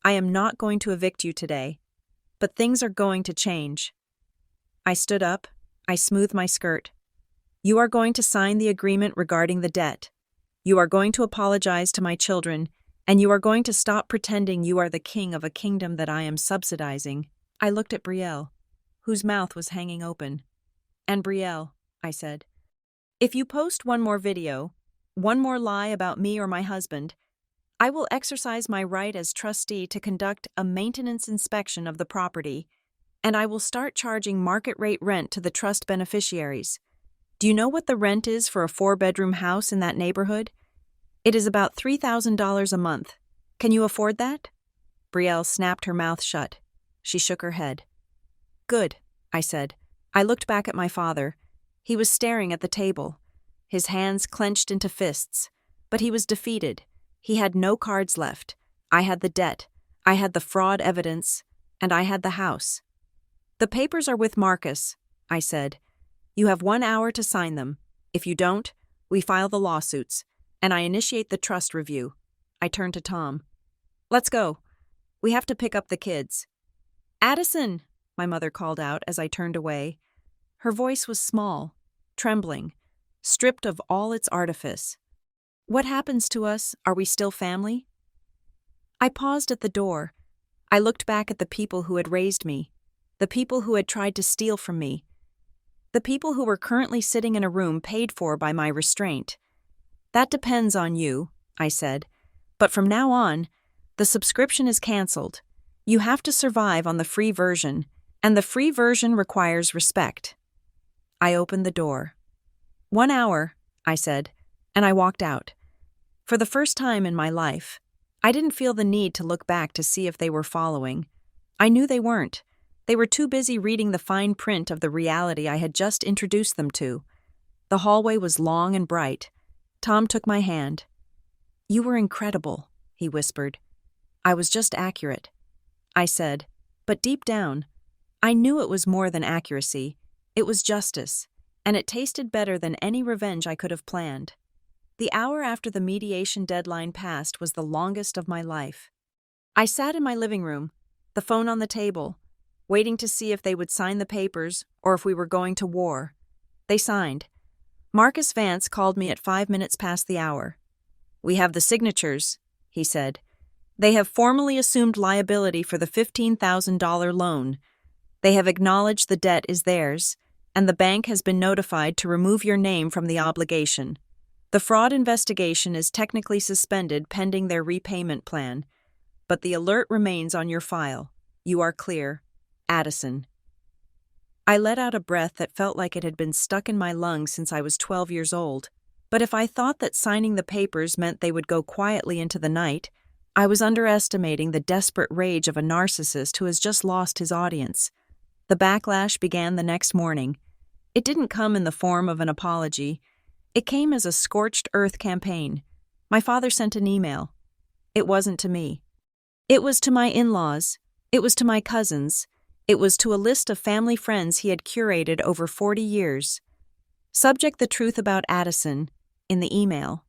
I am not going to evict you today. But things are going to change." I stood up. I smoothed my skirt. "You are going to sign the agreement regarding the debt. You are going to apologize to my children, and you are going to stop pretending you are the king of a kingdom that I am subsidizing." I looked at Brielle, whose mouth was hanging open. "And Brielle," I said, "if you post one more video, one more lie about me or my husband, I will exercise my right as trustee to conduct a maintenance inspection of the property, and I will start charging market-rate rent to the trust beneficiaries. Do you know what the rent is for a 4-bedroom house in that neighborhood? It is about $3,000 a month. Can you afford that?" Brielle snapped her mouth shut. She shook her head. "Good," I said. I looked back at my father. He was staring at the table, his hands clenched into fists, but he was defeated. He had no cards left. I had the debt, I had the fraud evidence, and I had the house. "The papers are with Marcus," I said. "You have 1 hour to sign them. If you don't, we file the lawsuits, and I initiate the trust review." I turned to Tom. "Let's go. We have to pick up the kids." Addison, my mother called out as I turned away. Her voice was small, trembling, stripped of all its artifice. What happens to us? Are we still family? I paused at the door. I looked back at the people who had raised me, the people who had tried to steal from me, the people who were currently sitting in a room paid for by my restraint. That depends on you, I said, but from now on, the subscription is canceled. You have to survive on the free version, and the free version requires respect. I opened the door. 1 hour, I said, and I walked out. For the first time in my life, I didn't feel the need to look back to see if they were following. I knew they weren't. They were too busy reading the fine print of the reality I had just introduced them to. The hallway was long and bright. Tom took my hand. "You were incredible," he whispered. "I was just accurate," I said, but deep down, I knew it was more than accuracy. It was justice, and it tasted better than any revenge I could have planned. The hour after the mediation deadline passed was the longest of my life. I sat in my living room, the phone on the table, waiting to see if they would sign the papers or if we were going to war. They signed. Marcus Vance called me at 5 minutes past the hour. "We have the signatures," he said. "They have formally assumed liability for the $15,000 loan. They have acknowledged the debt is theirs, and the bank has been notified to remove your name from the obligation. The fraud investigation is technically suspended pending their repayment plan, but the alert remains on your file. You are clear. Addison." I let out a breath that felt like it had been stuck in my lungs since I was 12 years old. But if I thought that signing the papers meant they would go quietly into the night, I was underestimating the desperate rage of a narcissist who has just lost his audience. The backlash began the next morning. It didn't come in the form of an apology. It came as a scorched earth campaign. My father sent an email. It wasn't to me. It was to my in-laws. It was to my cousins. It was to a list of family friends he had curated over 40 years. Subject: the truth about Addison, in the email.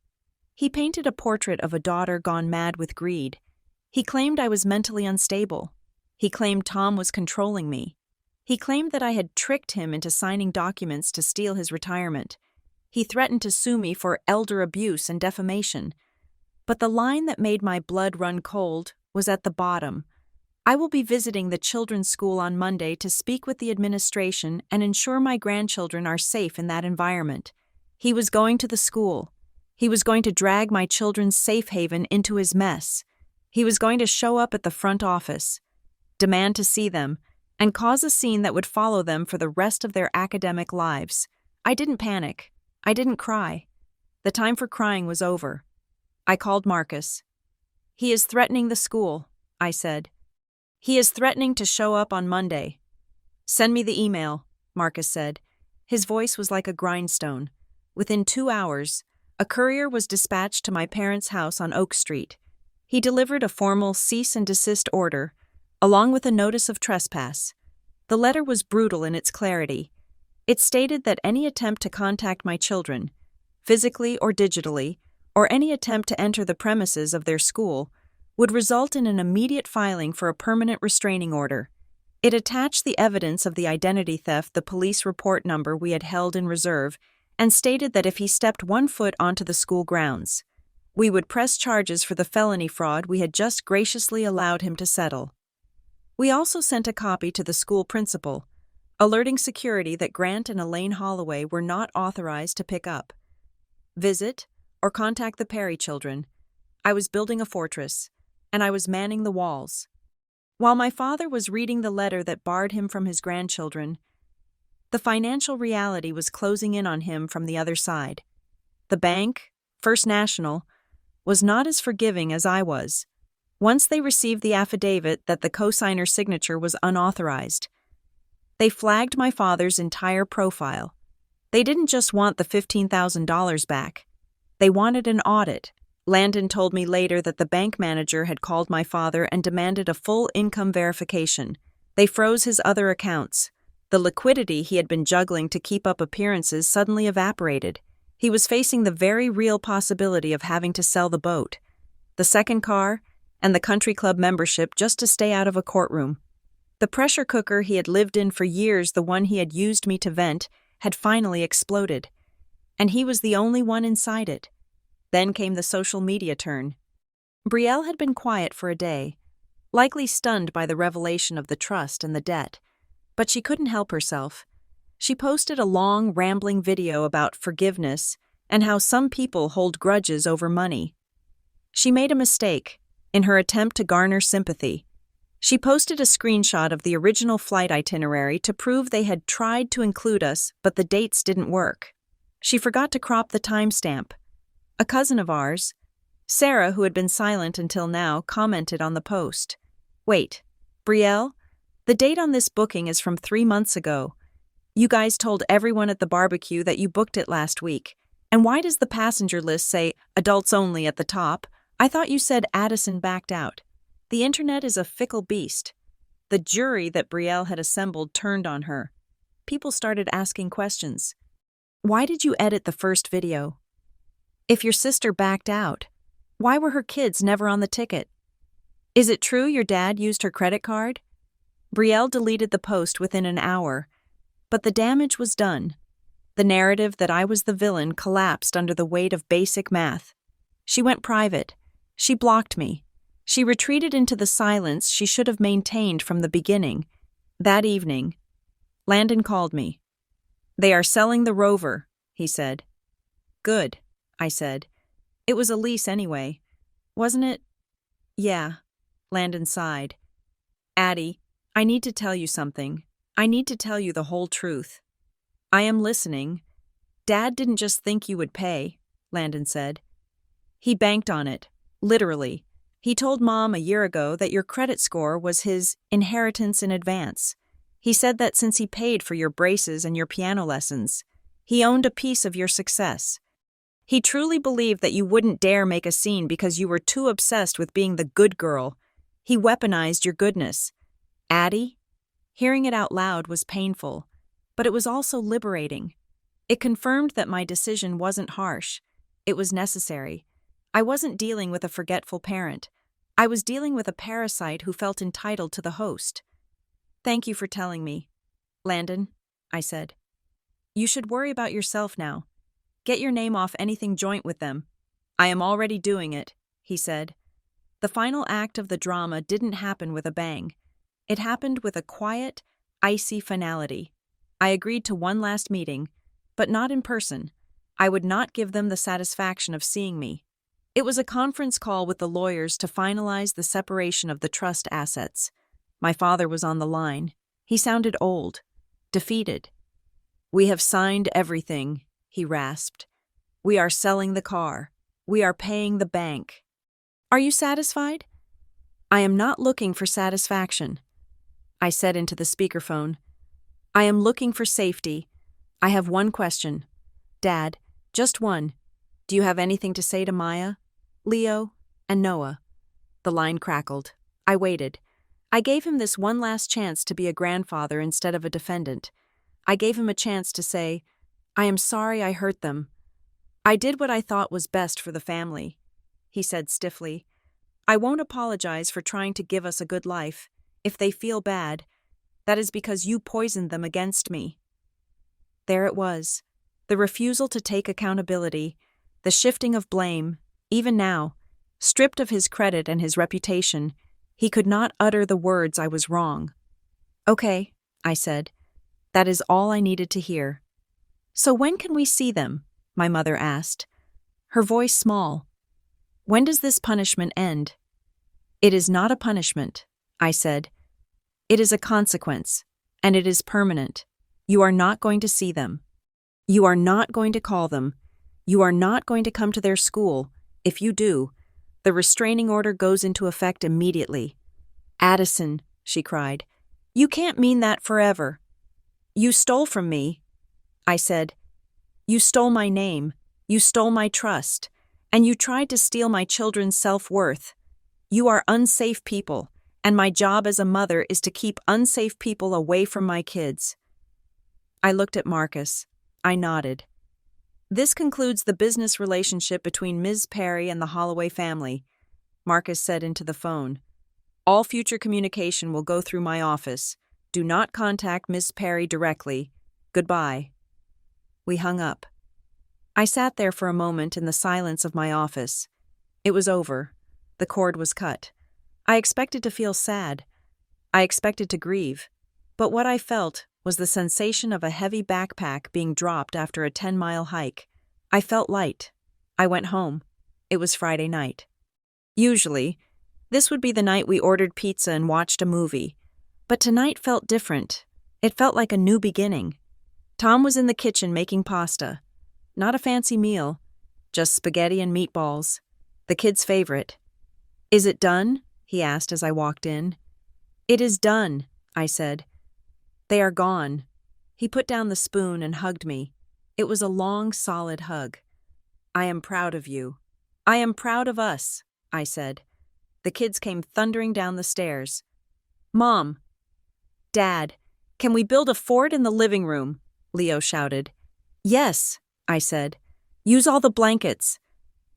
He painted a portrait of a daughter gone mad with greed. He claimed I was mentally unstable. He claimed Tom was controlling me. He claimed that I had tricked him into signing documents to steal his retirement. He threatened to sue me for elder abuse and defamation. But the line that made my blood run cold was at the bottom. "I will be visiting the children's school on Monday to speak with the administration and ensure my grandchildren are safe in that environment." He was going to the school. He was going to drag my children's safe haven into his mess. He was going to show up at the front office, demand to see them, and cause a scene that would follow them for the rest of their academic lives. I didn't panic. I didn't cry. The time for crying was over. I called Marcus. "He is threatening the school," I said. "He is threatening to show up on Monday." "Send me the email," Marcus said. His voice was like a grindstone. Within 2 hours, a courier was dispatched to my parents' house on Oak Street. He delivered a formal cease and desist order, along with a notice of trespass. The letter was brutal in its clarity. It stated that any attempt to contact my children, physically or digitally, or any attempt to enter the premises of their school, would result in an immediate filing for a permanent restraining order. It attached the evidence of the identity theft, the police report number we had held in reserve, and stated that if he stepped 1 foot onto the school grounds, we would press charges for the felony fraud we had just graciously allowed him to settle. We also sent a copy to the school principal, alerting security that Grant and Elaine Holloway were not authorized to pick up, visit, or contact the Perry children. I was building a fortress, and I was manning the walls. While my father was reading the letter that barred him from his grandchildren, the financial reality was closing in on him from the other side. The bank, First National, was not as forgiving as I was. Once they received the affidavit that the cosigner's signature was unauthorized, they flagged my father's entire profile. They didn't just want the $15,000 back. They wanted an audit. Landon told me later that the bank manager had called my father and demanded a full income verification. They froze his other accounts. The liquidity he had been juggling to keep up appearances suddenly evaporated. He was facing the very real possibility of having to sell the boat, the second car, and the country club membership just to stay out of a courtroom. The pressure cooker he had lived in for years, the one he had used me to vent, had finally exploded. And he was the only one inside it. Then came the social media turn. Brielle had been quiet for a day, likely stunned by the revelation of the trust and the debt. But she couldn't help herself. She posted a long, rambling video about forgiveness and how some people hold grudges over money. She made a mistake in her attempt to garner sympathy. She posted a screenshot of the original flight itinerary to prove they had tried to include us, but the dates didn't work. She forgot to crop the timestamp. A cousin of ours, Sarah, who had been silent until now, commented on the post. "Wait, Brielle? The date on this booking is from 3 months ago. You guys told everyone at the barbecue that you booked it last week. And why does the passenger list say adults only at the top? I thought you said Addison backed out." The internet is a fickle beast. The jury that Brielle had assembled turned on her. People started asking questions. Why did you edit the first video? If your sister backed out, why were her kids never on the ticket? Is it true your dad used her credit card? Brielle deleted the post within an hour, but the damage was done. The narrative that I was the villain collapsed under the weight of basic math. She went private. She blocked me. She retreated into the silence she should have maintained from the beginning. That evening, Landon called me. "They are selling the Rover," he said. "Good," I said. "It was a lease anyway, wasn't it?" "Yeah," Landon sighed. "Addie, I need to tell you something. I need to tell you the whole truth." "I am listening." "Dad didn't just think you would pay," Landon said. "He banked on it, literally. He told Mom a year ago that your credit score was his inheritance in advance. He said that since he paid for your braces and your piano lessons, he owned a piece of your success. He truly believed that you wouldn't dare make a scene because you were too obsessed with being the good girl. He weaponized your goodness." Addie? Hearing it out loud was painful, but it was also liberating. It confirmed that my decision wasn't harsh. It was necessary. I wasn't dealing with a forgetful parent. I was dealing with a parasite who felt entitled to the host. "Thank you for telling me, Landon," I said. "You should worry about yourself now. Get your name off anything joint with them." "I am already doing it," he said. The final act of the drama didn't happen with a bang. It happened with a quiet, icy finality. I agreed to one last meeting, but not in person. I would not give them the satisfaction of seeing me. It was a conference call with the lawyers to finalize the separation of the trust assets. My father was on the line. He sounded old, defeated. "We have signed everything," he rasped. "We are selling the car. We are paying the bank." "Are you satisfied?" "I am not looking for satisfaction," I said into the speakerphone. "I am looking for safety. I have one question. Dad, just one. Do you have anything to say to Maya, Leo, and Noah?" The line crackled. I waited. I gave him this one last chance to be a grandfather instead of a defendant. I gave him a chance to say, "I am sorry I hurt them. I did what I thought was best for the family." He said stiffly, "I won't apologize for trying to give us a good life. If they feel bad, that is because you poisoned them against me." There it was, the refusal to take accountability, the shifting of blame. Even now, stripped of his credit and his reputation, he could not utter the words "I was wrong." "Okay," I said. "That is all I needed to hear." "So when can we see them?" my mother asked, her voice small. "When does this punishment end?" "It is not a punishment," I said. "It is a consequence, and it is permanent. You are not going to see them. You are not going to call them. You are not going to come to their school. If you do, the restraining order goes into effect immediately." "Addison," she cried, "you can't mean that forever." "You stole from me," I said. "You stole my name. You stole my trust. And you tried to steal my children's self-worth. You are unsafe people, and my job as a mother is to keep unsafe people away from my kids." I looked at Marcus. I nodded. "This concludes the business relationship between Ms. Perry and the Holloway family," Marcus said into the phone. All future communication will go through my office. Do not contact Miss Perry directly. Goodbye." We hung up. I sat there for a moment in the silence of my office. It was over. The cord was cut. I expected to feel sad. I expected to grieve. But what I felt was the sensation of a heavy backpack being dropped after a 10-mile hike. I felt light. I went home. It was Friday night. Usually, this would be the night we ordered pizza and watched a movie. But tonight felt different. It felt like a new beginning. Tom was in the kitchen making pasta. Not a fancy meal, just spaghetti and meatballs. The kids' favorite. "Is it done?" he asked as I walked in. "It is done," I said. "They are gone." He put down the spoon and hugged me. It was a long, solid hug. "I am proud of you." "I am proud of us," I said. The kids came thundering down the stairs. "Mom! Dad! Can we build a fort in the living room?" Leo shouted. "Yes," I said. "Use all the blankets."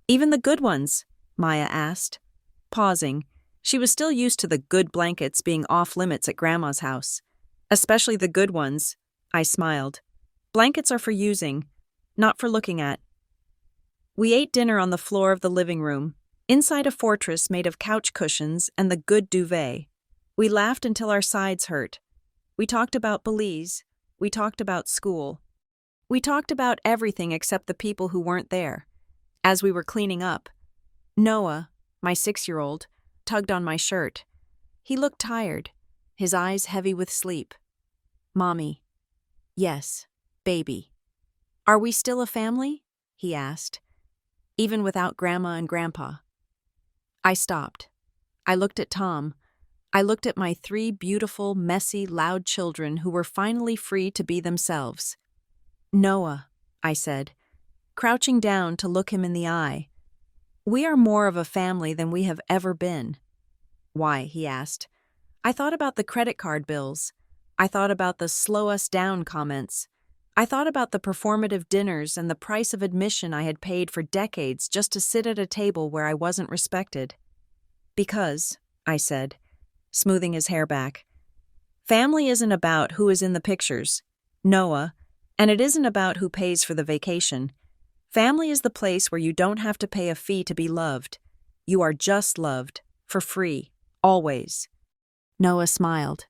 "Even the good ones?" Maya asked. Pausing, she was still used to the good blankets being off-limits at Grandma's house. "Especially the good ones," I smiled. "Blankets are for using, not for looking at." We ate dinner on the floor of the living room, inside a fortress made of couch cushions and the good duvet. We laughed until our sides hurt. We talked about Belize. We talked about school. We talked about everything except the people who weren't there. As we were cleaning up, Noah, my 6-year-old, tugged on my shirt. He looked tired, his eyes heavy with sleep. "Mommy." "Yes, baby." "Are we still a family?" he asked. "Even without Grandma and Grandpa?" I stopped. I looked at Tom. I looked at my 3 beautiful, messy, loud children who were finally free to be themselves. "Noah," I said, crouching down to look him in the eye. "We are more of a family than we have ever been." "Why?" he asked. I thought about the credit card bills. I thought about the slow us down comments. I thought about the performative dinners and the price of admission I had paid for decades just to sit at a table where I wasn't respected. "Because," I said, smoothing his hair back, "family isn't about who is in the pictures, Noah, and it isn't about who pays for the vacation. Family is the place where you don't have to pay a fee to be loved. You are just loved, for free, always." Noah smiled.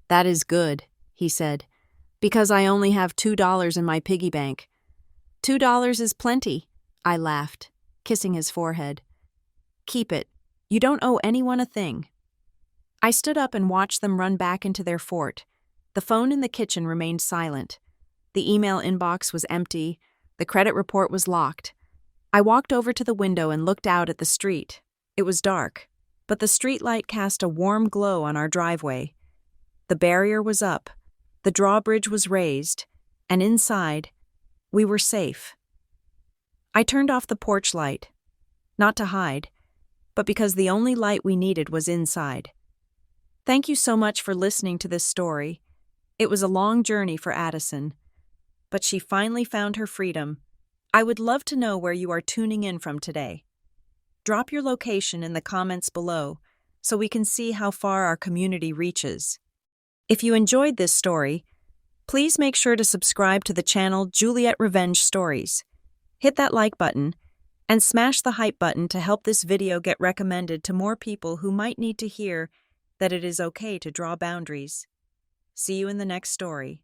"That is good," he said, "because I only have $2 in my piggy bank." $2 is plenty," I laughed, kissing his forehead. "Keep it. You don't owe anyone a thing." I stood up and watched them run back into their fort. The phone in the kitchen remained silent. The email inbox was empty. The credit report was locked. I walked over to the window and looked out at the street. It was dark, but the streetlight cast a warm glow on our driveway. The barrier was up, the drawbridge was raised, and inside, we were safe. I turned off the porch light, not to hide, but because the only light we needed was inside. Thank you so much for listening to this story. It was a long journey for Addison, but she finally found her freedom. I would love to know where you are tuning in from today. Drop your location in the comments below so we can see how far our community reaches. If you enjoyed this story, please make sure to subscribe to the channel Juliet Revenge Stories. Hit that like button and smash the hype button to help this video get recommended to more people who might need to hear that it is okay to draw boundaries. See you in the next story.